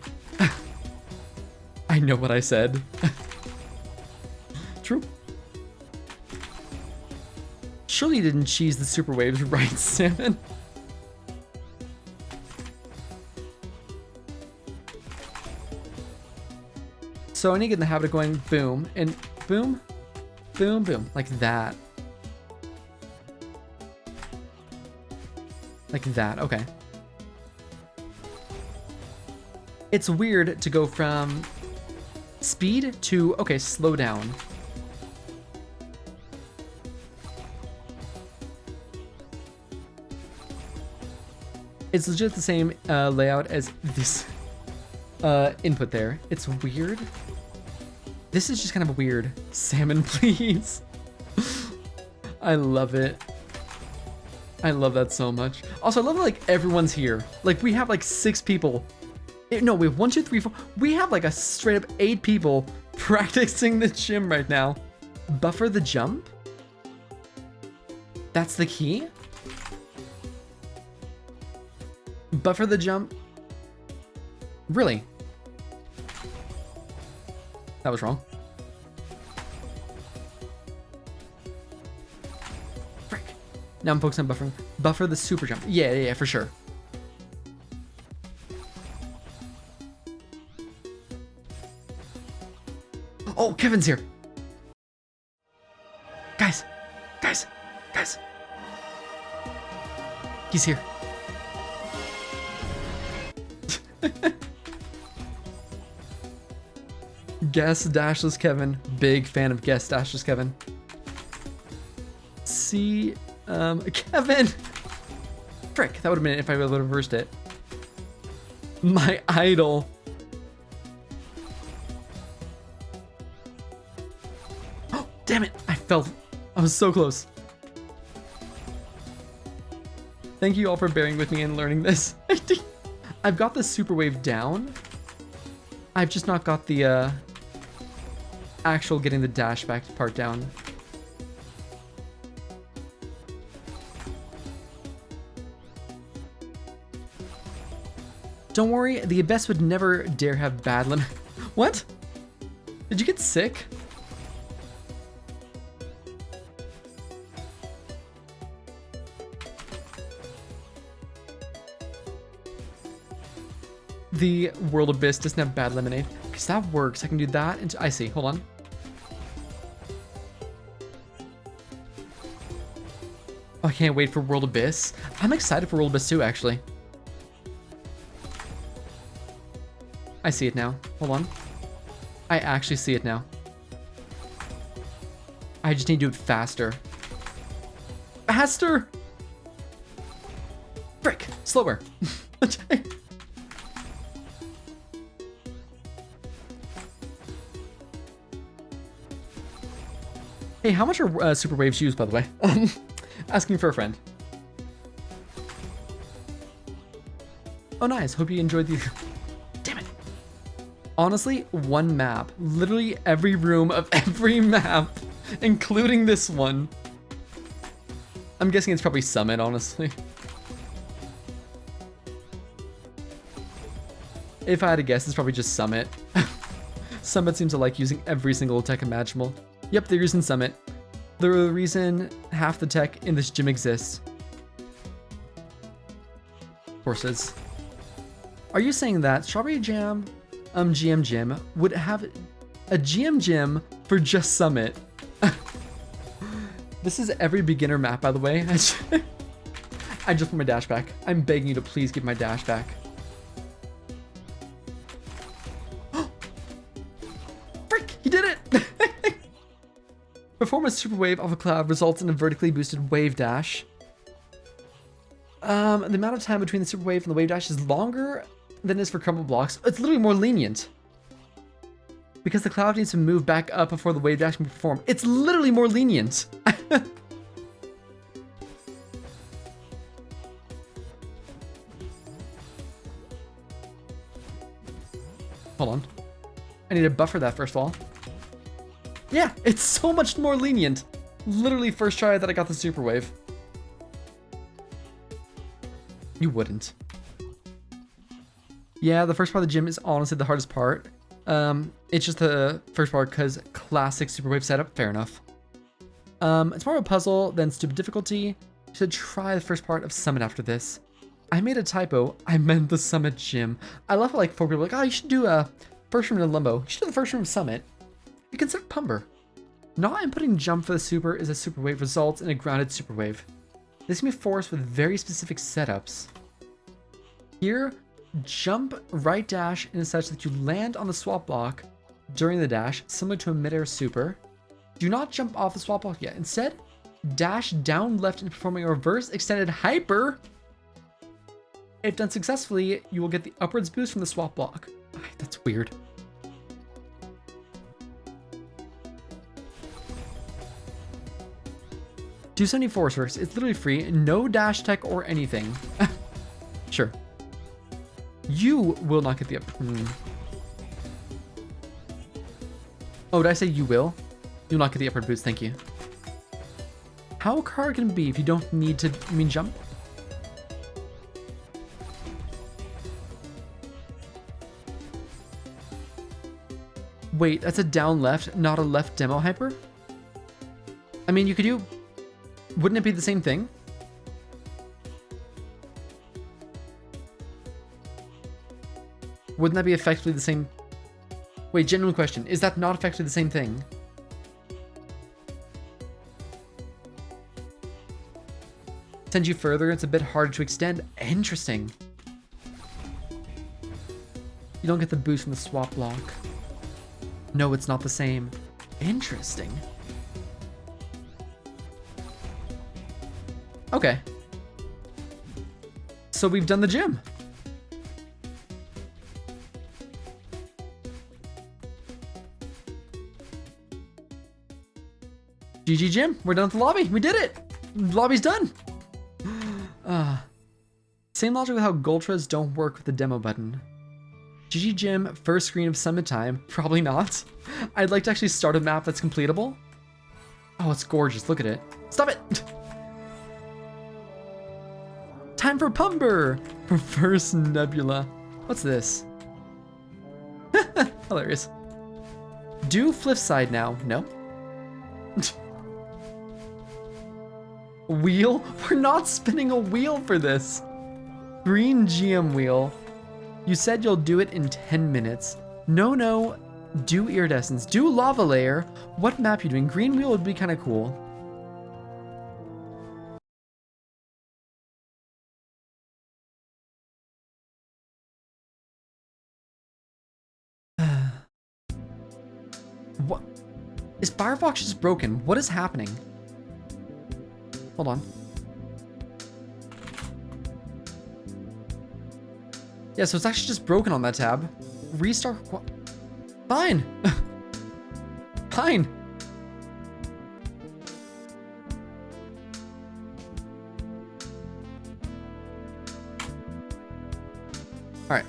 I know what I said. True. Surely you didn't cheese the super waves, right, Salmon? So I need to get in the habit of going boom and boom, boom, boom, like that. Like that, okay. It's weird to go from speed to, okay, slow down. It's legit the same layout as this input there. It's weird. This is just kind of weird. Salmon, please. I love it. I love that so much. Also, I love that, like, everyone's here. Like, we have, like, 6 people. No, we have 1, 2, 3, 4. We have, like, a straight up 8 people practicing the gym right now. Buffer the jump? That's the key? Buffer the jump? Really? That was wrong. Frick. Now I'm focused on buffering. Buffer the super jump. Yeah, for sure. Oh, Kevin's here. Guys. He's here. Guest Dashless Kevin. Big fan of Guest Dashless Kevin. See, Kevin. Frick, that would have been it if I would have reversed it. My idol. Oh, damn it. I fell. I was so close. Thank you all for bearing with me and learning this. I've got the super wave down. I've just not got the actual getting the dash back part down. Don't worry, the Abyss would never dare have bad limit. What? Did you get sick? The World Abyss doesn't have bad lemonade. Because that works. I can do that. And I see. Hold on. Oh, I can't wait for World Abyss. I'm excited for World Abyss too, actually. I see it now. Hold on. I actually see it now. I just need to do it faster. Faster! Frick! Slower. Hey, how much are super waves used, by the way? Asking for a friend. Oh, nice. Hope you enjoyed the... Damn it. Honestly, one map. Literally every room of every map, including this one. I'm guessing it's probably Summit, honestly. If I had to guess, it's probably just Summit. Summit seems to like using every single tech imaginable. Yep, they're using Summit. The reason half the tech in this gym exists. courses. Are you saying that Strawberry Jam GM Gym would have a GM Gym for just Summit? This is every beginner map, by the way. I just want my dash back. I'm begging you to please give my dash back. Frick! He did it! Perform a super wave off a cloud results in a vertically boosted wave dash. The amount of time between the super wave and the wave dash is longer than is for crumble blocks. It's literally more lenient. Because the cloud needs to move back up before the wave dash can perform. It's literally more lenient. Hold on. I need to buffer that first of all. Yeah, it's so much more lenient. Literally first try that I got the super wave. You wouldn't. Yeah, the first part of the gym is honestly the hardest part. It's just the first part because classic super wave setup. Fair enough. It's more of a puzzle than stupid difficulty. You should try the first part of Summit after this. I made a typo. I meant the Summit gym. I love how like 4 people are like, oh, you should do a first room in Limbo. You should do the first room of Summit. You consider Pumber. Not inputting jump for the super is a super wave results in a grounded super wave. This can be forced with very specific setups. Here, jump right dash in such that you land on the swap block during the dash, similar to a midair super. Do not jump off the swap block yet. Instead, dash down left in performing a reverse extended hyper. If done successfully, you will get the upwards boost from the swap block. That's weird. $274 works. It's literally free. No dash tech or anything. Sure. You will not get the up. Oh, did I say you will? You'll not get the upward boost. Thank you. How hard can it be if you don't need to, jump? Wait, that's a down left, not a left demo hyper? I mean, you could do... Wouldn't it be the same thing? Wouldn't that be effectively the same? Wait, genuine question. Is that not effectively the same thing? Send you further, it's a bit harder to extend. Interesting. You don't get the boost from the swap block. No, it's not the same. Interesting. Okay. So we've done the gym. GG gym. We're done with the lobby. We did it. The lobby's done. Same logic with how Goltras don't work with the demo button. GG gym, first screen of Summit time. Probably not. I'd like to actually start a map that's completable. Oh, it's gorgeous. Look at it. Stop it. Time for Pumber. Reverse Nebula. What's this? Hilarious. Do flip side now. No. Wheel? We're not spinning a wheel for this. Green GM wheel. You said you'll do it in 10 minutes. No. Do iridescence. Do lava layer. What map you doing? Green wheel would be kind of cool. What? Is Firefox just broken? What is happening? Hold on. Yeah, so it's actually just broken on that tab. Restart. Fine. Fine. All right.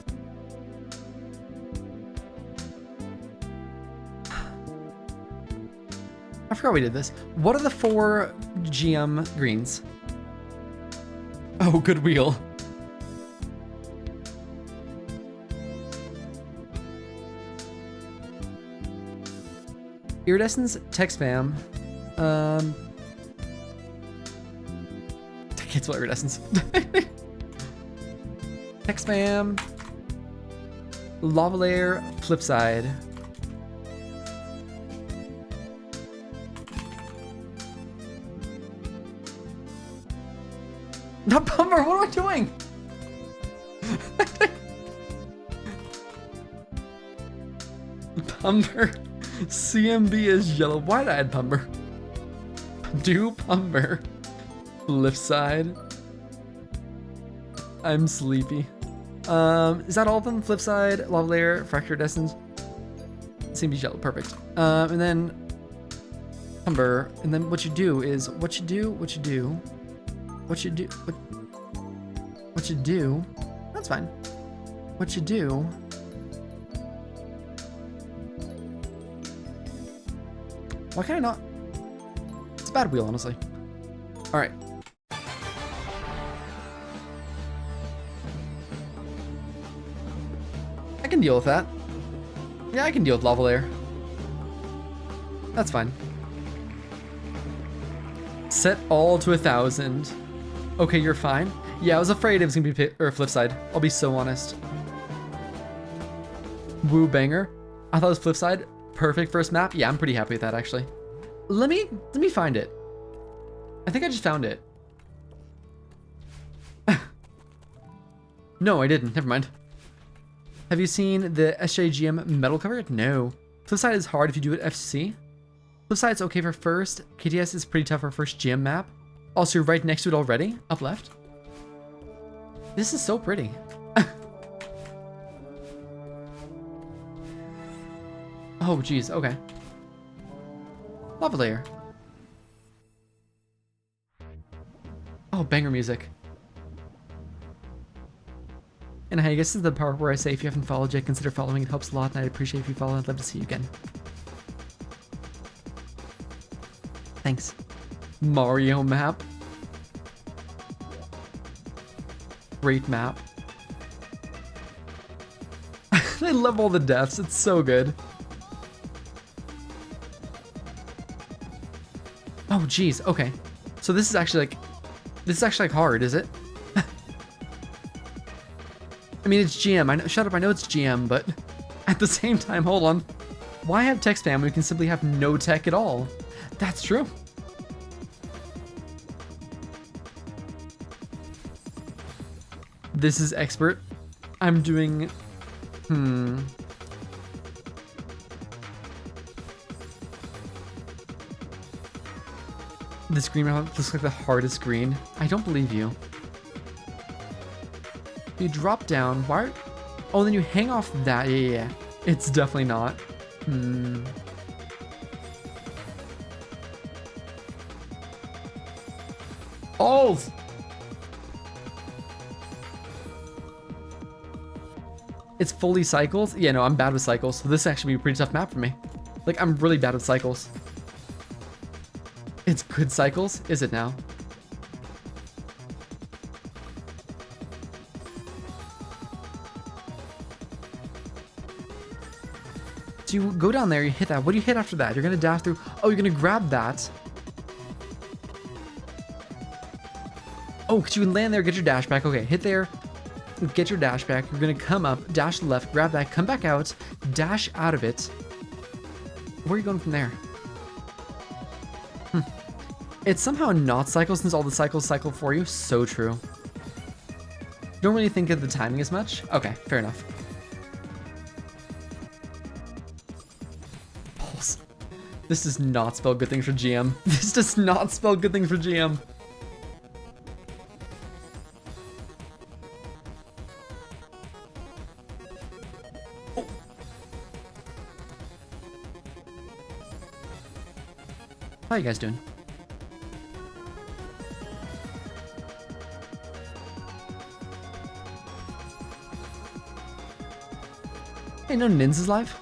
I forgot we did this. What are the 4 GM greens? Oh, good wheel. Iridescence, tech spam. Cancel iridescence. Text spam. Lava layer, flip side. Not Bummer, what am I doing? Pumber. CMB is yellow. Why did I add Pumber? Do Pumber. Lift side. I'm sleepy. Is that all of them? Flip side, lava layer, fractured essence. CMB yellow, perfect. And then Pumber. And then what you do is what you do. That's fine. What you do. Why can I not? It's a bad wheel, honestly. All right. I can deal with that. Yeah, I can deal with lava layer. That's fine. Set all to 1,000. Okay, you're fine. Yeah, I was afraid it was gonna be flip side. I'll be so honest. Woo banger. I thought it was flip side. Perfect first map. Yeah, I'm pretty happy with that actually. Let me find it. I think I just found it. No, I didn't. Never mind. Have you seen the SJGM metal cover? No. Flip side is hard if you do it FC. Flip side's okay for first. KTS is pretty tough for first GM map. Also, you're right next to it already. Up left. This is so pretty. Oh, geez. Okay. Lava layer. Oh, banger music. And I guess this is the part where I say if you haven't followed yet, consider following. It helps a lot, and I'd appreciate if you follow. I'd love to see you again. Thanks. Mario map. Great map. I love all the deaths. It's so good. Oh, geez. Okay. So this is actually like hard, is it? I mean, it's GM. I know, shut up. I know it's GM, but at the same time, hold on. Why have tech spam when we can simply have no tech at all? That's true. This is expert. I'm doing... This green looks like the hardest green. I don't believe you. You drop down. Why? Oh, then you hang off that. Yeah. It's definitely not. Oh! It's fully cycles? Yeah, no, I'm bad with cycles. So this actually be a pretty tough map for me. Like, I'm really bad with cycles. It's good cycles? Is it now? So you go down there, you hit that. What do you hit after that? You're gonna dash through. Oh, you're gonna grab that. Oh, because you can land there, get your dash back. Okay, hit there, get your dash back. You're gonna come up, dash left, grab that, come back out, dash out of it. Where are you going from there? It's somehow not cycle since all the cycles cycle for you. So true. Don't really think of the timing as much. Okay, fair enough. Pulse. This does not spell good things for GM. This does not spell good things for GM. Oh. How you guys doing? Hey, no Nins is live?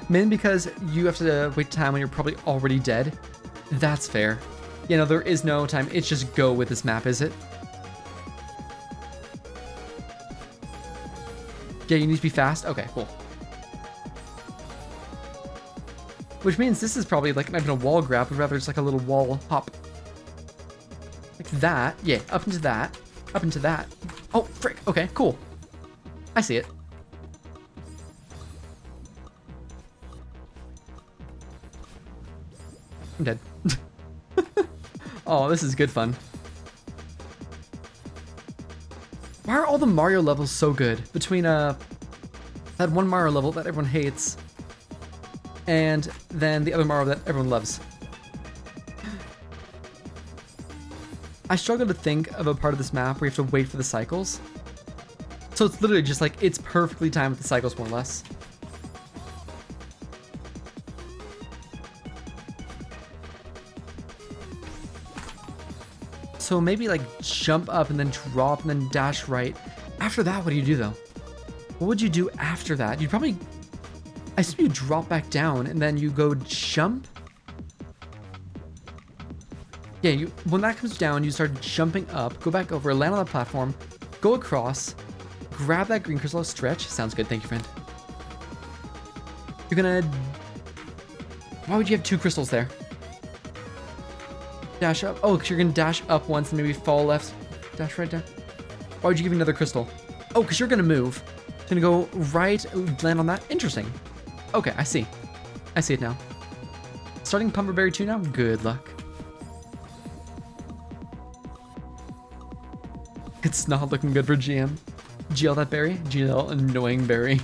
Min, because you have to wait time when you're probably already dead. That's fair. You know, there is no time. It's just go with this map, is it? Yeah, you need to be fast? Okay, cool. Which means this is probably like not even a wall grab, but rather just like a little wall hop. Like that. Yeah, up into that. Up into that. Oh, frick. Okay, cool. I see it. I'm dead. Oh, this is good fun. Why are all the Mario levels so good? Between that one Mario level that everyone hates and then the other Mario that everyone loves. I struggle to think of a part of this map where you have to wait for the cycles. So it's literally just like, it's perfectly timed with the cycles more or less. So maybe like jump up and then drop and then dash right. After that, what do you do though? What would you do after that? You'd probably, I assume you drop back down and then you go jump. Yeah, when that comes down, you start jumping up, go back over, land on the platform, go across, grab that green crystal, stretch. Sounds good, thank you, friend. You're gonna, why would you have 2 crystals there? Dash up. Oh, because you're going to dash up once and maybe fall left. Dash right down. Why would you give me another crystal? Oh, because you're going to move. Going to go right, land on that. Interesting. Okay, I see. I see it now. Starting Pumperberry 2 now? Good luck. It's not looking good for GM. GL that berry? GL annoying berry.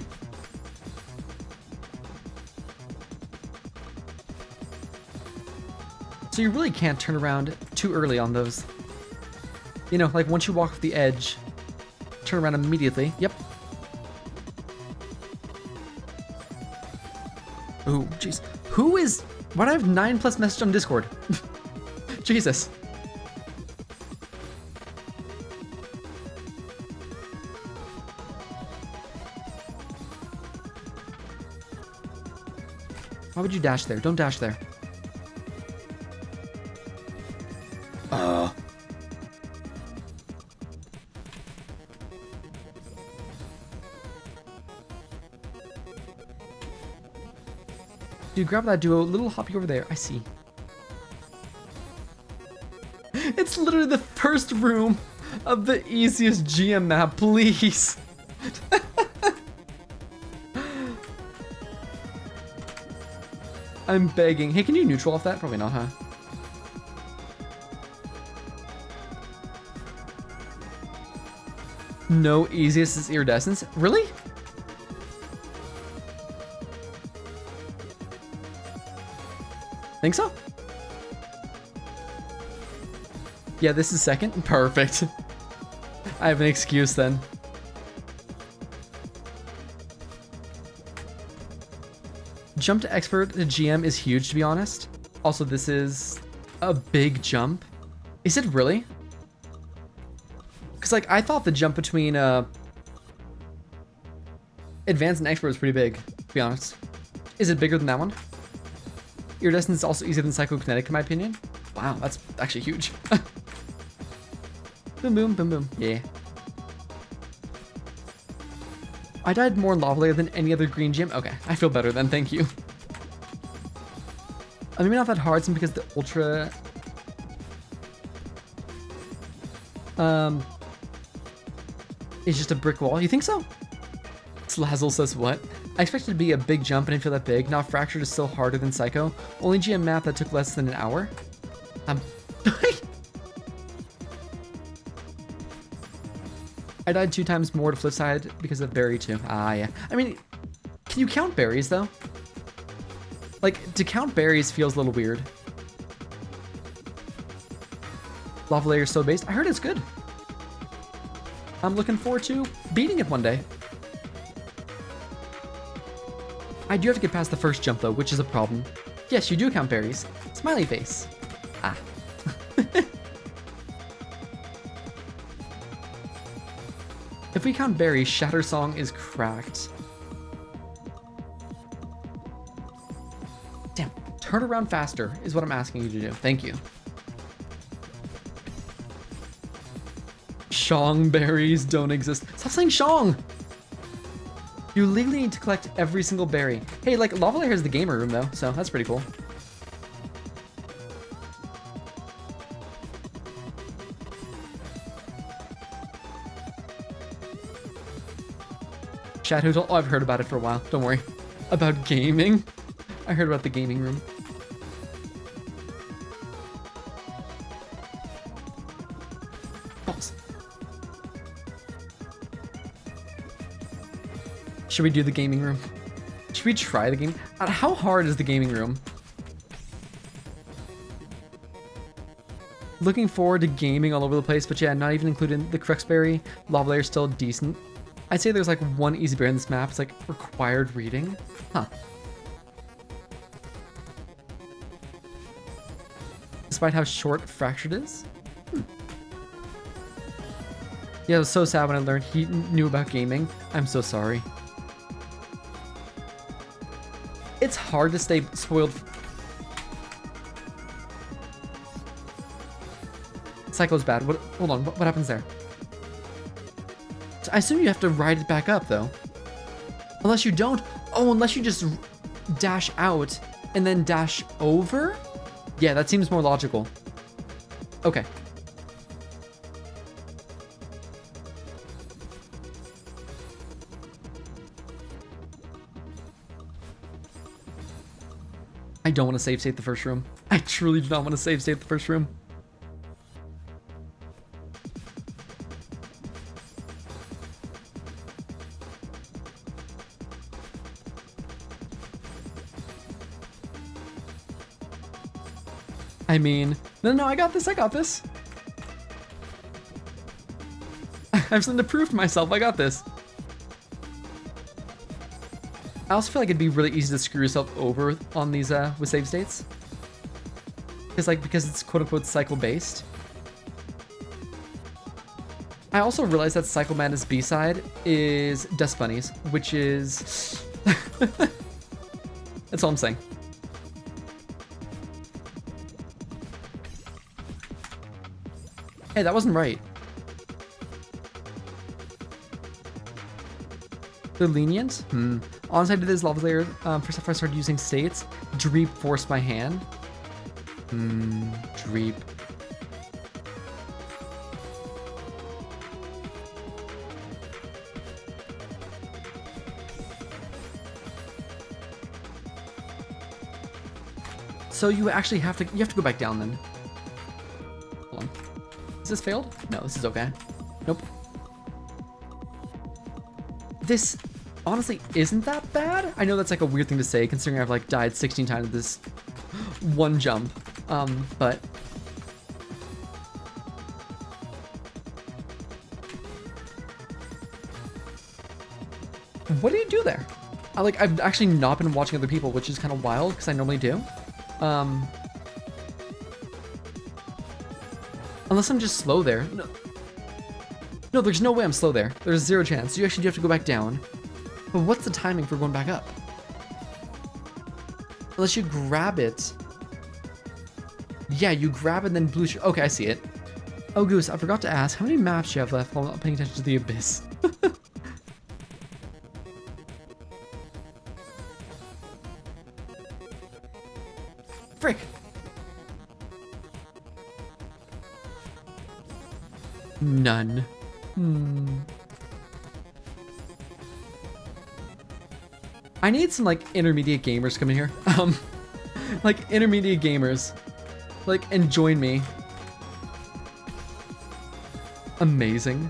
So you really can't turn around too early on those. You know, like once you walk off the edge, turn around immediately. Yep. Ooh, jeez. Who is... Why do I have 9+ message on Discord? Jesus. Why would you dash there? Don't dash there. Dude, grab that duo. Little hoppy over there. I see. It's literally the first room of the easiest GM map, please. I'm begging. Hey, can you neutral off that? Probably not, huh? No easiest is iridescence. Really? Think so? Yeah, this is second. Perfect. I have an excuse then. Jump to expert to GM is huge, to be honest. Also, this is a big jump. Is it really? Because, like, I thought the jump between advanced and expert was pretty big, to be honest. Is it bigger than that one? Iridescence is also easier than psychokinetic, in my opinion. Wow, that's actually huge. Boom, boom, boom, boom. Yeah. I died more in Lava Layer than any other green gym. Okay, I feel better then, thank you. Maybe not that hard, simply because the Ultra... is just a brick wall. You think so? Slazzle says what? I expected it to be a big jump and I didn't feel that big. Now Fractured is still harder than Psycho. Only GM map that took less than an hour. I died 2 times more to flip side because of berry too. Ah, yeah. I mean, can you count berries though? Like, to count berries feels a little weird. Lava Layer is so based. I heard it's good. I'm looking forward to beating it one day. I do have to get past the first jump though, which is a problem. Yes, you do count berries. Smiley face. Ah. If we count berries, Shatter Song is cracked. Damn, turn around faster is what I'm asking you to do. Thank you. Shong berries don't exist. Stop saying Shong! You legally need to collect every single berry. Hey, like, Lava Layer has the gamer room though, so that's pretty cool. Chat Hoodle. Oh, I've heard about it for a while. Don't worry. About gaming. I heard about the gaming room. Balls. Should we do the gaming room? Should we try the game? How hard is the gaming room? Looking forward to gaming all over the place, but yeah, not even including the Cruxberry. Lava layer still decent. I'd say there's like one easy berry in this map. It's like required reading. Huh. Despite how short Fractured is. Yeah, it was so sad when I learned he knew about gaming. I'm so sorry. It's hard to stay spoiled. Cyclo's bad. What? Hold on. What happens there? So I assume you have to ride it back up, though. Unless you don't. Oh, unless you just dash out and then dash over? Yeah, that seems more logical. Okay. I don't want to save state the first room. I truly do not want to save state the first room. I mean, no, I got this. I got this. I have something to prove to myself. I got this. I also feel like it'd be really easy to screw yourself over on these with save states. Because it's quote unquote cycle based. I also realized that Cycle Madness B-side is Dust Bunnies, which is that's all I'm saying. Hey, that wasn't right. They're lenient? Honestly, I did this lava layer first after I started using states. Dreep forced my hand. Dreep. So you actually have to go back down then. Hold on. Is this failed? No, this is okay. Nope. This honestly isn't that bad. I know that's like a weird thing to say considering I've like died 16 times with this one jump. But what do you do there? I've actually not been watching other people, which is kind of wild because I normally do. Unless I'm just slow there. No, there's no way I'm slow there. There's zero chance. You actually do have to go back down. But what's the timing for going back up? Unless you grab it. Yeah, you grab it and then blue. Okay, I see it. Oh, Goose, I forgot to ask, how many maps do you have left while I'm not paying attention to the abyss? Frick. None. I need some like intermediate gamers coming here. Like intermediate gamers, like, and join me. Amazing.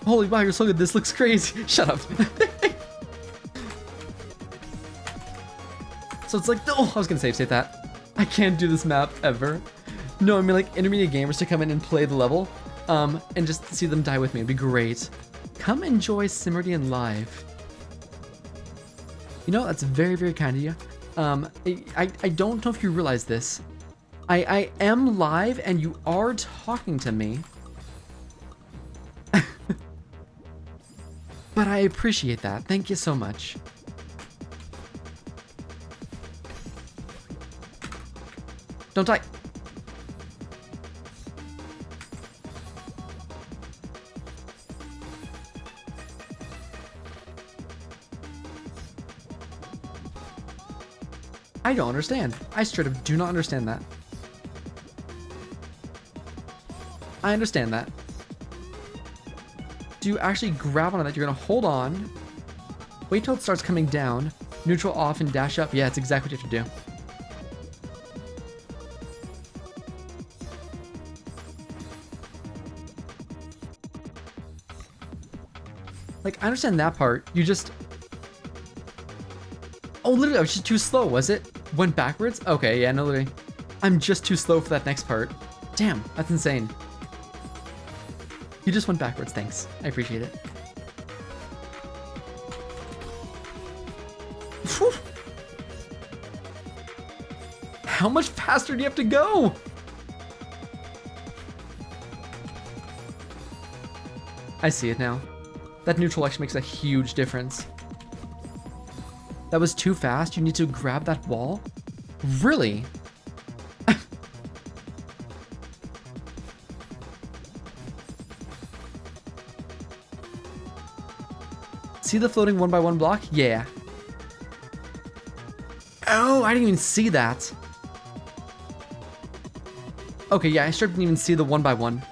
Holy wow, you're so good. This looks crazy. Shut up. So it's like, oh, I was gonna save that. I can't do this map ever. No, I mean like intermediate gamers to come in and play the level, and just see them die with me. It'd be great. Come enjoy Simeridian live. You know, that's very, very kind of you. I don't know if you realize this. I am live and you are talking to me. But I appreciate that. Thank you so much. Don't die. I don't understand. I straight up do not understand that. I understand that. to actually grab onto that. You're gonna hold on, wait till it starts coming down, neutral off and dash up. Yeah, it's exactly what you have to do. Like, I understand that part. You just... Oh, literally, I was just too slow, was it? Went backwards? Okay, yeah, no, literally. I'm just too slow for that next part. Damn, that's insane. You just went backwards, thanks. I appreciate it. Whew. How much faster do you have to go? I see it now. That neutral actually makes a huge difference. That was too fast. You need to grab that wall? Really? See the floating 1x1 block? Yeah. Oh, I didn't even see that. Okay, yeah, I sure didn't even see the 1x1.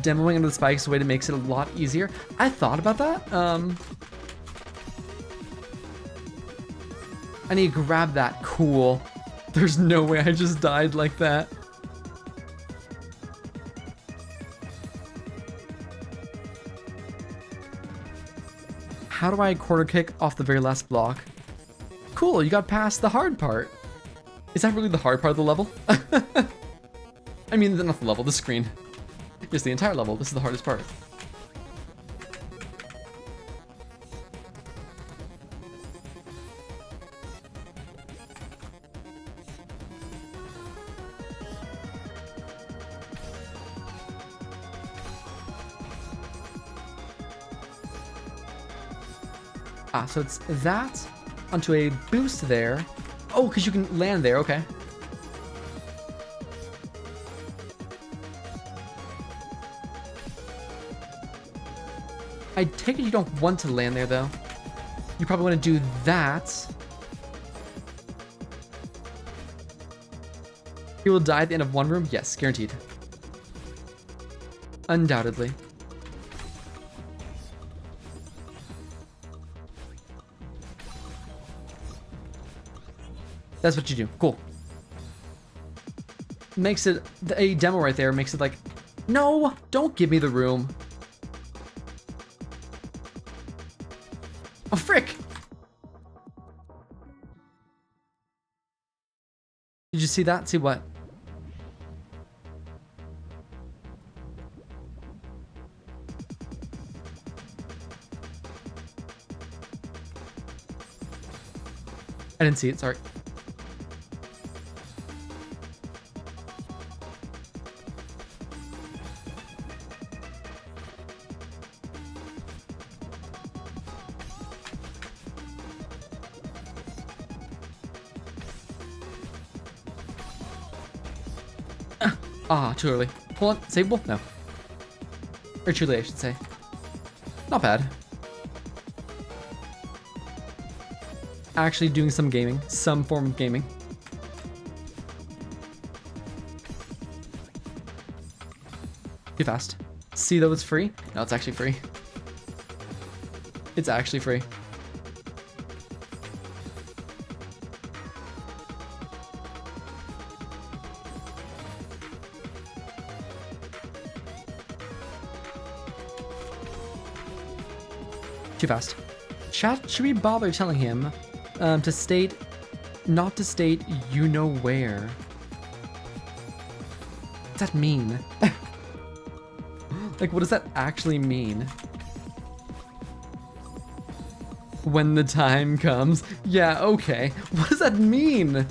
Demoing under the spikes is a way to make it a lot easier. I thought about that. I need to grab that. Cool. There's no way I just died like that. How do I quarter kick off the very last block? Cool, you got past the hard part. Is that really the hard part of the level? I mean, not the level, the screen. Just the entire level. This is the hardest part. Ah, so it's that onto a boost there. Oh, because you can land there, okay. I take it you don't want to land there, though. You probably want to do that. He will die at the end of one room? Yes, guaranteed. Undoubtedly. That's what you do. Cool. Makes it... A demo right there makes it like... No! Don't give me the room. Oh, frick! Did you see that? See what? I didn't see it, sorry. Ah, too early. Hold on, saveable? No. Or too late, I should say. Not bad. Actually doing some gaming. Some form of gaming. Too fast. See though it's free? No, it's actually free. It's actually free. Too fast. Chat, should we bother telling him to state, not to state you know where? What does that mean? Like, what does that actually mean? When the time comes. Yeah, okay. What does that mean?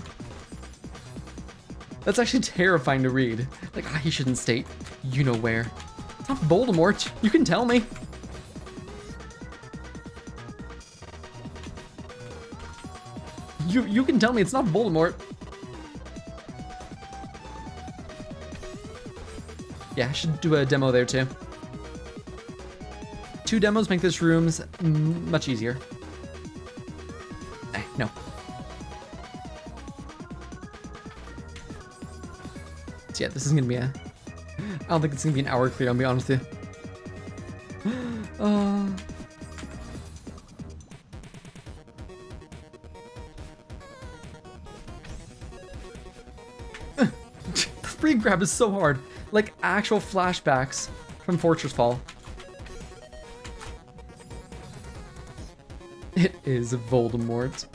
That's actually terrifying to read. Like, he shouldn't state you know where. It's not Voldemort. You can tell me. You can tell me it's not Voldemort. Yeah, I should do a demo there too. 2 demos make this rooms much easier. No. So yeah, this is gonna be a I don't think it's gonna be an hour clear, I'll be honest with you. The free grab is so hard. Like actual flashbacks from Fortress Fall. It is Voldemort.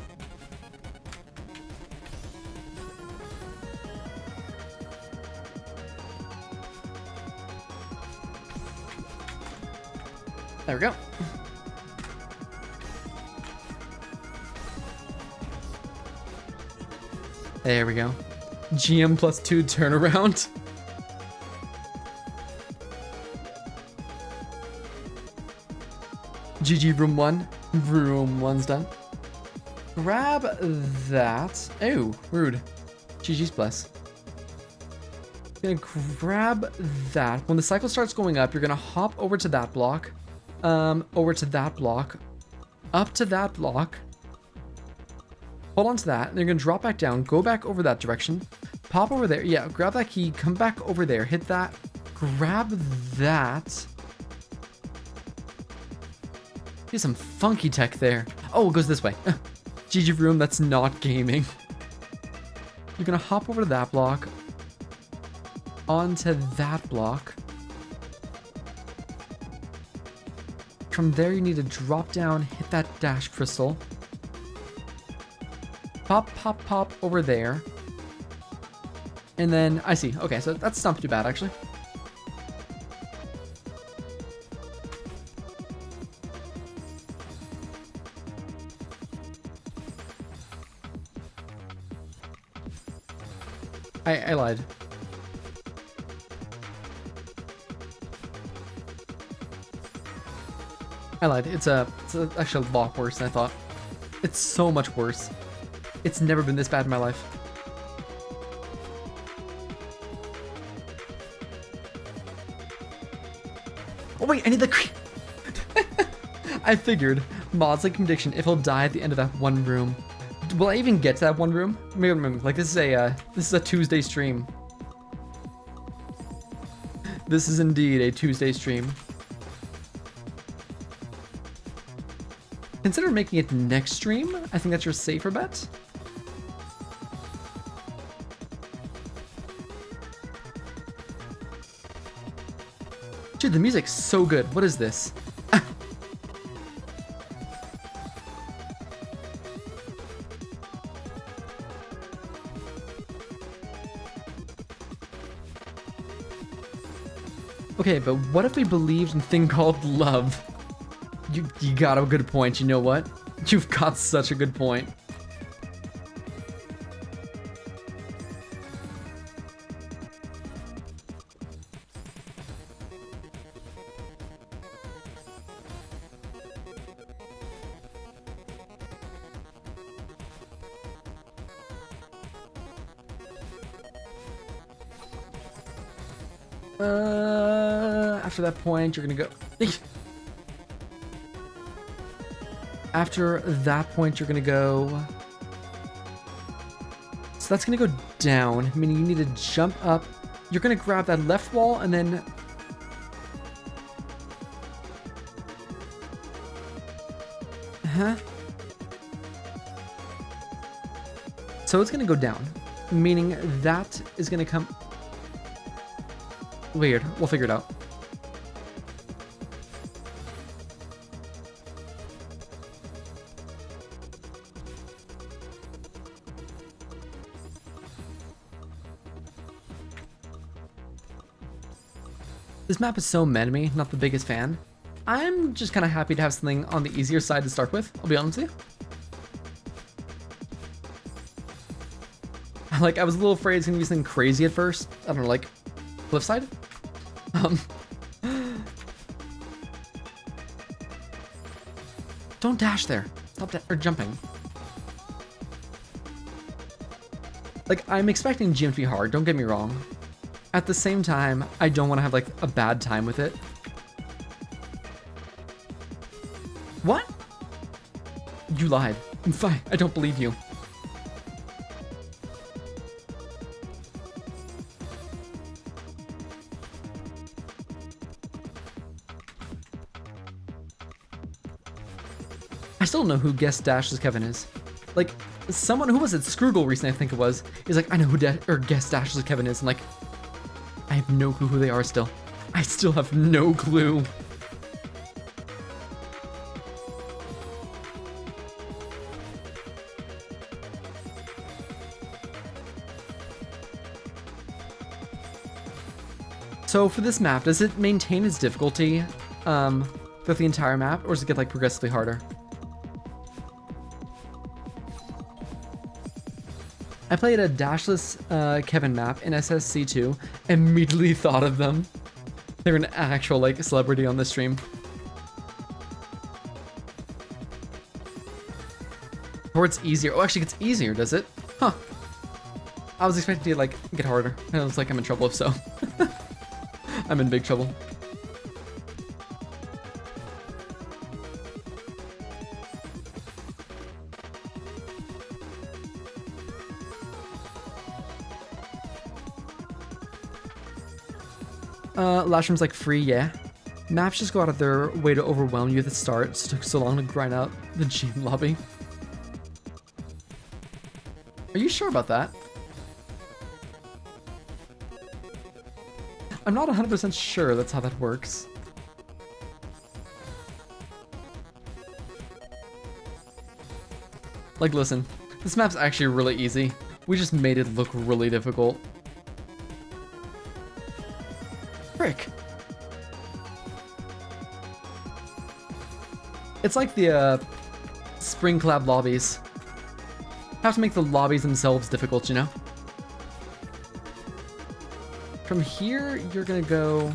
There we go. There we go. GM +2 turnaround. GG room 1. Room 1's done. Grab that. Oh, rude. GG's bless. Gonna grab that. When the cycle starts going up, you're gonna hop over to that block. Over to that block. Up to that block. Hold on to that. And you're gonna drop back down. Go back over that direction. Pop over there. Yeah, grab that key. Come back over there. Hit that. Grab that. Here's some funky tech there. Oh, it goes this way. GG room, that's not gaming. You're gonna hop over to that block. Onto that block. From there, you need to drop down, hit that dash crystal. Pop, pop, pop over there. And then, I see. Okay, so that's not too bad, actually. I lied. I lied. It's actually a lot worse than I thought. It's so much worse. It's never been this bad in my life. Oh wait, I need the I figured. Mod's like prediction if he'll die at the end of that one room. Will I even get to that one room? Like this is a Tuesday stream. This is indeed a Tuesday stream. Consider making it next stream. I think that's your safer bet. Dude, the music's so good. What is this? Okay, but what if we believed in a thing called love? You got a good point, you know what? You've got such a good point. After that point, you're gonna go. After that point, you're gonna go. So that's gonna go down, meaning you need to jump up. You're gonna grab that left wall and then. So it's gonna go down, meaning that is gonna come. Weird. We'll figure it out. This map is so meh to me, not the biggest fan. I'm just kind of happy to have something on the easier side to start with, I'll be honest with you. Like, I was a little afraid it's gonna be something crazy at first. I don't know, like, cliffside? Don't dash there. Stop or jumping. Like, I'm expecting GM to be hard, don't get me wrong. At the same time, I don't want to have, like, a bad time with it. What? You lied. I'm fine. I don't believe you. I still don't know who Guest Dashless Kevin is. Like, someone, who was it? Scroogle recently, I think it was. He's like, I know who Guest Dashless Kevin is. And like, I have no clue who they are still. I still have no clue. So for this map, does it maintain its difficulty throughout the entire map, or does it get like progressively harder? I played a Dashless Kevin map in SSC2, immediately thought of them. They're an actual like celebrity on the stream. Or it's easier. Oh, actually it gets easier, does it? Huh. I was expecting to like get harder. And I was like, I'm in trouble if so. I'm in big trouble. Last room's like free, yeah. Maps just go out of their way to overwhelm you at the start, so it took so long to grind out the gym lobby. Are you sure about that? I'm not 100% sure that's how that works. Like, listen, this map's actually really easy. We just made it look really difficult. Frick. It's like the Spring Collab lobbies. Have to make the lobbies themselves difficult, you know? From here, you're gonna go...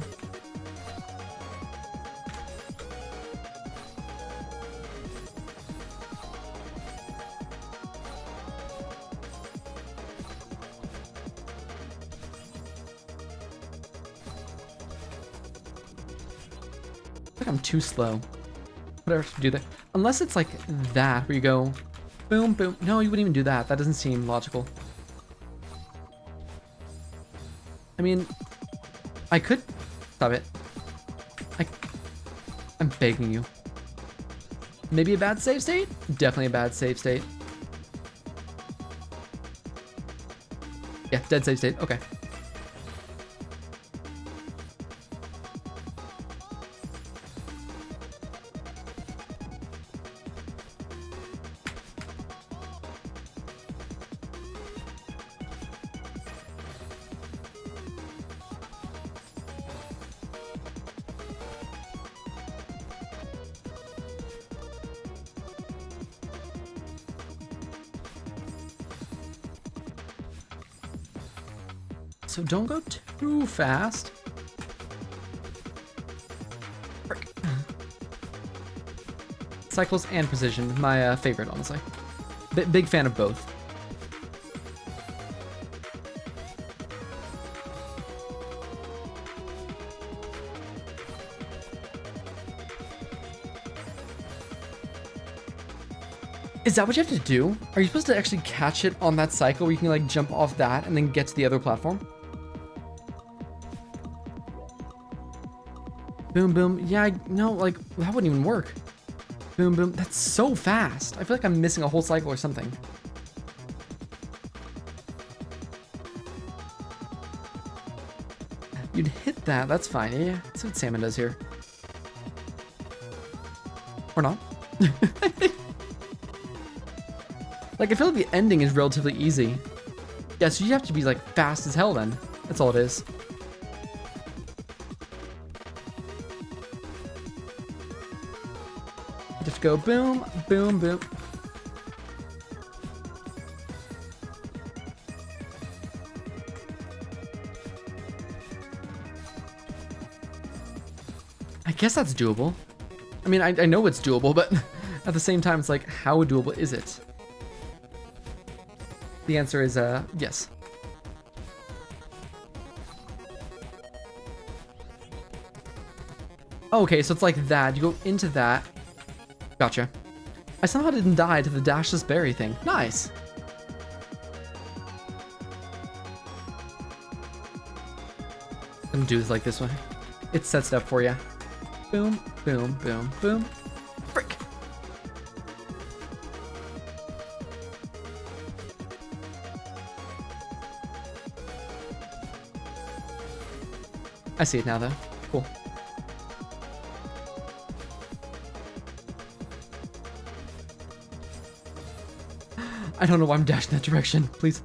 I think I'm too slow. Whatever to do there. Unless it's like that, where you go boom, boom. No, you wouldn't even do that. That doesn't seem logical. I mean, I could... Stop it. I'm begging you. Maybe a bad save state? Definitely a bad save state. Yeah, dead save state. Okay. So don't go too fast. Frick. Cycles and precision, my favorite, honestly. Big fan of both. Is that what you have to do? Are you supposed to actually catch it on that cycle where you can like jump off that and then get to the other platform? Boom, boom. Yeah, no, like, that wouldn't even work. Boom, boom. That's so fast. I feel like I'm missing a whole cycle or something. You'd hit that. That's fine. Yeah, that's what Salmon does here. Or not. Like, I feel like the ending is relatively easy. Yeah, so you have to be, like, fast as hell then. That's all it is. Just go boom, boom, boom. I guess that's doable. I mean, I know it's doable, but at the same time, it's like, how doable is it? The answer is, yes. Okay, so it's like that. You go into that. Gotcha. I somehow didn't die to the dashless berry thing. Nice. I'm gonna do this like this way. It sets it up for you. Boom, boom, boom, boom. Frick. I see it now though. Cool. I don't know why I'm dashing that direction. Please.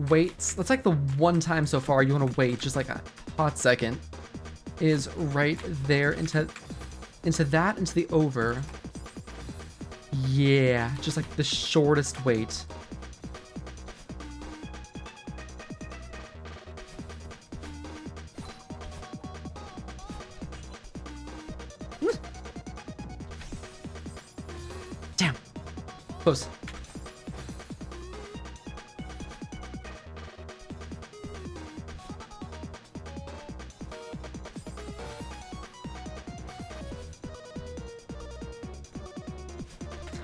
Wait, that's like the one time so far you want to wait just like a hot second. Is right there into the over. Yeah, just like the shortest wait. Damn. Close.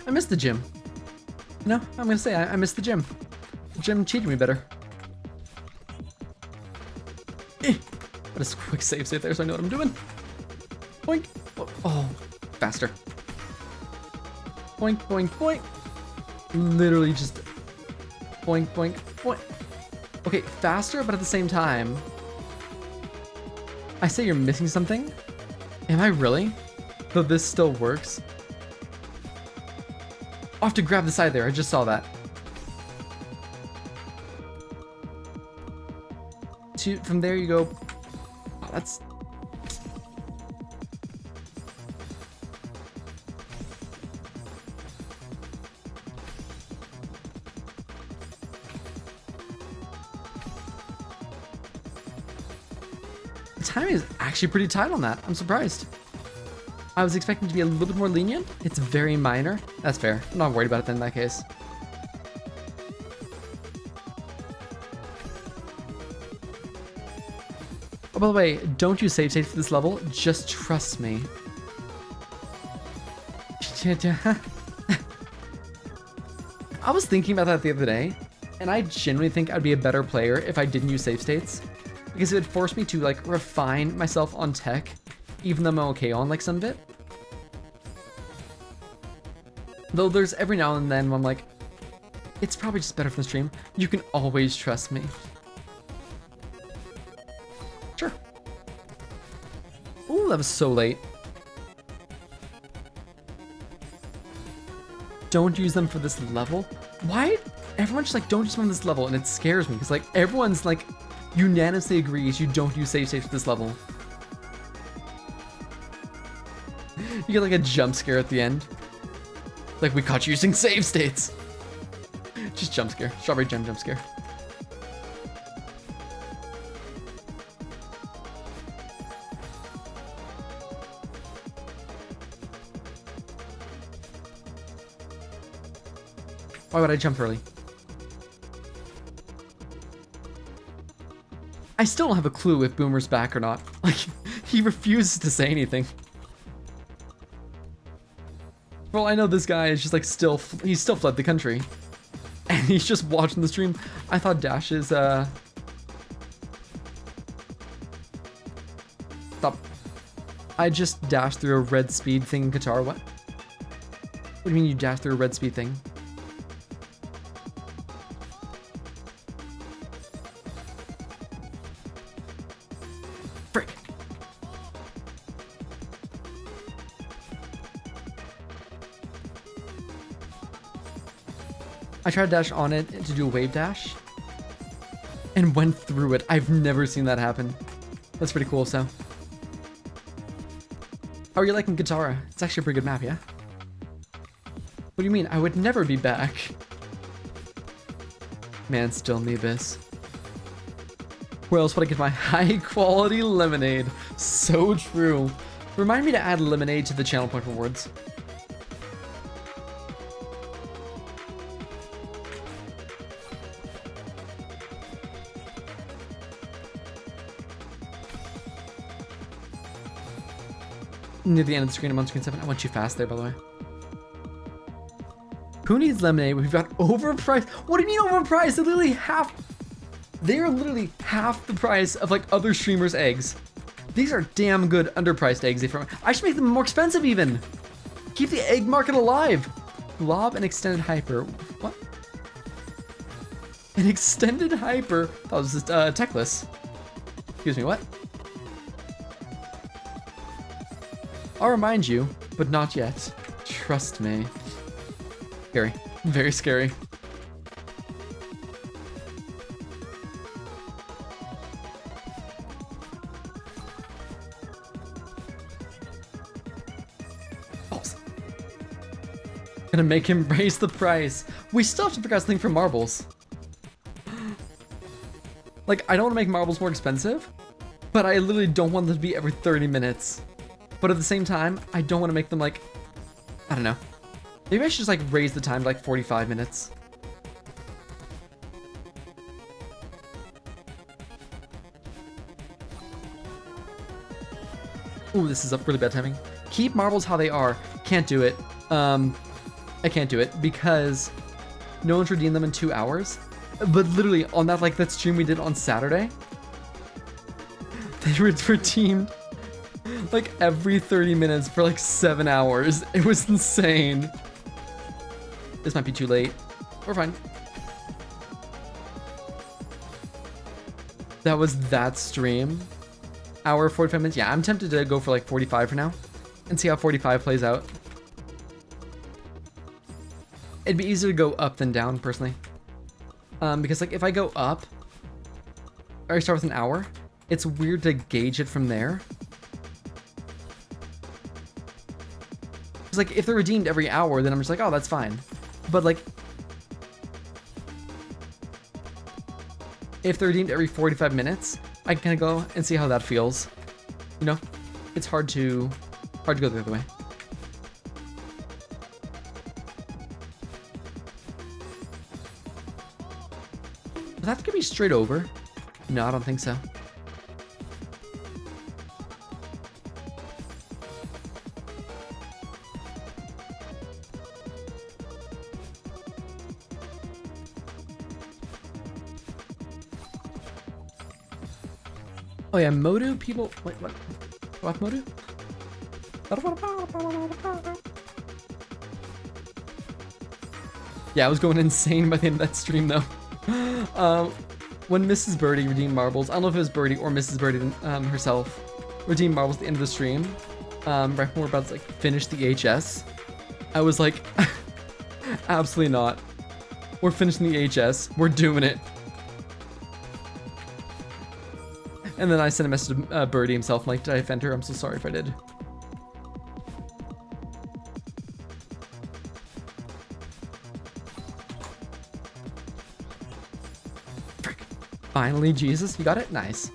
I missed the gym. No, I'm gonna say I missed the gym. The gym cheated me better. But it's a quick save state there so I know what I'm doing. Boink. Oh, faster. Boink, boink, boink. Literally just boink, boink, boink. Okay, faster, but at the same time, I say you're missing something. Am I really? Though this still works. I'll have to grab the side there. I just saw that. From there you go. Oh, that's... The timing is actually pretty tight on that. I'm surprised. I was expecting to be a little bit more lenient. It's very minor. That's fair. I'm not worried about it then in that case. Oh, by the way, don't use save states for this level. Just trust me. I was thinking about that the other day, and I genuinely think I'd be a better player if I didn't use save states. Because it would force me to like refine myself on tech, even though I'm okay on like some of it. Though there's every now and then when I'm like, it's probably just better for the stream. You can always trust me. Sure. Ooh, that was so late. Don't use them for this level? Why? Everyone's just like, don't use them on this level, and it scares me because like everyone's like unanimously agrees you don't use save states for this level. You get like a jump scare at the end. Like we caught you using save states. Just jump scare. Strawberry jump scare. Why would I jump early? I still don't have a clue if Boomer's back or not. Like, he refuses to say anything. Well, I know this guy is just like he's still fled the country. And he's just watching the stream. I thought Dash is, Stop. I just dashed through a red speed thing in Qatar, what? What do you mean you dashed through a red speed thing? Frick. I tried to dash on it to do a wave dash and went through it. I've never seen that happen. That's pretty cool, so. How are you liking Katara? It's actually a pretty good map, yeah? What do you mean? I would never be back. Man, still in the abyss. Where else would I get my high quality lemonade? So true. Remind me to add lemonade to the channel point rewards. Near the end of the screen, I'm on screen 7. I went too fast there, by the way. Who needs lemonade? We've got overpriced. What do you mean overpriced? They're literally half the price of like other streamers' eggs. These are damn good underpriced eggs. I should make them more expensive even. Keep the egg market alive. Lob and extended hyper. What? An extended hyper. That was just techless. Excuse me, what? I'll remind you, but not yet. Trust me. Scary. Very scary. Gonna make him raise the price. We still have to figure out something for marbles. Like, I don't want to make marbles more expensive, but I literally don't want them to be every 30 minutes. But at the same time, I don't want to make them like, I don't know. Maybe I should just like raise the time to like 45 minutes. Ooh, this is a really bad timing. Keep marbles how they are. Can't do it. I can't do it because no one's redeemed them in 2 hours. But literally on that stream we did on Saturday, they were redeemed like every 30 minutes for like 7 hours. It was insane. This might be too late. We're fine. That was that stream. Hour, 45 minutes. Yeah, I'm tempted to go for like 45 for now and see how 45 plays out. It'd be easier to go up than down, personally. Because like if I go up, or I start with an hour, it's weird to gauge it from there. It's like if they're redeemed every hour, then I'm just like, oh, that's fine. But like, if they're redeemed every 45 minutes, I can kind of go and see how that feels. You know, it's hard to go the other way. Does that have to be straight over? No, I don't think so. Oh yeah, Modu people. Wait, what? What Modu? Yeah, I was going insane by the end of that stream though. When Mrs. Birdie redeemed marbles, I don't know if it was Birdie or Mrs. Birdie herself, redeemed marbles at the end of the stream, right when we're about to like finish the HS, I was like, absolutely not. We're finishing the HS. We're doing it. And then I sent a message to Birdie himself. I'm like, did I offend her? I'm so sorry if I did. Frick. Finally, Jesus, you got it? Nice.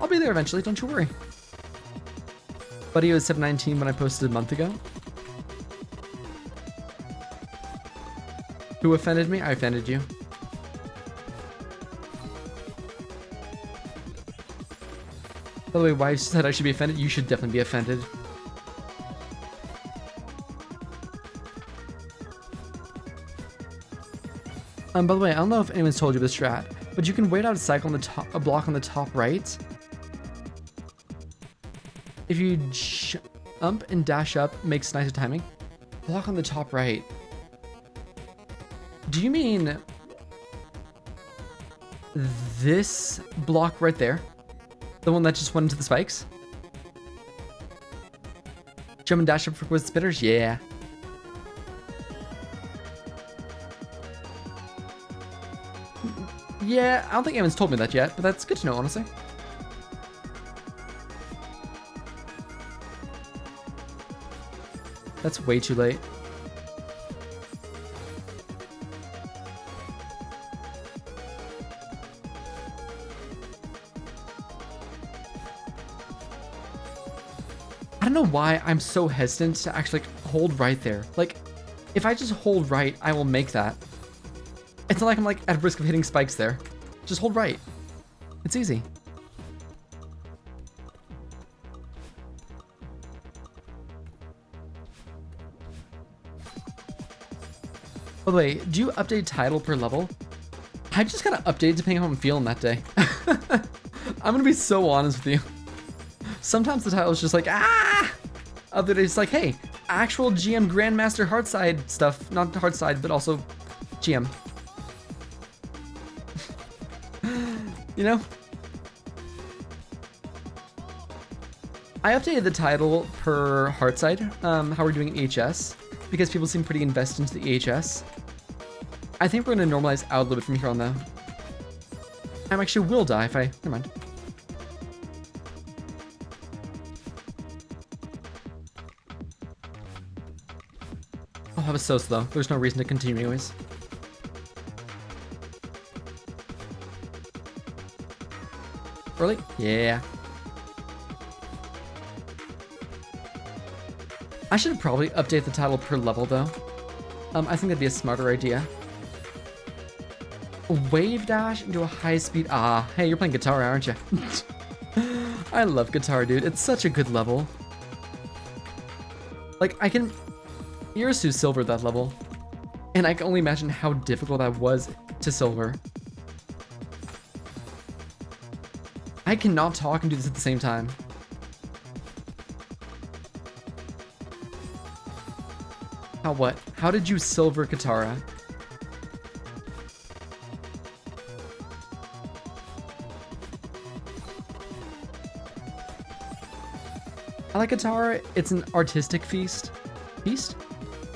I'll be there eventually, don't you worry. Buddy was 719 when I posted a month ago. Who offended me? I offended you. By the way, wife said I should be offended. You should definitely be offended. By the way, I don't know if anyone's told you this strat, but you can wait out a cycle on the top, a block on the top right. If you jump and dash up, makes nicer timing. Block on the top right. Do you mean this block right there? The one that just went into the spikes? Jump and dash up for quiz spitters? Yeah. Yeah, I don't think anyone's told me that yet, but that's good to know, honestly. That's way too late. I don't know why I'm so hesitant to actually hold right there. Like, if I just hold right, I will make that. It's not like I'm like at risk of hitting spikes there. Just hold right. It's easy. By the way, do you update title per level? I just gotta update depending on how I'm feeling that day. I'm gonna be so honest with you. Sometimes the title is just like, ah! Other days, it's like, hey, actual GM Grandmaster Heartside stuff. Not Heartside, but also GM. You know? I updated the title per Heartside, how we're doing EHS, because people seem pretty invested into the EHS. I think we're going to normalize out a little bit from here on, though. I actually will die if I... Never mind. Oh, that was so slow. There's no reason to continue anyways. Early? Yeah. I should probably update the title per level, though. I think that'd be a smarter idea. Wave dash into a high speed. Ah, hey, you're playing guitar, aren't you? I love guitar, dude. It's such a good level. Like, I can Irisu silver that level, and I can only imagine how difficult that was to silver. I cannot talk and do this at the same time. How what? How did you silver Katara? I like Katara. It's an artistic feast.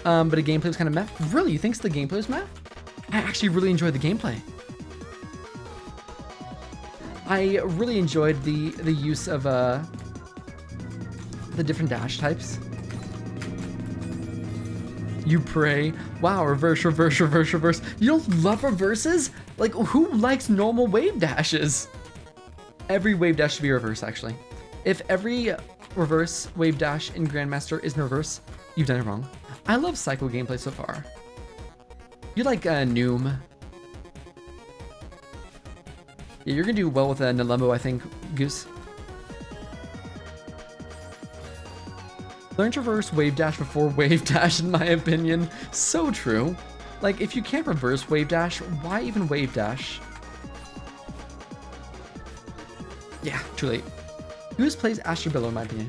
But a gameplay was kind of meh. Really? You think the gameplay was meh? I actually really enjoyed the gameplay. I really enjoyed the use of the different dash types. You pray. Wow, reverse, reverse, reverse, reverse. You don't love reverses? Like, who likes normal wave dashes? Every wave dash should be reverse, actually. If every reverse wave dash in Grandmaster is in reverse, you've done it wrong. I love cycle gameplay so far. You like Noom. Yeah, you're gonna do well with Nalembo, I think, Goose. Learn to reverse wave dash before wave dash, in my opinion. So true. Like, if you can't reverse wave dash, why even wave dash? Yeah, too late. Goose plays Astrobillo, in my opinion.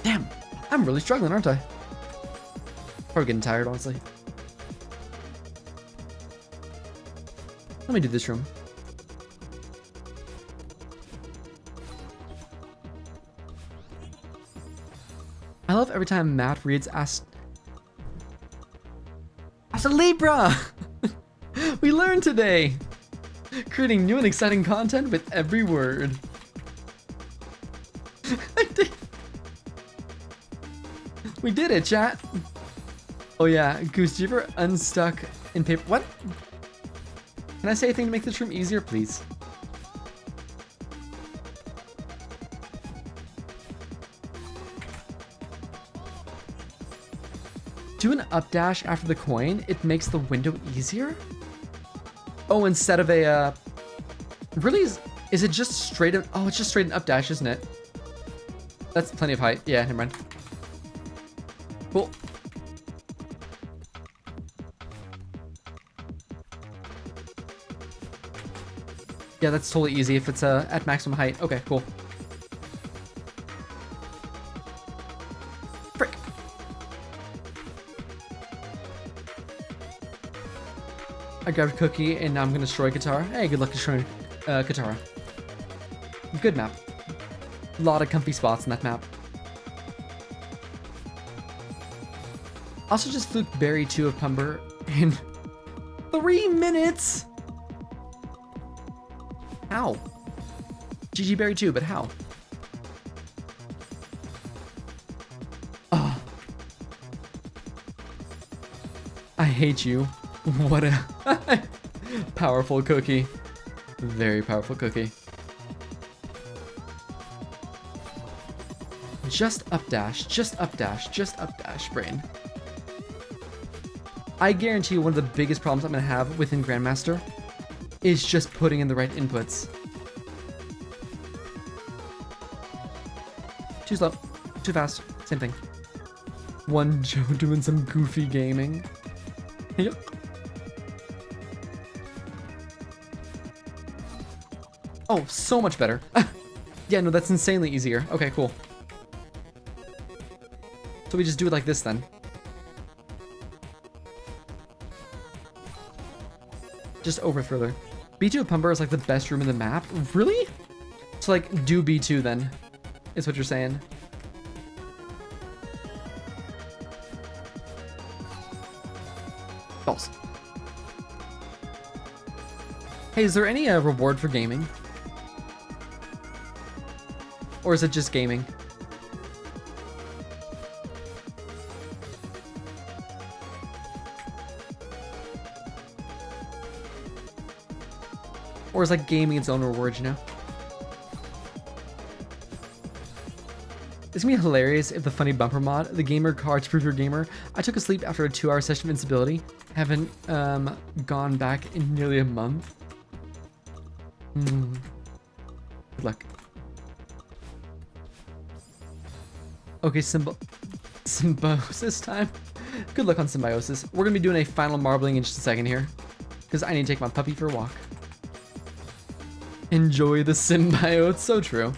Damn, I'm really struggling, aren't I? Probably getting tired, honestly. Let me do this room. I love every time Matt reads Libra. We learned today. Creating new and exciting content with every word. We did it, chat. Oh yeah, Goose, do you ever unstuck in paper? What? Can I say anything to make this room easier, please? Do an up dash after the coin. It makes the window easier. Oh, instead of a, really, is it just straight up? Oh, it's just straight an up dash, isn't it? That's plenty of height. Yeah, never mind. Cool. Yeah, that's totally easy if it's at maximum height. Okay, cool. Frick. I grabbed Cookie and now I'm gonna destroy Katara. Hey, good luck destroying Katara. Good map. A lot of comfy spots in that map. Also just fluked Berry 2 of Pumber in 3 minutes. How? GG Berry 2, but how? Oh. I hate you. What a powerful cookie. Very powerful cookie. Just up dash, just up dash, just up dash, brain. I guarantee you one of the biggest problems I'm gonna have within Grandmaster is just putting in the right inputs. Too slow, too fast, same thing. One Joe doing some goofy gaming. Yep. Oh, so much better. Yeah, no, that's insanely easier. Okay, cool. So we just do it like this then. Just overthrow there. B2 of Pumper is like the best room in the map. Really? So like do B2 then, is what you're saying. False. Hey, is there any reward for gaming? Or is it just gaming? Or is like gaming its own reward, you know? It's gonna be hilarious if the funny bumper mod, the gamer card to prove you're a gamer. I took a sleep after a 2-hour session of invincibility. Haven't gone back in nearly a month. Good luck. Okay, symbiosis time. Good luck on symbiosis. We're gonna be doing a final marbling in just a second here, because I need to take my puppy for a walk. Enjoy the symbiote. So true.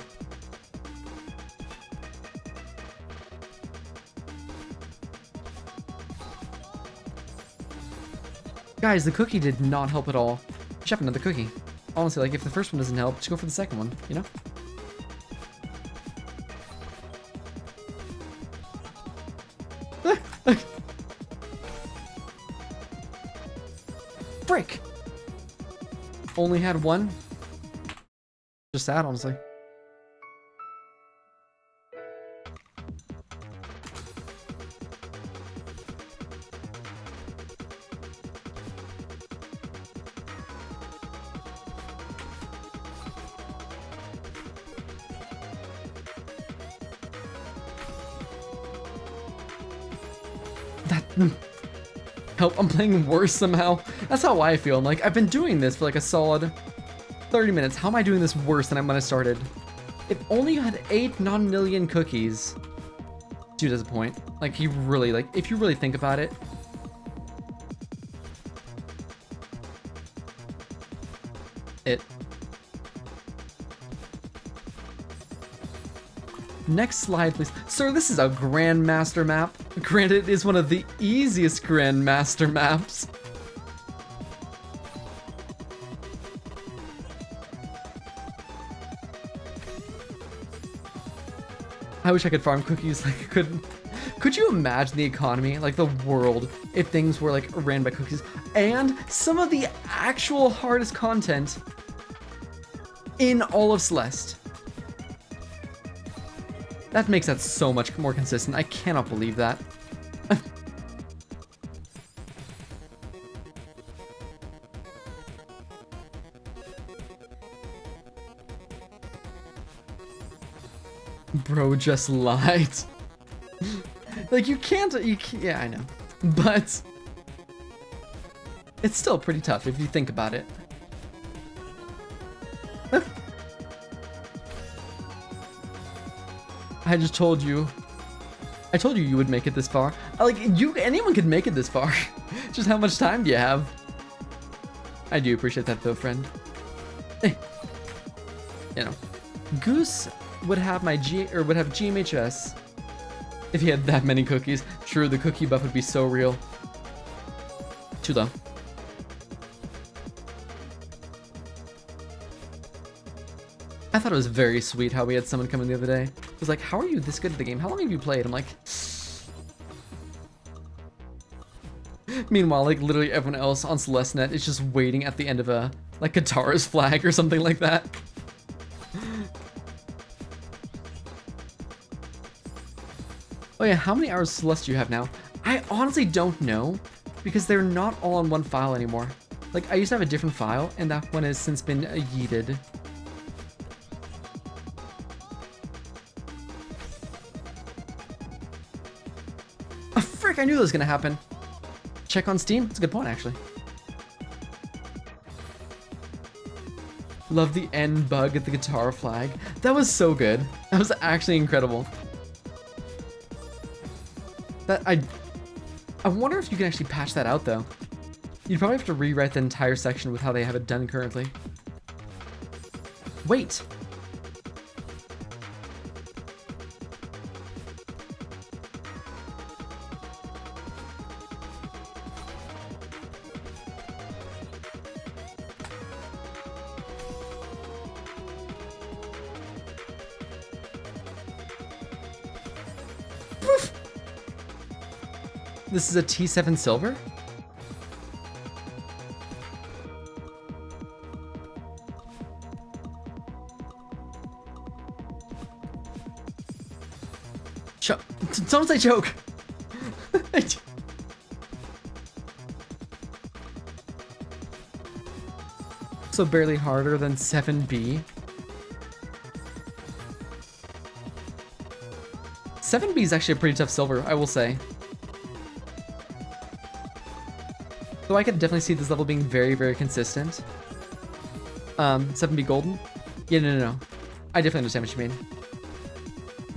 Guys, the cookie did not help at all. Chef another cookie. Honestly, like if the first one doesn't help, just go for the second one, you know? Frick! Only had one. Just sad, honestly. Help, I'm playing worse somehow. That's how I feel. I'm like, I've been doing this for like a solid 30 minutes. How am I doing this worse than when I started? If only you had 8 non-million cookies. Dude, has a point. Like, he really, like, if you really think about it. Next slide, please. Sir, this is a Grandmaster map. Granted, it is one of the easiest Grandmaster maps. I wish I could farm cookies like I couldn't. Could you imagine the economy, like the world, if things were like ran by cookies? And some of the actual hardest content in all of Celeste. That makes that so much more consistent. I cannot believe that. Bro just lied. Like you can't, yeah, I know. But it's still pretty tough if you think about it. I just told you. I told you you would make it this far. Like, anyone could make it this far. Just how much time do you have? I do appreciate that though, friend. Hey. You know, Goose would have would have GMHS if he had that many cookies. Sure, the cookie buff would be so real. Too low. I thought it was very sweet how we had someone come in the other day. It was like, how are you this good at the game? How long have you played? I'm like... Meanwhile, like literally everyone else on Celeste.net is just waiting at the end of a like Katara's flag or something like that. Oh yeah, how many hours Celeste do you have now? I honestly don't know because they're not all on one file anymore. Like I used to have a different file and that one has since been yeeted. Oh, frick, I knew that was gonna happen. Check on Steam? That's a good point, actually. Love the end bug at the guitar flag. That was so good. That was actually incredible. That I wonder if you can actually patch that out, though. You'd probably have to rewrite the entire section with how they have it done currently. Wait. This is a T7 silver? Don't say choke! So barely harder than 7B. 7B is actually a pretty tough silver, I will say. So I could definitely see this level being very, very consistent. 7B golden? Yeah, no. I definitely understand what you mean.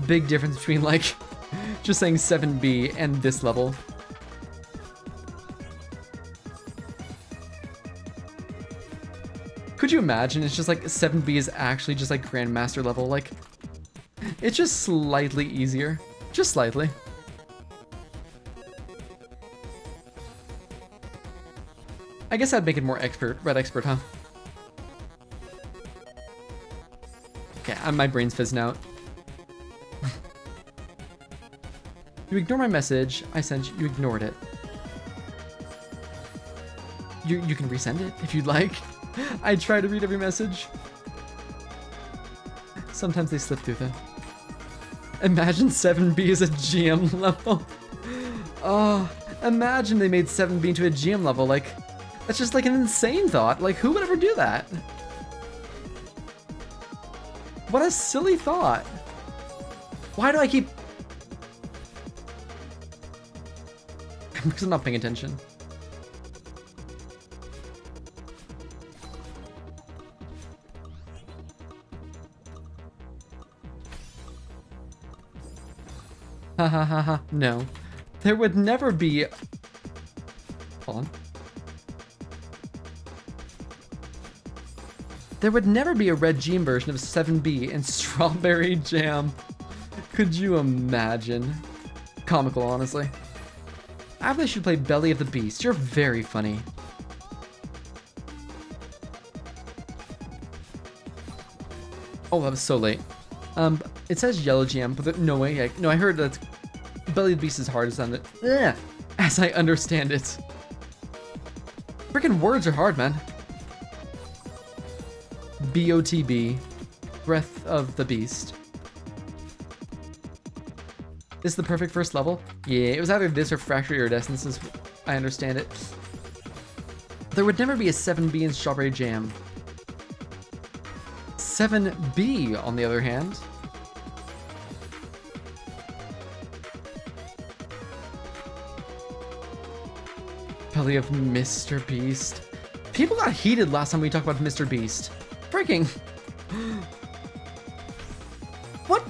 Big difference between like just saying 7B and this level. Could you imagine it's just like 7B is actually just like Grandmaster level? Like, it's just slightly easier. Just slightly. I guess I'd make it more red expert, huh? Okay, my brain's fizzing out. You ignore my message I sent you, ignored it. You can resend it if you'd like. I try to read every message. Sometimes they slip through though. Imagine 7B is a GM level. Oh, imagine they made 7B into a GM level. Like, that's just like an insane thought. Like, who would ever do that? What a silly thought. Why do I keep... Because I'm not paying attention. Ha ha ha ha. No. There would never be... Hold on. There would never be a red Gene version of 7B in strawberry jam. Could you imagine? Comical, honestly. I think they should play Belly of the Beast. You're very funny. Oh, that was so late. It says yellow jam, but no way. No, I heard that Belly of the Beast is hard as I understand it. Freaking words are hard, man. BOTB, Breath of the Beast. This is the perfect first level? Yeah, it was either this or Fractured Iridescence, as I understand it. There would never be a 7B in Strawberry Jam. 7B, on the other hand. Belly of Mr. Beast. People got heated last time we talked about Mr. Beast. Freaking... What?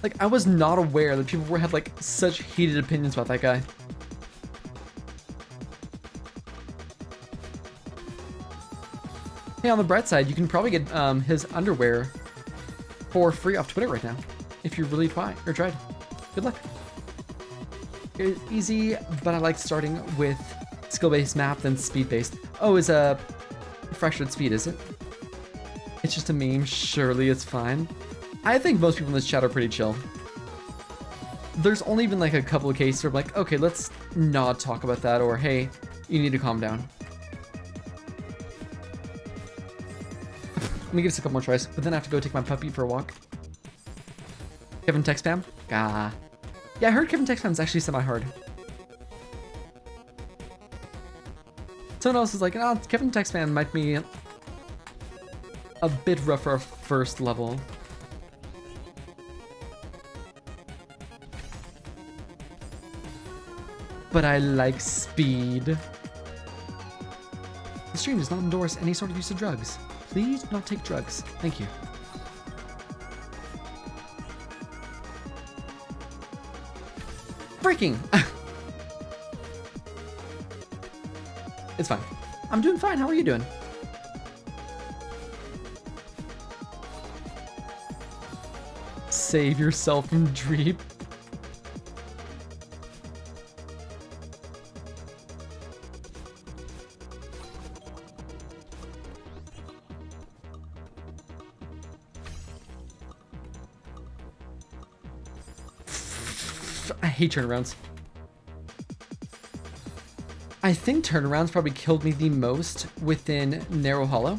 Like, I was not aware that people had like such heated opinions about that guy. Hey, on the bright side, you can probably get his underwear for free off Twitter right now, if you really tried. Good luck. It's easy, but I like starting with skill-based map, then speed-based. Oh, is a fractured speed, is it? It's just a meme. Surely it's fine. I think most people in this chat are pretty chill. There's only been like a couple of cases where I'm like, okay, let's not talk about that, or hey, you need to calm down. Let me give this a couple more tries, but then I have to go take my puppy for a walk. Kevin text spam? Gah. Yeah, I heard Kevin text spam is actually semi-hard. Someone else is like, oh, Kevin text spam might be a bit rougher first level. But I like speed. The stream does not endorse any sort of use of drugs. Please do not take drugs. Thank you. Freaking! It's fine. I'm doing fine. How are you doing? Save yourself from Dreep. I hate turnarounds. I think turnarounds probably killed me the most within Narrow Hollow.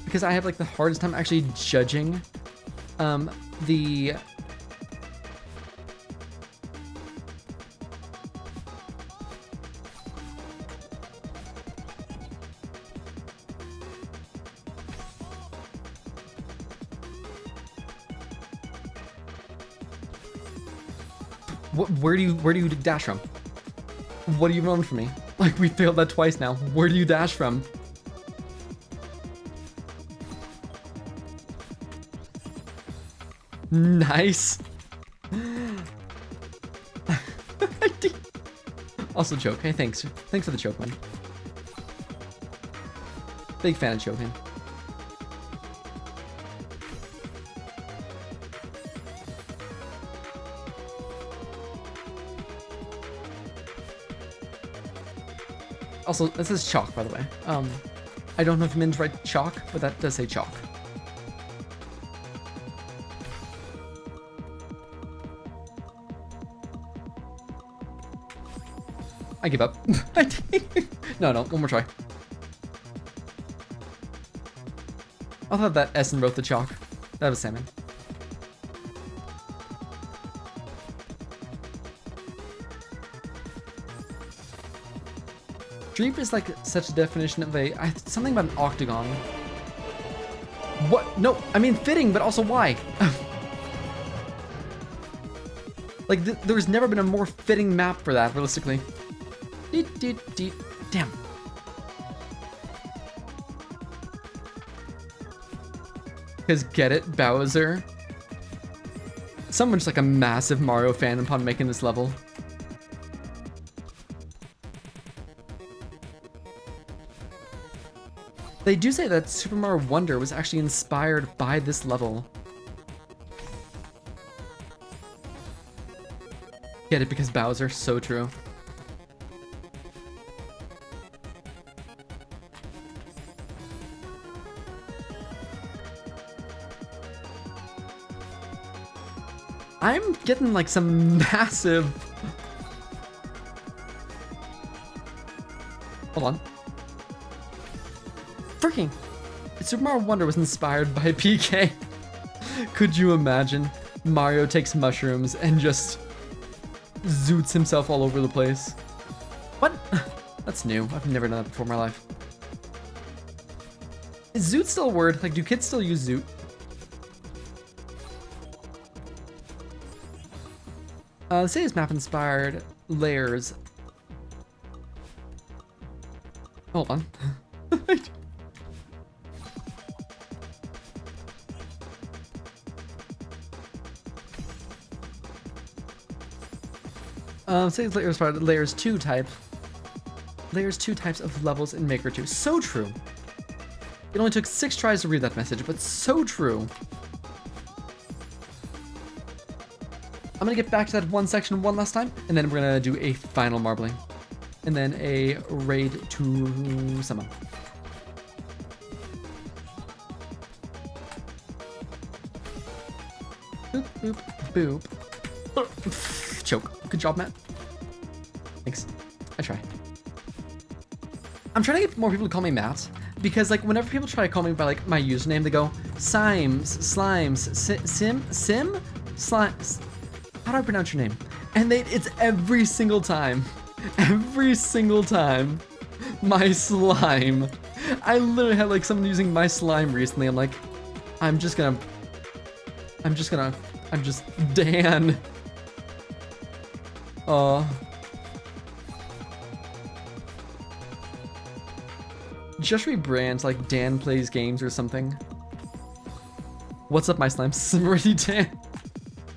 Because I have like the hardest time actually judging the where do you dash from? What do you run from me? Like, we failed that twice now. Where do you dash from? Nice. Also choke. Hey, thanks. Thanks for the choke, man. Big fan of choking. Also, this is chalk, by the way. I don't know if you meant to write chalk, but that does say chalk. I give up. No, one more try. I thought that Essen wrote the chalk. That was salmon. Dreep is like such a definition of something about an octagon. What? No, I mean fitting, but also why? Like there's never been a more fitting map for that, realistically. Damn. Because get it, Bowser? Someone's like a massive Mario fan upon making this level. They do say that Super Mario Wonder was actually inspired by this level. Get it, because Bowser, so true. I'm getting like some massive... Hold on. Freaking! Super Mario Wonder was inspired by PK. Could you imagine? Mario takes mushrooms and just zoots himself all over the place. What? That's new. I've never done that before in my life. Is zoot still a word? Like, do kids still use zoot? Say this map inspired layers. Hold on. Say this layers inspired layers 2 type. Layers 2 types of levels in Maker 2. So true. It only took 6 tries to read that message, but so true. I'm gonna get back to that one section one last time, and then we're gonna do a final marbling. And then a raid to summon. Boop, boop, boop. Choke. Good job, Matt. Thanks. I try. I'm trying to get more people to call me Matt, because like whenever people try to call me by like my username, they go Slimes, Slimes. How do I pronounce your name? And it's every single time. Every single time. My slime. I literally had like someone using my slime recently. I'm like, I'm just Dan. Just rebrand like Dan Plays Games or something. What's up, my slime? Simeridian.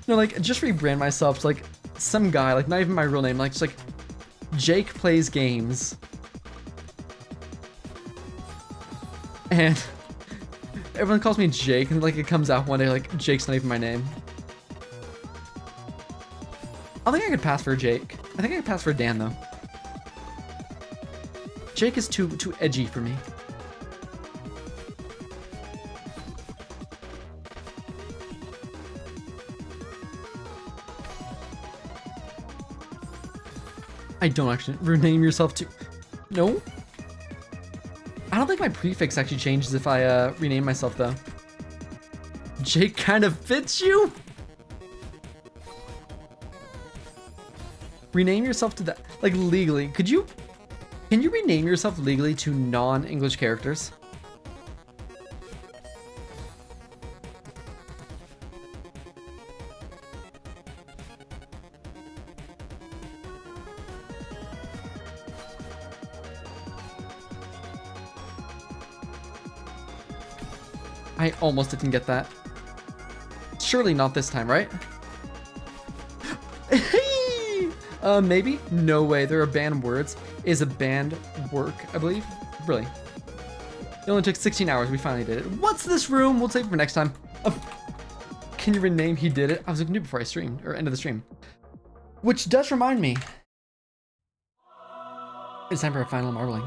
No, like, just rebrand myself to, like, some guy, like, not even my real name, like, just, like, Jake plays games. And everyone calls me Jake, and, like, it comes out one day, like, Jake's not even my name. I think I could pass for Jake. I think I could pass for Dan, though. Jake is too edgy for me. I don't actually rename yourself to. No. I don't think my prefix actually changes if I rename myself though. Jake kind of fits you. Rename yourself to that, like legally. Can you rename yourself legally to non-English characters? I almost didn't get that. Surely not this time, right? Maybe? No way. There are banned words. Is a banned work, I believe. Really. It only took 16 hours. We finally did it. What's this room? We'll save it for next time. Can you rename He Did It? I was looking to do before I streamed, or ended the stream. Which does remind me. It's time for a final marbling.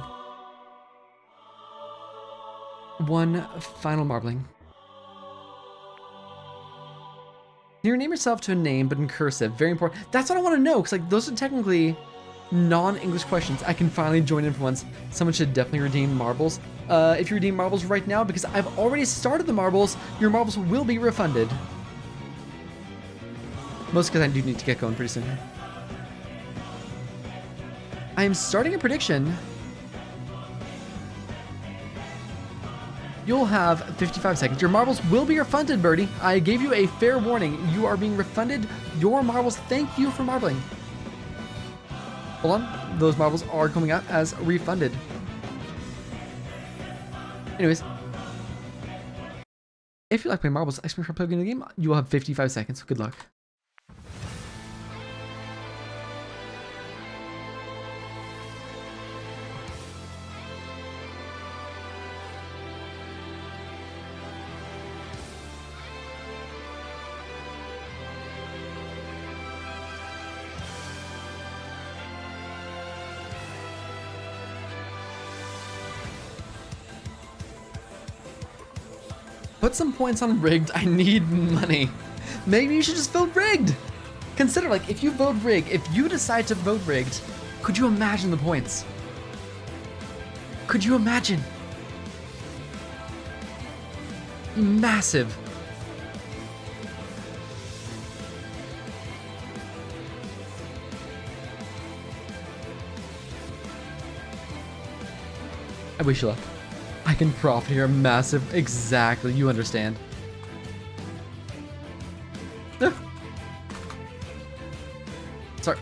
One final marbling. Can you rename yourself to a name, but in cursive? Very important. That's what I want to know, because like those are technically non-English questions. I can finally join in for once. Someone should definitely redeem marbles. If you redeem marbles right now, because I've already started the marbles, your marbles will be refunded. Most because I do need to get going pretty soon. I am starting a prediction. You'll have 55 seconds. Your marbles will be refunded, Birdie. I gave you a fair warning. You are being refunded your marbles. Thank you for marbling. Hold on. Those marbles are coming out as refunded. Anyways. If you like playing marbles, ask me for playing the game. You will have 55 seconds. Good luck. Put some points on rigged. I need money. Maybe you should just vote rigged. Consider, like, if you vote rigged, if you decide to vote rigged, could you imagine the points? Could you imagine? Massive. I wish you luck. I can profit here massive. Exactly, you understand. Sorry.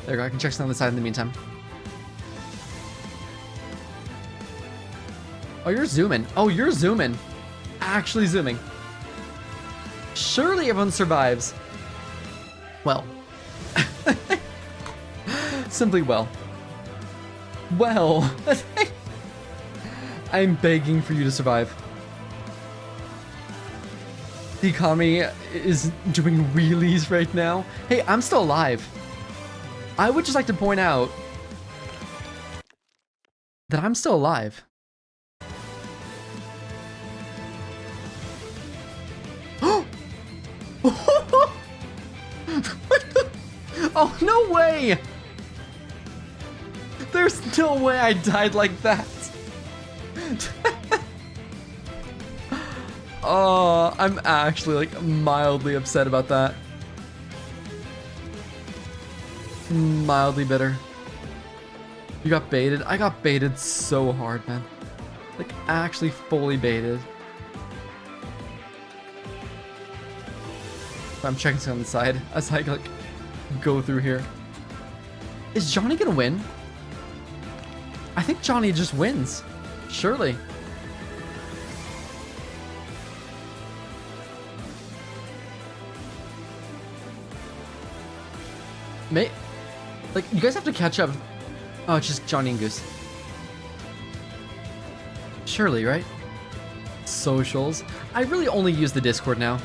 There you go, I can check something on the side in the meantime. Oh, you're zooming. Oh, you're zooming. Actually zooming. Surely everyone survives. Well. Simply well. Well. I'm begging for you to survive. The economy is doing wheelies right now. Hey, I'm still alive. I would just like to point out that I'm still alive. Oh, no way! There's no way I died like that. Oh, I'm actually like mildly upset about that. Mildly bitter. You got baited? I got baited so hard, man. Like actually fully baited. I'm checking something on the side as I like go through here. Is Johnny gonna win? I think Johnny just wins. Surely. Like, you guys have to catch up. Oh, it's just Johnny and Goose. Surely, right? Socials. I really only use the Discord now.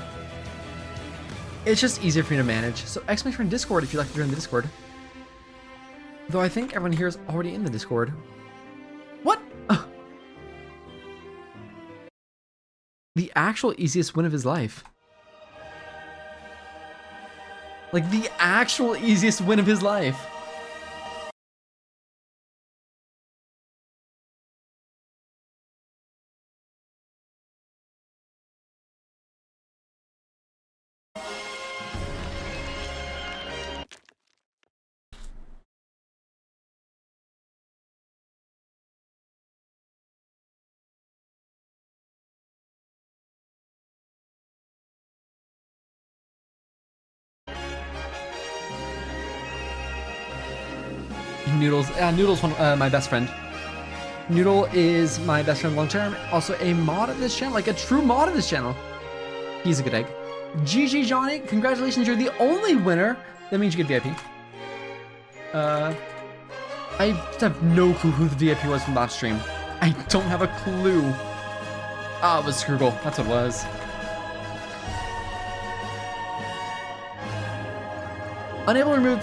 It's just easier for me to manage. So exclamation Discord if you'd like to join the Discord. Though I think everyone here is already in the Discord. What? The actual easiest win of his life. Like, the actual easiest win of his life. Noodles. Noodle's my best friend. Noodle is my best friend long term. Also a mod of this channel, like a true mod of this channel. He's a good egg. GG Johnny, congratulations, you're the only winner. That means you get VIP. I have no clue who the VIP was from last stream. I don't have a clue. Ah, it was Skruggle. That's what it was. Unable to remove.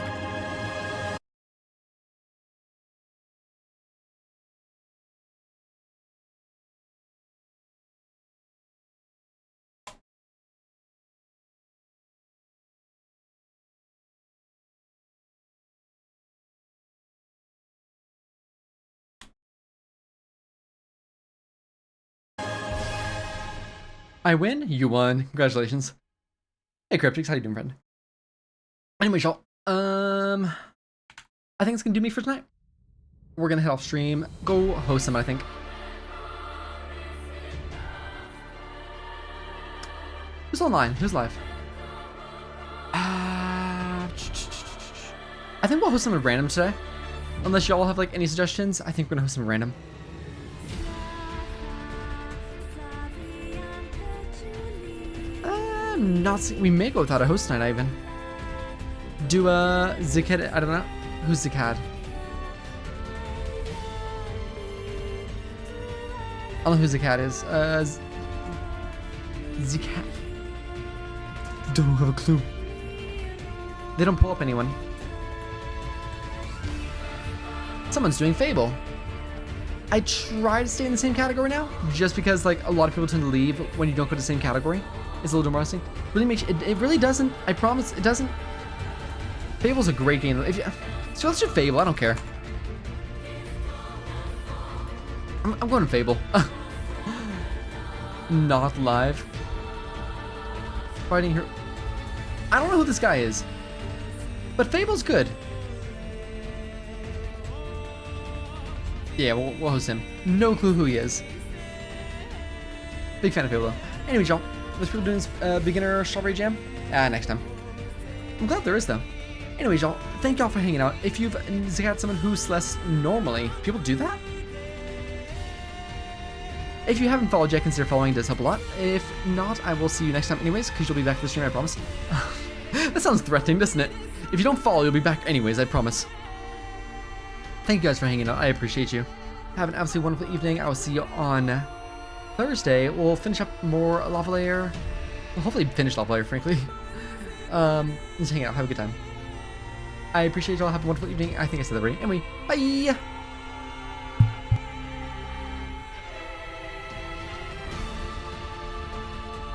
I win, you won. Congratulations. Hey Cryptix, how you doing, friend? Anyway, y'all, I think it's gonna do me for tonight. We're gonna head off stream, go host some, I think. Who's online? Who's live? I think we'll host some at random today. Unless y'all have like any suggestions, I think we're gonna host some random. We may go without a host tonight, Ivan. Do Zikad, I don't know. Who's Zikad? I don't know who Zikad is. Zikad. Don't have a clue. They don't pull up anyone. Someone's doing Fable. I try to stay in the same category now, just because like a lot of people tend to leave when you don't go to the same category. It's a little depressing. Really makes it really doesn't. I promise it doesn't. Fable's a great game. So let's do Fable. I don't care. I'm going to Fable. Not live. Fighting here. I don't know who this guy is, but Fable's good. Yeah, we'll host him. No clue who he is. Big fan of Fable. Anyway, y'all. There's people doing this beginner strawberry jam? Next time. I'm glad there is, though. Anyways, y'all, thank y'all for hanging out. If you've got someone who's Celeste normally, people do that? If you haven't followed yet, consider following. It does help a lot. If not, I will see you next time anyways, because you'll be back to the stream, I promise. That sounds threatening, doesn't it? If you don't follow, you'll be back anyways, I promise. Thank you guys for hanging out. I appreciate you. Have an absolutely wonderful evening. I will see you on Thursday. We'll finish up more Lava Layer. We'll hopefully finish Lava Layer, frankly. Just hang out. Have a good time. I appreciate y'all. Have a wonderful evening. I think I said that right. Anyway, bye!